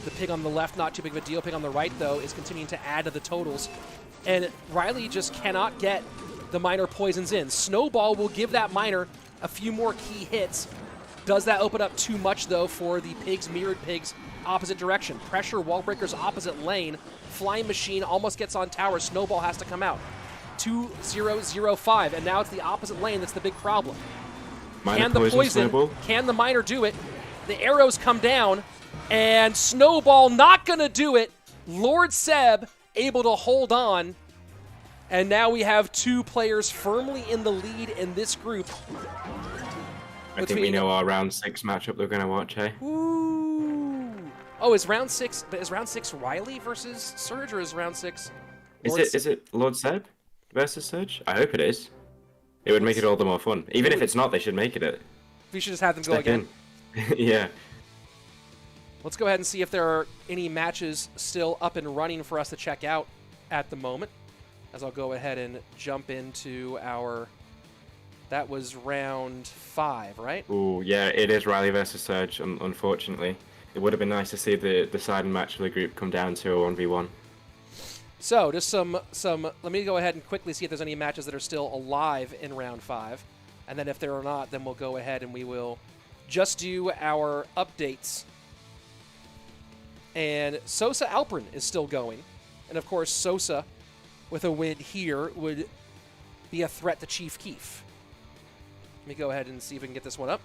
The pig on the left, not too big of a deal. Pig on the right, though, is continuing to add to the totals. And Ryley just cannot get the Miner poisons in. Snowball will give that Miner a few more key hits. Does that open up too much, though, for the pigs, mirrored pigs, opposite direction? Pressure, wall breakers, opposite lane. Flying machine almost gets on tower. Snowball has to come out. 2-0-0-5, and now it's the opposite lane that's the big problem. Miner can the poison, can the Miner do it? The arrows come down, and Snowball not going to do it. Lord Seb able to hold on, and now we have two players firmly in the lead in this group. I think we know our round 6 matchup they're going to watch, eh? Ooh. Oh, is round 6 Ryley versus Surge, or is round 6 Is it Lord Seb versus Surge? I hope it is. It would make it all the more fun. Even if it's not, they should make it. We should just have them go again. Yeah. Let's go ahead and see if there are any matches still up and running for us to check out at the moment. As I'll go ahead and jump into our... That was round 5, right? Ooh, yeah, it is Ryley versus Surge, unfortunately. It would have been nice to see the deciding match of the group come down to a 1v1. So, just some. Let me go ahead and quickly see if there's any matches that are still alive in round 5. And then if there are not, then we'll go ahead and we will just do our updates. And Sosa Alperin is still going. And of course, Sosa, with a win here, would be a threat to Chief Keef. Let me go ahead and see if we can get this one up.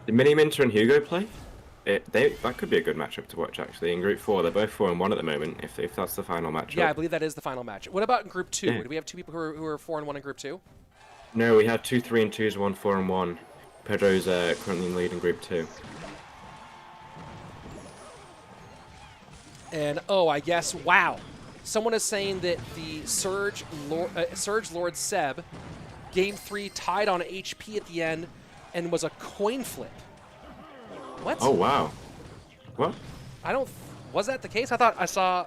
Did Miniminter and Hugo play? That could be a good matchup to watch, actually. In Group 4, they're both 4-1 at the moment, if that's the final matchup. Yeah, I believe that is the final match. What about in Group 2? Yeah. Do we have two people who are 4-1 in Group 2? No, we had 2 3-2s, 1 4-1. Pedro's currently in lead in Group 2. And, oh, I guess, wow. Someone is saying that the Surge Lord Seb, Game 3 tied on HP at the end and was a coin flip. What? Oh, wow. What? I don't... Was that the case? I thought I saw...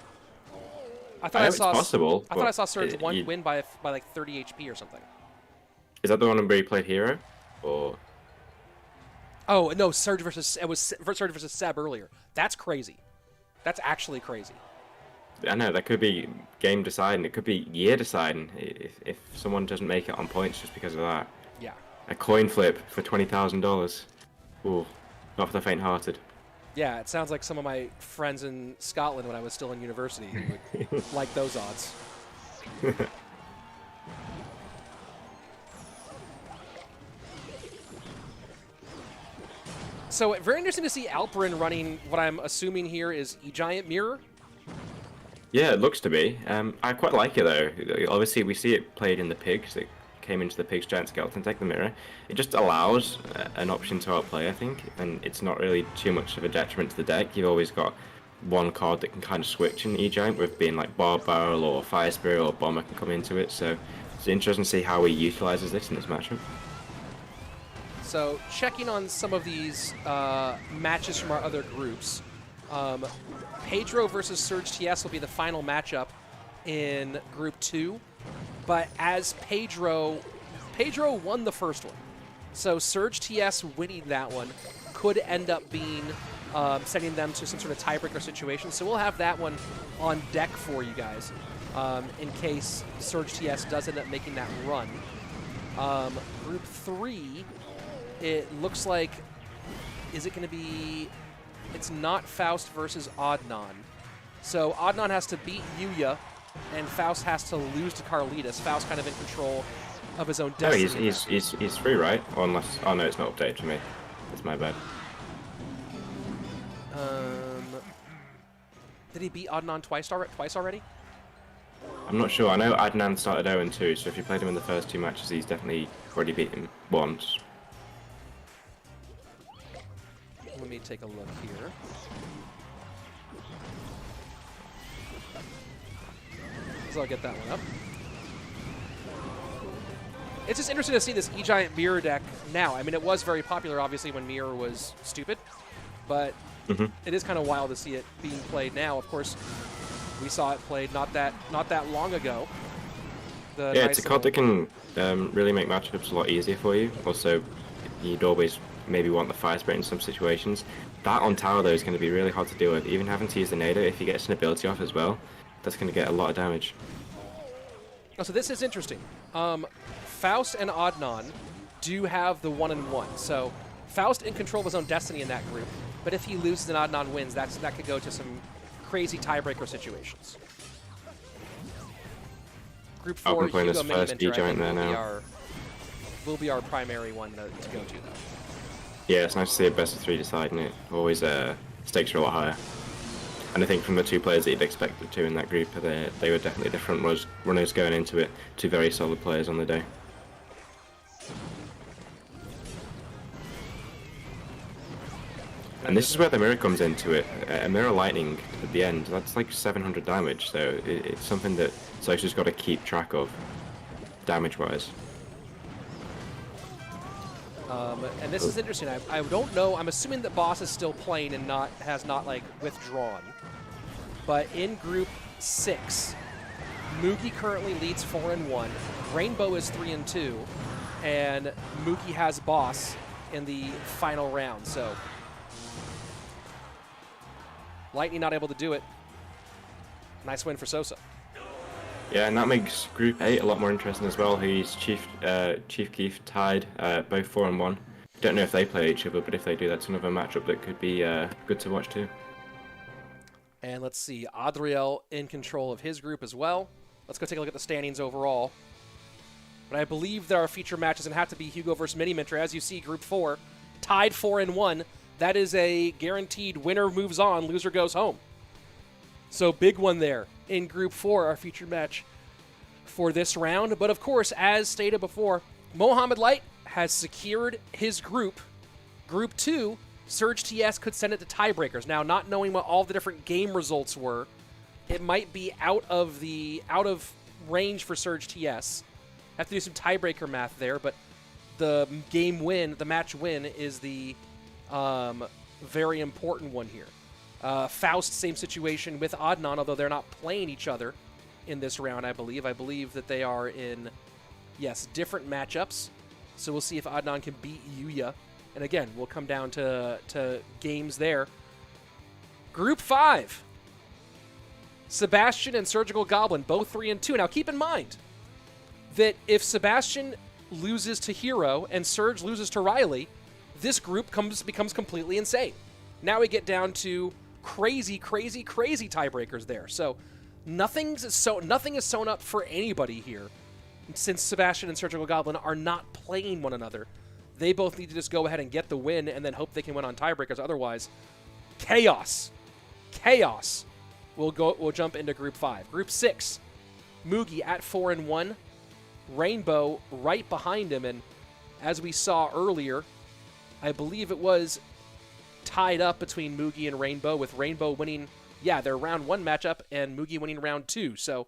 I thought it's possible. I thought I saw Surge win by like 30 HP or something. Is that the one where he played Hero? Or... Oh, no, Surge versus... It was Surge versus Seb earlier. That's crazy. That's actually crazy. I know, that could be game deciding. It could be year deciding if someone doesn't make it on points just because of that. Yeah. A coin flip for $20,000. Ooh, not for the faint-hearted. Yeah, it sounds like some of my friends in Scotland when I was still in university who would like those odds. So very interesting to see Alperin running what I'm assuming here is E-Giant Mirror. Yeah, it looks to be. I quite like it though. Obviously, we see it played in the pigs. It came into the pigs giant skeleton take the mirror. It just allows an option to outplay, I think, and it's not really too much of a detriment to the deck. You've always got one card that can kind of switch in E-Giant with being like Barb Barrel or Fire Spirit or Bomber can come into it. So it's interesting to see how he utilizes this in this matchup. So checking on some of these matches from our other groups. Pedro versus SurgTS will be the final matchup in Group 2. But as Pedro won the first one. So SurgTS winning that one could end up being sending them to some sort of tiebreaker situation. So we'll have that one on deck for you guys in case SurgTS does end up making that run. Group 3, it looks like, is it going to be, it's not Faust versus Adnan. So Adnan has to beat Yuya, and Faust has to lose to Carlitas. Faust kind of in control of his own destiny. No, he's free, right? Or unless, oh no, it's not updated for me. It's my bad. Did he beat Adnan twice already? I'm not sure. I know Adnan started 0-2, so if you played him in the first 2 matches, he's definitely already beat him once. Let me take a look here. So I'll get that one up. It's just interesting to see this E-Giant Mirror deck now. I mean, it was very popular, obviously, when Mirror was stupid, but it is kind of wild to see it being played now. Of course, we saw it played not that long ago. Yeah, it's a card that can really make matchups a lot easier for you. Also, you'd always maybe want the Fire Spirit in some situations. That on tower, though, is going to be really hard to deal with. Even having to use the Nader, if he gets an ability off as well, that's going to get a lot of damage. Oh, so this is interesting. Faust and Adnan do have the 1-1. So Faust in control of his own destiny in that group. But if he loses and Adnan wins, that could go to some crazy tiebreaker situations. Group 4, playing Hugo this first E-Giant there now. Will be our primary one to go to, though. Yeah, it's nice to see a best of 3 deciding it. Always stakes are a lot higher. And I think from the 2 players that you'd expected to in that group, they were definitely the front runners going into it. 2 very solid players on the day. And this is where the mirror comes into it. A mirror lightning at the end, that's like 700 damage, so it's something that Sosa's got to keep track of, damage-wise. And this is interesting. I don't know. I'm assuming that Boss is still playing and has not like withdrawn. But in Group 6, Moogie currently leads 4-1. Rainbow is 3-2, and Moogie has Boss in the final round. So Lightning not able to do it. Nice win for Sosa. Yeah, and that makes Group 8 a lot more interesting as well. He's Chief Keef tied, both 4-1. Don't know if they play each other, but if they do, that's another matchup that could be good to watch too. And let's see, Adriel in control of his group as well. Let's go take a look at the standings overall. But I believe there are feature matches and have to be Hugo versus Miniminter. As you see, Group 4 tied 4-1. That is a guaranteed winner moves on, loser goes home. So big one there in Group 4, our featured match for this round. But of course, as stated before, Mohamed Light has secured his group. Group 2, SurgTS could send it to tiebreakers. Now, not knowing what all the different game results were, it might be out of range for SurgTS. Have to do some tiebreaker math there, but the game win, the match win, is the very important one here. Faust, same situation with Adnan, although they're not playing each other in this round, I believe. I believe that they are in, yes, different matchups. So we'll see if Adnan can beat Yuya And again, we'll come down to games there. Group 5. Sebastian and Surgical Goblin, both 3-2. Now keep in mind that if Sebastian loses to Hero and Surge loses to Ryley, this group becomes completely insane. Now we get down to crazy tiebreakers there. So nothing is sewn up for anybody here, since Sebastian and Surgical Goblin are not playing one another. They both need to just go ahead and get the win and then hope they can win on tiebreakers. Otherwise, chaos. We'll jump into Group 5. Group 6, Mugi at 4-1, Rainbow right behind him, and as we saw earlier, I believe it was tied up between Mugi and Rainbow, with Rainbow winning, their round 1 matchup, and Mugi winning round 2. So,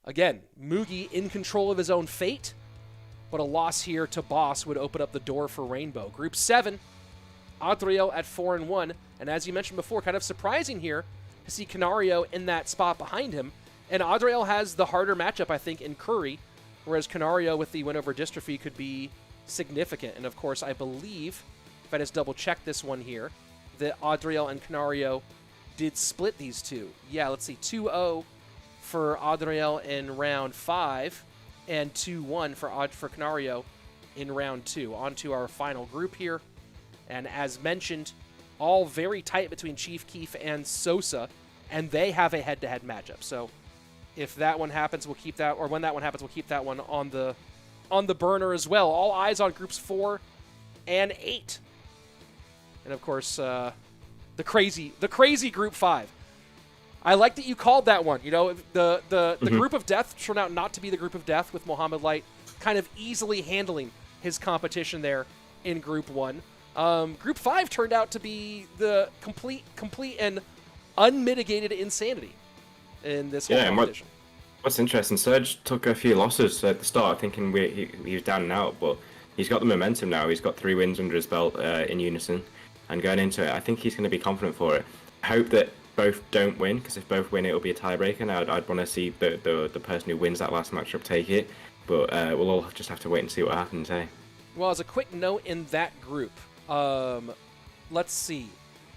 again, Mugi in control of his own fate, but a loss here to Boss would open up the door for Rainbow. Group 7, Adriel at 4-1, and as you mentioned before, kind of surprising here to see Canario in that spot behind him, and Adriel has the harder matchup, I think, in Kuri, whereas Canario with the win over Distrughy could be significant. And of course, I believe, if I just double check this one here, that Adriel and Canario did split these two. Yeah, let's see, 2-0 for Adriel in round 5, and 2-1 for Canario in round 2. On to our final group here. And as mentioned, all very tight between Chief, Keef, and Sosa, and they have a head-to-head matchup. So if that one happens, we'll keep that, or when that one happens, we'll keep that one on the burner as well. All eyes on groups 4 and 8. And of course, the crazy group 5. I like that you called that one. You know, the group of death turned out not to be the group of death, with Mohamed Light kind of easily handling his competition there in group 1. Group 5 turned out to be the complete and unmitigated insanity in this whole competition. What's interesting, Surge took a few losses at the start, thinking he was down and out, but he's got the momentum now. He's got 3 wins under his belt in unison, and going into it, I think he's going to be confident for it. I hope that both don't win, because if both win, it'll be a tiebreaker. Now, I'd want to see the person who wins that last matchup take it, but we'll all just have to wait and see what happens, eh? Well, as a quick note in that group, let's see.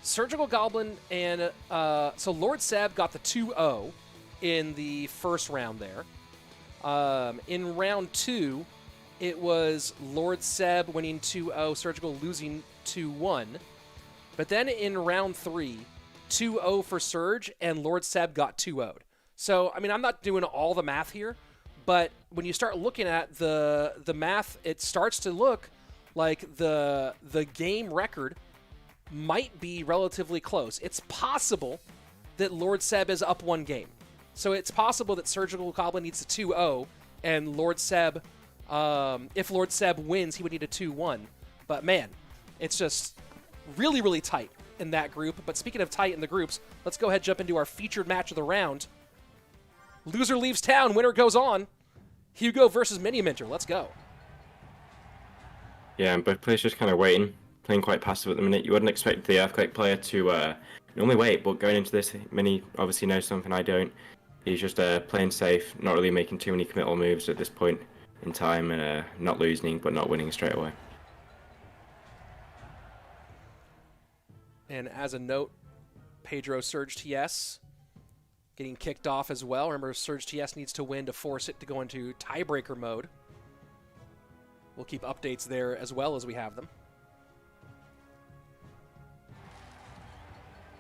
Surgical Goblin and so Lord Seb got the 2-0 in the first round there. In round 2, it was Lord Seb winning 2-0, Surgical losing 2-1. But then in round 3, 2-0 for Surge, and Lord Seb got 2-0'd. So, I mean, I'm not doing all the math here, but when you start looking at the math, it starts to look like the game record might be relatively close. It's possible that Lord Seb is up 1 game. So it's possible that Surgical Goblin needs a 2-0, and Lord Seb, if Lord Seb wins, he would need a 2-1. But man, it's just really, really tight in that group. But speaking of tight in the groups, let's go ahead and jump into our featured match of the round. Loser leaves town, winner goes on. Hugo versus Miniminter. Let's go. Yeah, and both players just kind of waiting, playing quite passive at the minute. You wouldn't expect the Earthquake player to normally wait, but going into this, Mini obviously knows something I don't. He's just playing safe, not really making too many committal moves at this point in time, and not losing, but not winning straight away. And as a note, Pedro SurgTS getting kicked off as well. Remember, SurgTS needs to win to force it to go into tiebreaker mode. We'll keep updates there as well as we have them.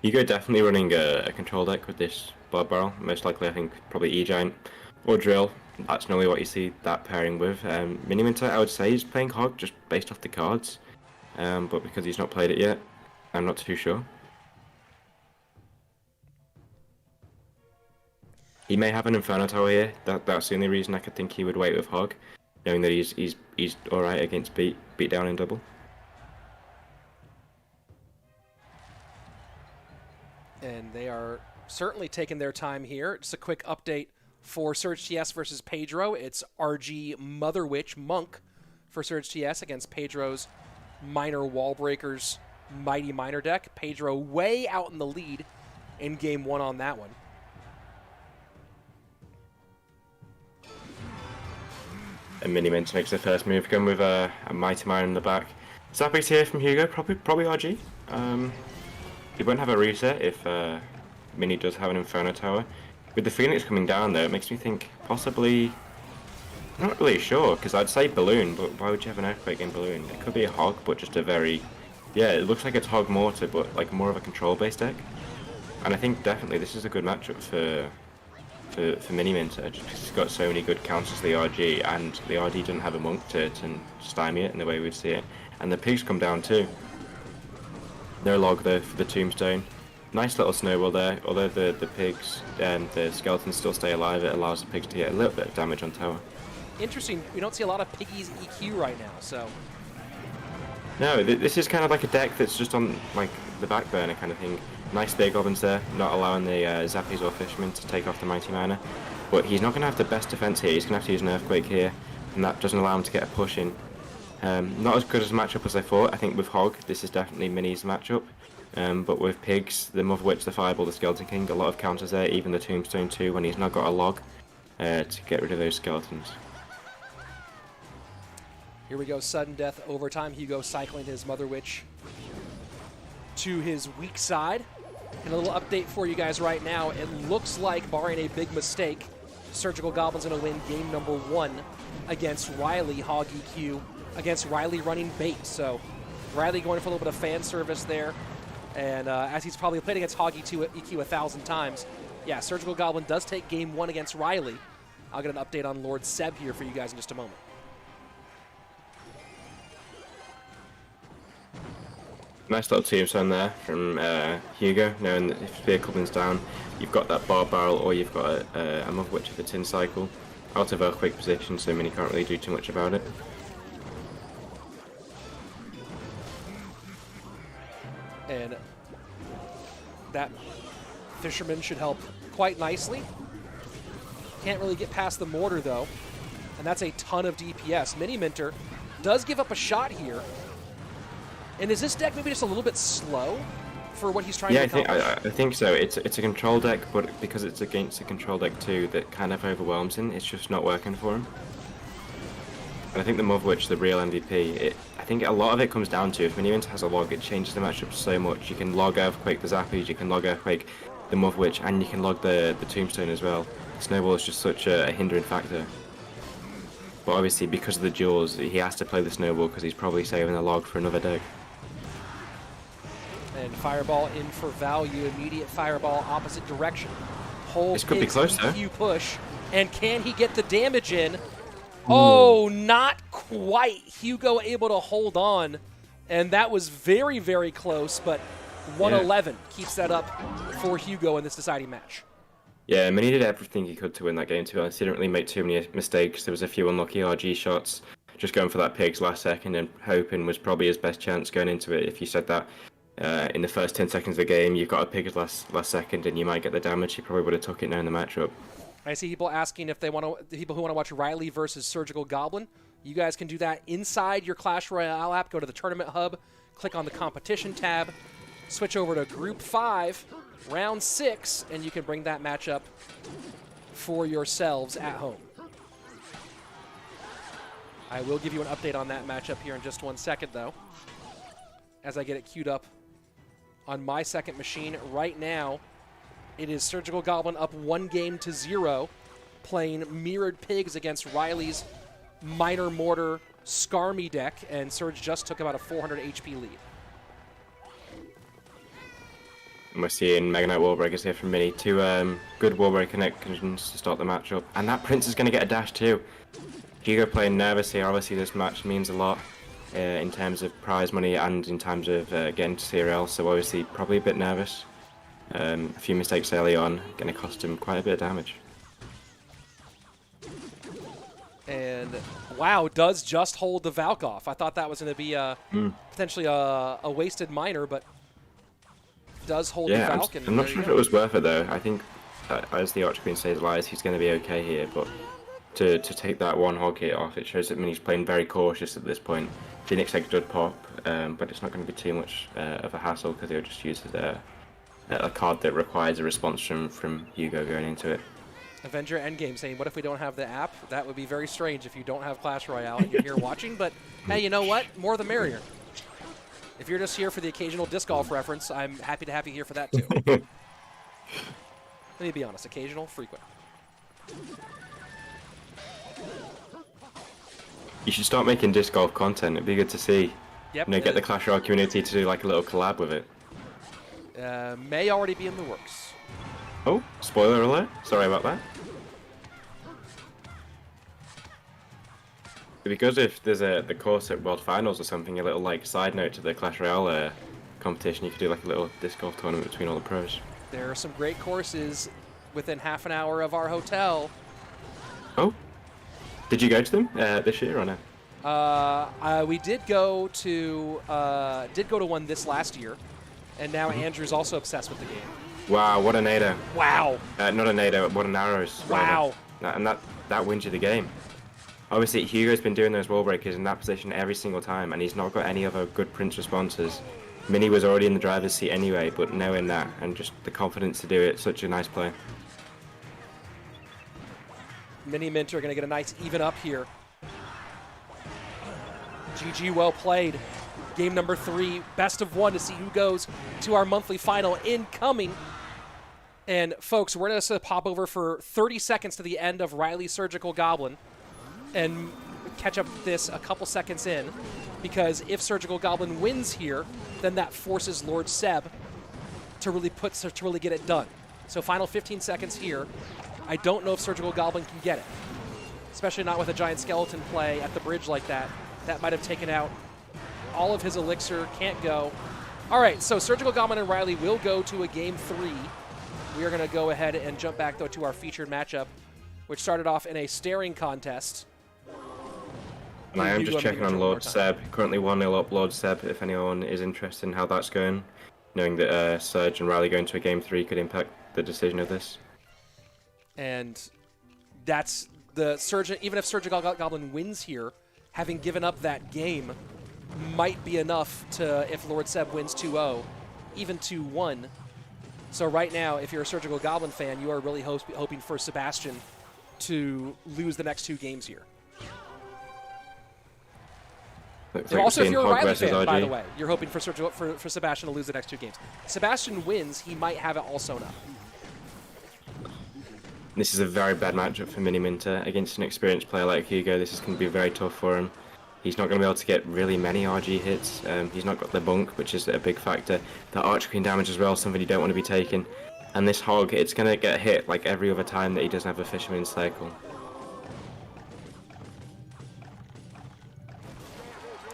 Hugo definitely running a control deck with this Blood Barrel. Most likely, I think, probably E-Giant or Drill. That's normally what you see that pairing with. Miniminter, I would say, he's playing Hog just based off the cards. But because he's not played it yet, I'm not too sure. He may have an Inferno Tower here. That's the only reason I could think he would wait with Hog, knowing that he's alright against beat down in double. And they are certainly taking their time here. Just a quick update for SurgTS versus Pedro. It's RG Mother Witch Monk for SurgTS against Pedro's Minor Wallbreakers Mighty Miner deck. Pedro way out in the lead in game 1 on that one. And Miniminter makes the first move, going with a Mighty Miner in the back. Zappy's here from Hugo, probably RG. He won't have a reset if Mini does have an Inferno Tower. With the Phoenix coming down though, it makes me think possibly... I'm not really sure, because I'd say Balloon, but why would you have an Earthquake in Balloon? It could be a Hog, but just a very... Yeah, it looks like it's Hog Mortar, but like more of a control-based deck. And I think definitely this is a good matchup for Miniminter, just because he's got so many good counters to the RG, and the RD doesn't have a Monk to stymie it in the way we'd see it. And the Pigs come down too. No log though for the Tombstone. Nice little snowball there, although the Pigs and the Skeletons still stay alive, it allows the Pigs to get a little bit of damage on tower. Interesting, we don't see a lot of Piggies EQ right now, so... No, this is kind of like a deck that's just on like the back burner kind of thing. Nice big Goblins there, not allowing the Zappies or Fishermen to take off the Mighty Miner. But he's not going to have the best defense here, he's going to have to use an Earthquake here, and that doesn't allow him to get a push in. Not as good as a matchup as I thought. I think with Hog, this is definitely Mini's matchup. But with Pigs, the Mother Witch, the Fireball, the Skeleton King, a lot of counters there, even the Tombstone too, when he's not got a log to get rid of those Skeletons. Here we go, sudden death overtime. Hugo cycling his Mother Witch to his weak side. And a little update for you guys right now. It looks like, barring a big mistake, Surgical Goblin's going to win game number 1 against Ryley, Hog EQ, against Ryley running bait. So Ryley going for a little bit of fan service there. And as he's probably played against Hog EQ 1,000 times, yeah, Surgical Goblin does take game 1 against Ryley. I'll get an update on Lord Seb here for you guys in just a moment. Nice little tombstone there from Hugo, knowing that if the Goblin's down, you've got that bar barrel or you've got a Mother Witch of a Tin Cycle. Out of Earthquake position, so Mini can't really do too much about it. And that Fisherman should help quite nicely. Can't really get past the Mortar though, and that's a ton of DPS. Miniminter does give up a shot here. And is this deck maybe just a little bit slow for what he's trying to accomplish? I think so. It's a control deck, but because it's against a control deck too, that kind of overwhelms him. It's just not working for him. And I think the Mother Witch, the real MVP, I think a lot of it comes down to if Miniminter has a log, it changes the matchup so much. You can log Earthquake the Zappies, you can log Earthquake the Mother Witch, and you can log the Tombstone as well. Snowball is just such a hindering factor. But obviously, because of the duels, he has to play the Snowball because he's probably saving a log for another deck. And Fireball in for value, immediate Fireball opposite direction. Whole this could be close though. EQ push, and can he get the damage in? Oh, not quite. Hugo able to hold on, and that was very, very close, but 111 keeps that up for Hugo in this deciding match. Yeah, Mini did everything he could to win that game, to be honest. He didn't really make too many mistakes. There was a few unlucky RG shots. Just going for that Pigs last second and hoping was probably his best chance going into it. If you said that in the first 10 seconds of the game, you've got a Pigs last second and you might get the damage, he probably would have took it now in the matchup. I see people asking if they want to, people who want to watch Ryley versus Surgical Goblin. You guys can do that inside your Clash Royale app. Go to the Tournament Hub, click on the Competition tab, switch over to Group 5, Round 6, and you can bring that matchup for yourselves at home. I will give you an update on that matchup here in just 1 second, though, as I get it queued up on my second machine. Right now, it is Surgical Goblin up 1-0, playing Mirrored Pigs against Ryley's Minor Mortar Skarmy deck, and Surge just took about a 400 HP lead. And we're seeing Mega Knight Wallbreakers here from Mini. Two good Wallbreaker connections to start the matchup. And that Prince is going to get a dash too. Hugo playing nervous here. Obviously this match means a lot in terms of prize money and in terms of getting to CRL. So obviously probably a bit nervous. A few mistakes early on, going to cost him quite a bit of damage. And wow, does just hold the Valk off. I thought that was going to be potentially a wasted miner, but does hold the Valk. I'm not sure if it was worth it though. I think as the Archqueen says lies, he's going to be okay here, but to take that one hog hit off, it shows that Mini's playing very cautious at this point. Phoenix Egg did pop, but it's not going to be too much of a hassle because he'll just use a card that requires a response from Hugo going into it. Avenger Endgame saying, what if we don't have the app? That would be very strange if you don't have Clash Royale and you're here watching, but hey, you know what? More the merrier. If you're just here for the occasional disc golf reference, I'm happy to have you here for that too. Let me be honest, occasional, frequent. You should start making disc golf content. It'd be good to see. Yep. You know, get the Clash Royale community to do like a little collab with it. May already be in the works. Oh, spoiler alert. Sorry about that. It'd be good if there's the course at World Finals or something, a little like side note to the Clash Royale competition. You could do like a little disc golf tournament between all the pros. There are some great courses within half an hour of our hotel. Oh, did you go to them this year or no? We did go to one this last year, and now Andrew's also obsessed with the game. Wow, what a nado! Wow. Not a nado, what an arrows! Wow. And that wins you the game. Obviously, Hugo's been doing those wall breakers in that position every single time, and he's not got any other good Prince responses. Mini was already in the driver's seat anyway, but knowing that and just the confidence to do it, such a nice play. Miniminter are going to get a nice even up here. GG, well played. Game number 3, best of 1 to see who goes to our monthly final incoming. And folks, we're going to pop over for 30 seconds to the end of Ryley's Surgical Goblin and catch up this a couple seconds in, because if Surgical Goblin wins here, then that forces Lord Seb to really get it done. So final 15 seconds here. I don't know if Surgical Goblin can get it, especially not with a giant skeleton play at the bridge like that. That might have taken out all of his elixir. Can't go. All right, so Surgical Goblin and Ryley will go to a game 3. We are going to go ahead and jump back, though, to our featured matchup, which started off in a staring contest. And I am just checking on Lord Seb. Currently 1-0 up Lord Seb, if anyone is interested in how that's going. Knowing that Surge and Ryley going to a game 3 could impact the decision of this. And that's the Surge. Even if Surgical Goblin wins here, having given up that game might be enough to, if Lord Seb wins 2-0, even 2-1. So right now, if you're a Surgical Goblin fan, you are really hoping for Sebastian to lose the next 2 games here. Also, if you're a Ryley fan, by the way, you're hoping for Sebastian to lose the next 2 games. Sebastian wins, he might have it also now. This is a very bad matchup for Miniminter against an experienced player like Hugo. This is going to be very tough for him. He's not going to be able to get really many RG hits. He's not got the bunk, which is a big factor. The Archer Queen damage as well, something you don't want to be taking. And this hog, it's going to get hit like every other time that he doesn't have a Fisherman's Cycle.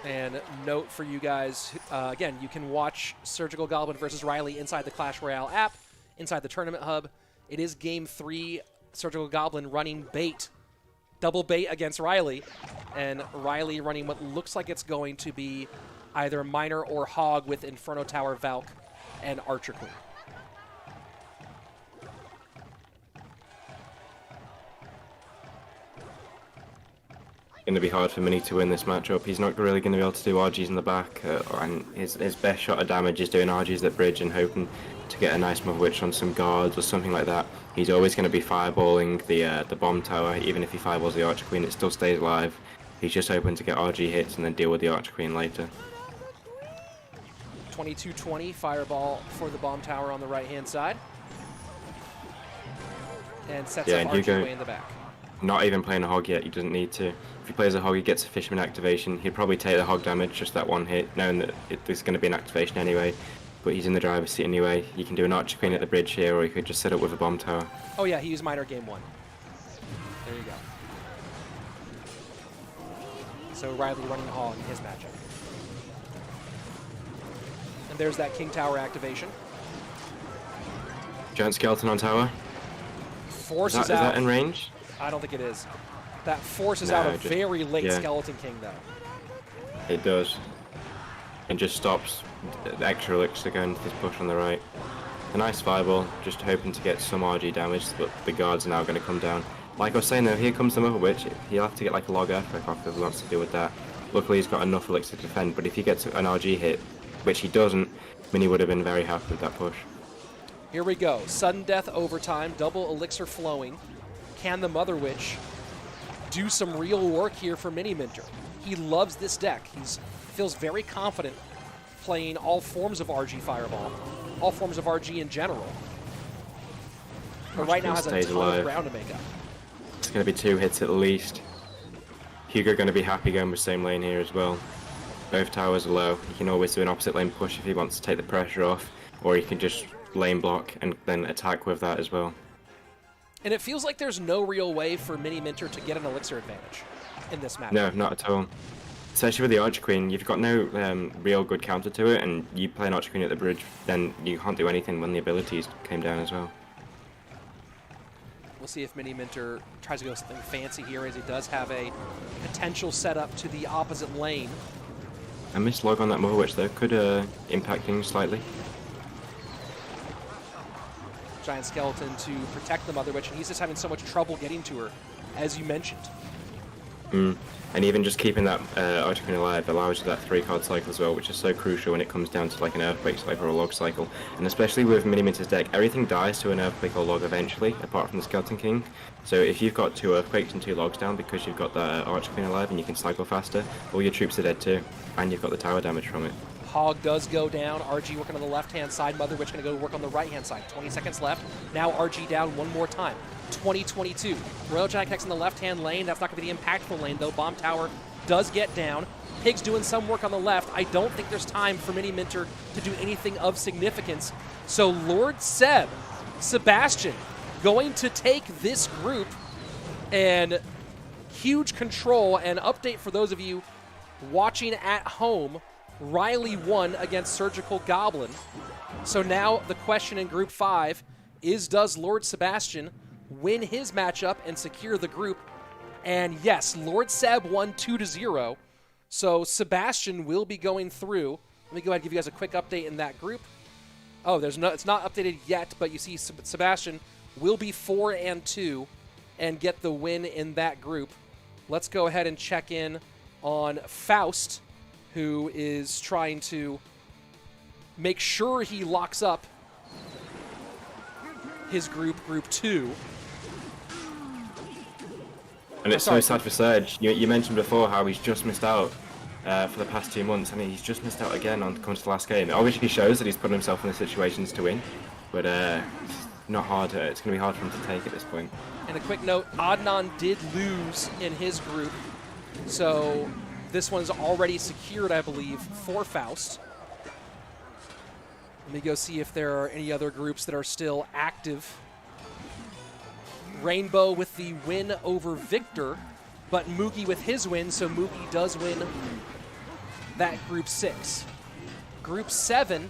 And note for you guys, again, you can watch Surgical Goblin versus Ryley inside the Clash Royale app, inside the Tournament Hub. It is Game 3, Surgical Goblin running bait, double bait against Ryley, and Ryley running what looks like it's going to be either Miner or Hog with Inferno Tower, Valk, and Archer Queen. Going to be hard for Mini to win this matchup. He's not really going to be able to do RGs in the back, and his best shot of damage is doing RGs at bridge and hoping to get a nice Mother Witch on some guards or something like that. He's always going to be fireballing the bomb tower. Even if he fireballs the Archer Queen, it still stays alive. He's just hoping to get RG hits and then deal with the Archer Queen later. 22-20 fireball for the bomb tower on the right-hand side. And sets up Archer Queen in the back. Not even playing a hog yet, he doesn't need to. If he plays a hog, he gets a Fisherman activation. He'd probably take the hog damage, just that one hit, knowing that there's going to be an activation anyway. But he's in the driver's seat anyway. You can do an Archer Queen at the bridge here, or you could just set up with a bomb tower. Oh yeah, he used Miner game 1. There you go. So Ryley running hog in his matchup. And there's that King Tower activation. Giant Skeleton on tower. Forces out. Is that in range? I don't think it is. That forces out a very late Skeleton King, though. It does. And just stops the extra elixir going to this push on the right. A nice fireball, just hoping to get some RG damage, but the guards are now going to come down. Like I was saying though, here comes the Mother Witch. He'll have to get like a log earthquake off if he wants to deal with that. Luckily he's got enough elixir to defend, but if he gets an RG hit, which he doesn't, Mini would have been very happy with that push. Here we go. Sudden death overtime, double elixir flowing. Can the Mother Witch do some real work here for Miniminter? He loves this deck. He feels very confident playing all forms of RG Fireball, all forms of RG in general. But right now has a ton of ground to make up. It's going to be 2 hits at least. Hugo going to be happy going with same lane here as well. Both towers are low. He can always do an opposite lane push if he wants to take the pressure off, or he can just lane block and then attack with that as well. And it feels like there's no real way for Miniminter to get an elixir advantage in this match. No, not at all. Especially with the Archer Queen, you've got no real good counter to it, and you play an Archer Queen at the bridge, then you can't do anything when the abilities came down as well. We'll see if Miniminter tries to go something fancy here, as he does have a potential setup to the opposite lane. I missed log on that Mother Witch though, could impact things slightly. Giant Skeleton to protect the Mother Witch, and he's just having so much trouble getting to her, as you mentioned. And even just keeping that Archer Queen alive allows you that 3-card cycle as well, which is so crucial when it comes down to like an Earthquake cycle or a Log cycle. And especially with Miniminter's deck, everything dies to an Earthquake or Log eventually, apart from the Skeleton King. So if you've got 2 Earthquakes and 2 Logs down because you've got that Archer Queen alive and you can cycle faster, all your troops are dead too, and you've got the tower damage from it. Hog does go down. RG working on the left-hand side. Mother Witch going to go work on the right-hand side. 20 seconds left. Now RG down one more time. 20-22. Royal Giant Hex in the left-hand lane. That's not going to be the impactful lane, though. Bomb Tower does get down. Pig's doing some work on the left. I don't think there's time for Miniminter to do anything of significance. So LordSebastian going to take this group, and huge control. And update for those of you watching at home, Ryley won against Surgical Goblin. So now the question in Group 5 is, does LordSebastian win his matchup and secure the group? And yes, LordSeb won 2-0. So Sebastian will be going through. Let me go ahead and give you guys a quick update in that group. Oh, it's not updated yet, but you see Sebastian will be 4-2 and get the win in that group. Let's go ahead and check in on Faust, who is trying to make sure he locks up his group, Group 2. And it's so sad for Surge. You mentioned before how he's just missed out for the past 2 months, and he's just missed out again on coming to the last game. It obviously shows that he's putting himself in the situations to win, but it's not hard. It's going to be hard for him to take at this point. And a quick note, Adnan did lose in his group, so this one's already secured, I believe, for Faust. Let me go see if there are any other groups that are still active. Rainbow with the win over Viktor, but Moogie with his win, so Moogie does win that Group 6. Group 7,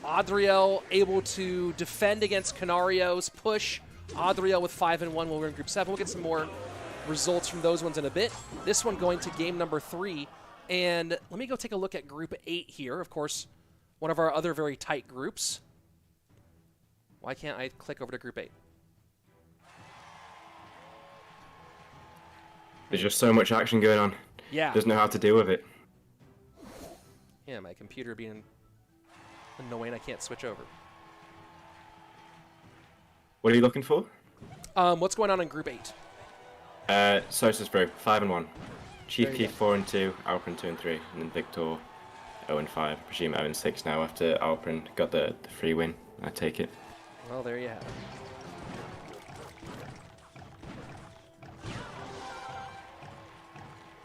Adriel able to defend against Canario's push. Adriel with 5-1 will win Group 7. We'll get some more results from those ones in a bit. This one going to game number 3. And let me go take a look at Group 8 here. Of course, one of our other very tight groups. Why can't I click over to Group 8? There's just so much action going on. Yeah. Doesn't know how to deal with it. Yeah, my computer being annoying. I can't switch over. What are you looking for? What's going on in Group 8? Sosa's through, 5-1. Chief Keef 4-2, Alperin 2-3, and then Viktor 0-5. I presume 0-6 now after Alperin got the free win. I take it. Well, there you have it.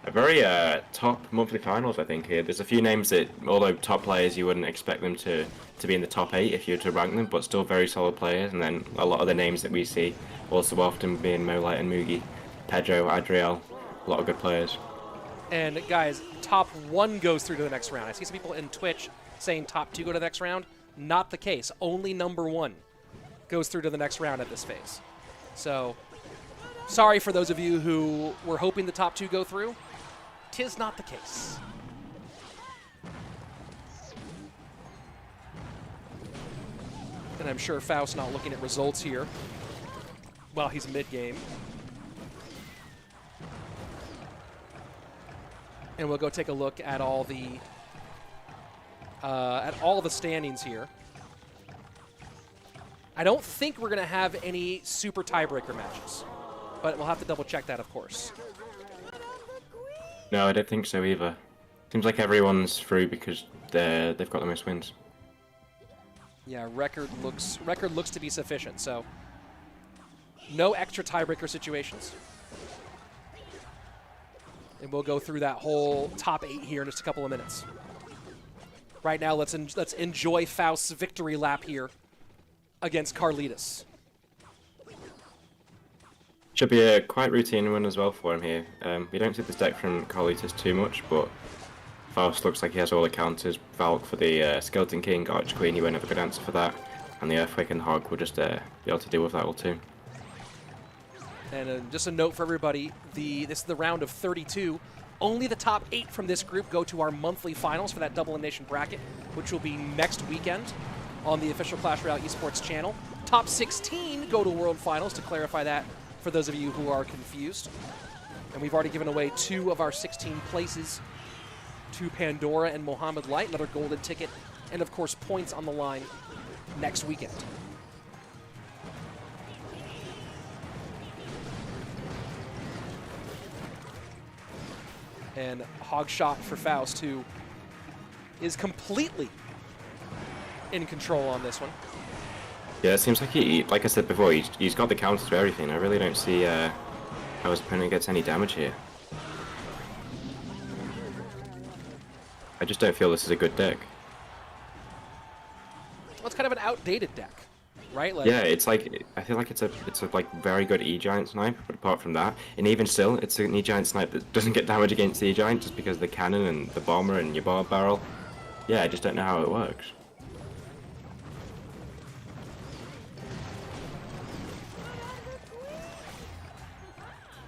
A very top monthly finals, I think, here. There's a few names that, although top players, you wouldn't expect them to be in the top 8 if you were to rank them, but still very solid players. And then a lot of the names that we see also often being Molite and Mugi, Pedro, Adriel, a lot of good players. And guys, top 1 goes through to the next round. I see some people in Twitch saying top 2 go to the next round. Not the case. Only number 1 goes through to the next round at this phase. So, sorry for those of you who were hoping the top 2 go through. 'Tis not the case. And I'm sure Faust not looking at results here while he's mid-game. And we'll go take a look at all the standings here. I don't think we're going to have any super tiebreaker matches, but we'll have to double check that, of course. No, I don't think so either. Seems like everyone's through because they've got the most wins. Yeah, record looks to be sufficient, so no extra tiebreaker situations. And we'll go through that whole top 8 here in just a couple of minutes. Right now, let's enjoy Faust's victory lap here against Carlitas. Should be a quite routine one as well for him here. We don't see this deck from Karlitus too much, but Faust looks like he has all the counters. Valk for the Skeleton King, Arch Queen, he won't have a good answer for that. And the Earthquake and Hog will just be able to deal with that all too. And just a note for everybody, this is the round of 32. Only the top 8 from this group go to our monthly finals for that double elimination bracket, which will be next weekend on the official Clash Royale Esports channel. Top 16 go to World Finals, to clarify that for those of you who are confused. And we've already given away 2 of our 16 places to Pandora and Mohamed Light, another golden ticket, and of course points on the line next weekend. And hog shot for Faust, who is completely in control on this one. Yeah, it seems like like I said before, he's got the counters to everything. I really don't see how his opponent gets any damage here. I just don't feel this is a good deck. Well, it's kind of an outdated deck, right? Like, yeah, it's like, I feel like it's a like very good E-Giant snipe, but apart from that, and even still, it's an E-Giant snipe that doesn't get damage against the E-Giant just because of the cannon and the bomber and your bar barrel. Yeah, I just don't know how it works.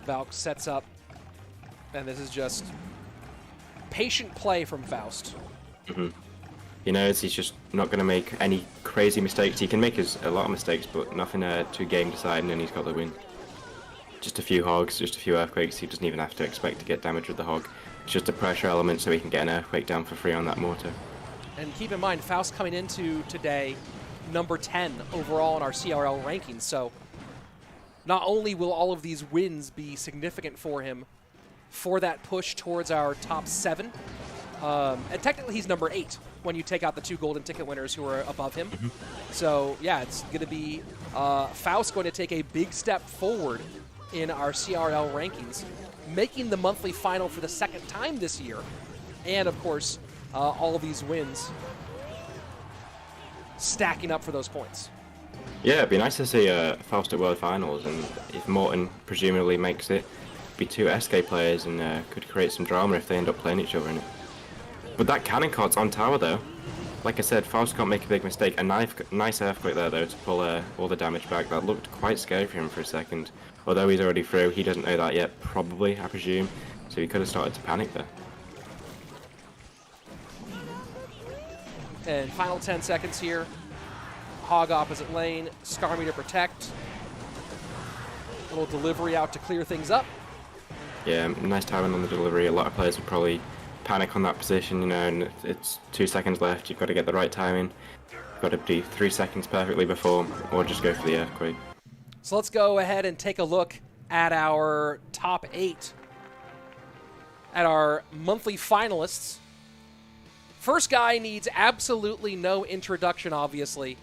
Valk sets up, and this is just patient play from Faust. Mm-hmm. He knows he's just not going to make any crazy mistakes. He can make a lot of mistakes, but nothing too game deciding, and he's got the win. Just a few hogs, just a few earthquakes. He doesn't even have to expect to get damage with the hog. It's just a pressure element so he can get an earthquake down for free on that mortar. And keep in mind, Faust coming into today number 10 overall in our CRL rankings, so not only will all of these wins be significant for him for that push towards our top 7, and technically he's number 8 when you take out the 2 golden ticket winners who are above him. Mm-hmm. So yeah, it's going to be Faust going to take a big step forward in our CRL rankings, making the monthly final for the 2nd time this year, and of course all of these wins stacking up for those points. Yeah, it'd be nice to see Faust at World Finals, and if Morton presumably makes it, be 2 SK players and could create some drama if they end up playing each other in it. But that cannon card's on tower though. Like I said, Faust can't make a big mistake. A nice earthquake there though to pull all the damage back. That looked quite scary for him for a second. Although he's already through, he doesn't know that yet, probably, I presume. So he could have started to panic there. And final 10 seconds here. Hog opposite lane, Skarmy to protect. A little delivery out to clear things up. Yeah, nice timing on the delivery. A lot of players would probably panic on that position, you know, and it's 2 seconds left. You've got to get the right timing. You've got to do 3 seconds perfectly before, or just go for the earthquake. So let's go ahead and take a look at our top 8, at our monthly finalists. First guy needs absolutely no introduction, obviously,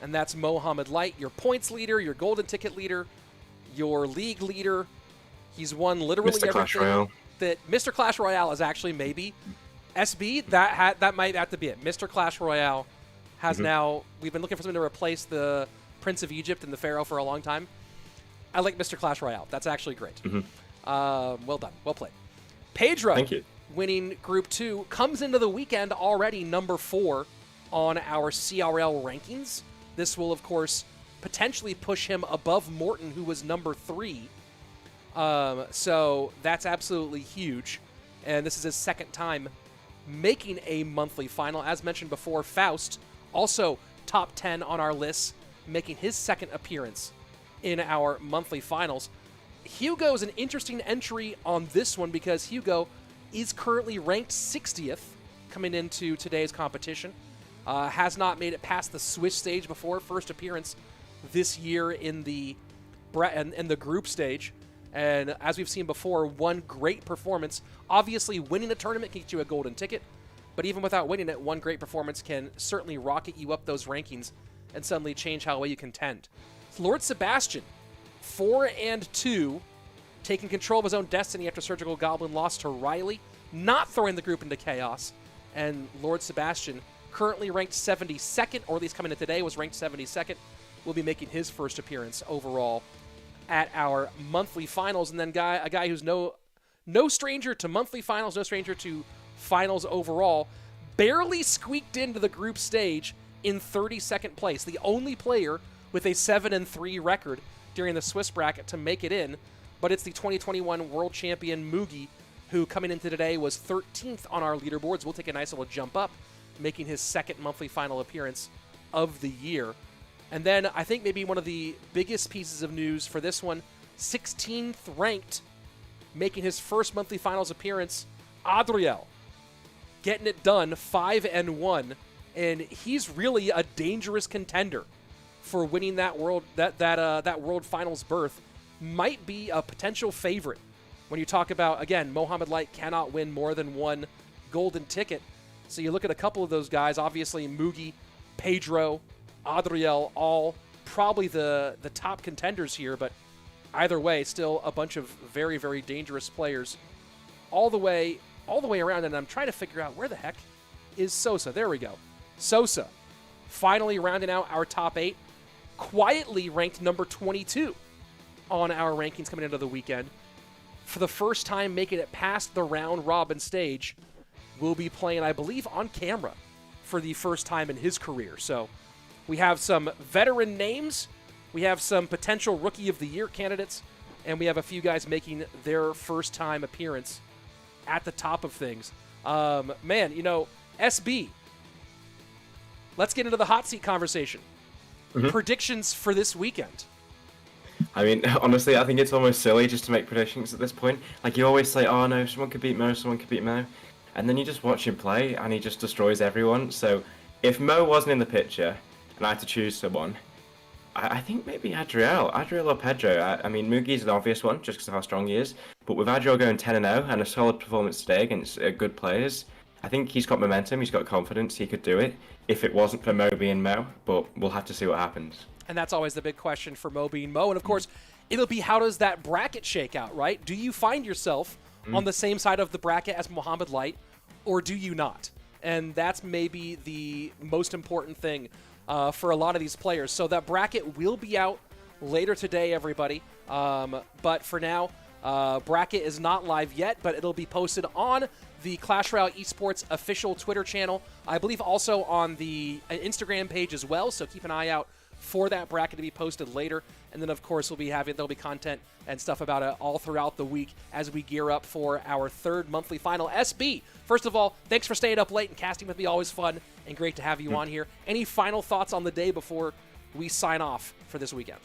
and that's Mohamed Light, your points leader, your golden ticket leader, your league leader. He's won literally Mr. Clash everything. Royale. That Mr. Clash Royale is actually maybe SB. That might have to be it. Mr. Clash Royale has now. We've been looking for something to replace the Prince of Egypt and the Pharaoh for a long time. I like Mr. Clash Royale. That's actually great. Well done. Well played. Pedro, thank you. Winning Group 2, comes into the weekend already number 4 on our CRL rankings. This will, of course, potentially push him above Morton, who was number 3. So that's absolutely huge. And this is his 2nd time making a monthly final. As mentioned before, Faust, also top 10 on our list, making his 2nd appearance in our monthly finals. Hugo is an interesting entry on this one because Hugo is currently ranked 60th coming into today's competition. Has not made it past the Swiss stage before. First appearance this year in the group stage. And as we've seen before, one great performance, obviously winning a tournament can get you a golden ticket, but even without winning it, one great performance can certainly rocket you up those rankings and suddenly change how well you contend. LordSebastian, 4-2, taking control of his own destiny after Surgical Goblin lost to Ryley, not throwing the group into chaos. And LordSebastian, currently ranked 72nd, or at least coming in today, was ranked 72nd, will be making his first appearance overall at our monthly finals. And then a guy who's no stranger to monthly finals, no stranger to finals overall, barely squeaked into the group stage in 32nd place. The only player with a 7-3 record during the Swiss bracket to make it in, but it's the 2021 world champion Mugi, who coming into today was 13th on our leaderboards. We'll take a nice little jump up, making his second monthly final appearance of the year. And then I think maybe one of the biggest pieces of news for this one, 16th ranked, making his first monthly finals appearance, Adriel, getting it done, 5-1, and he's really a dangerous contender for winning that world world finals berth. Might be a potential favorite when you talk about, again, Mohamed Light cannot win more than one golden ticket. So you look at a couple of those guys, obviously Mugi, Pedro, Adriel, all probably the top contenders here, but either way, still a bunch of very, very dangerous players all the way around. And I'm trying to figure out where the heck is Sosa. There we go. Sosa, finally rounding out our top 8, quietly ranked number 22 on our rankings coming into the weekend. For the first time making it past the round robin stage, will be playing, I believe, on camera for the first time in his career. So we have some veteran names, we have some potential Rookie of the Year candidates, and we have a few guys making their first time appearance at the top of things. Man, SB, let's get into the hot seat conversation. Mm-hmm. Predictions for this weekend. I mean, honestly, I think it's almost silly just to make predictions at this point. Like, you always say, oh no, someone could beat Mo, someone could beat Mo. And then you just watch him play, and he just destroys everyone. So, if Mo wasn't in the picture, and I had to choose someone, I think maybe Adriel or Pedro. I mean, Mugi's an obvious one, just because of how strong he is. But with Adriel going 10-0 and a solid performance today against good players, I think he's got momentum, he's got confidence, he could do it if it wasn't for Mo being Mo. But we'll have to see what happens. And that's always the big question for Mo being Mo. And of course, it'll be, how does that bracket shake out, right? Do you find yourself on the same side of the bracket as Mohamed Light, or do you not? And that's maybe the most important thing for a lot of these players. So that bracket will be out later today, everybody. But for now, bracket is not live yet, but it'll be posted on the Clash Royale Esports official Twitter channel. I believe also on the Instagram page as well, so keep an eye out for that bracket to be posted later. And then, of course, there'll be content and stuff about it all throughout the week as we gear up for our third monthly final. SB, first of all, thanks for staying up late and casting with me. Always fun and great to have you on here. Any final thoughts on the day before we sign off for this weekend?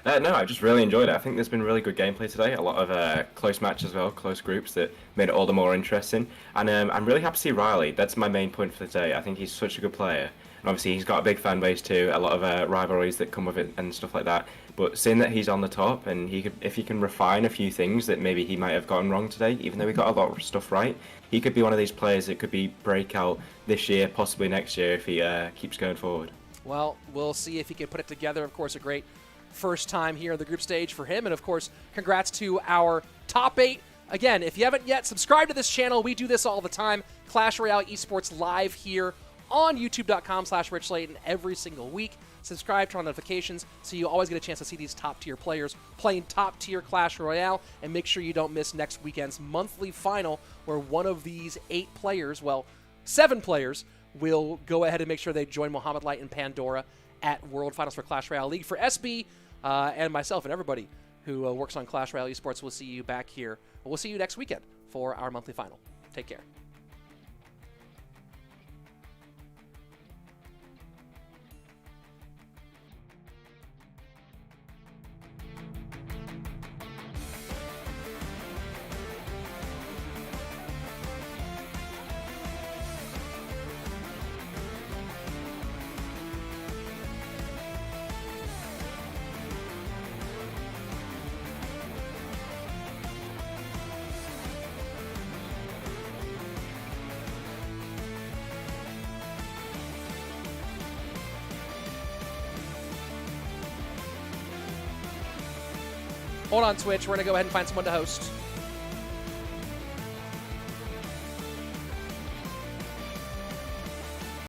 No, I just really enjoyed it. I think there's been really good gameplay today. A lot of close matches as well, close groups that made it all the more interesting. And I'm really happy to see Ryley. That's my main point for the day. I think he's such a good player. And obviously, he's got a big fan base too, a lot of rivalries that come with it and stuff like that. But seeing that he's on the top, and if he can refine a few things that maybe he might have gotten wrong today, even though he got a lot of stuff right, he could be one of these players that could be breakout this year, possibly next year, if he keeps going forward. Well, we'll see if he can put it together. Of course, a great first time here in the group stage for him. And of course, congrats to our top 8. Again, if you haven't yet, subscribe to this channel. We do this all the time. Clash Royale Esports live here on youtube.com/richslaton every single week. Subscribe, turn on notifications so you always get a chance to see these top-tier players playing top-tier Clash Royale. And make sure you don't miss next weekend's monthly final, where one of these 8 players, well, 7 players, will go ahead and make sure they join Mohamed Light and Pandora at World Finals for Clash Royale League. For SB and myself and everybody who works on Clash Royale Esports, we'll see you back here. We'll see you next weekend for our monthly final. Take care. Hold on, Twitch. We're going to go ahead and find someone to host.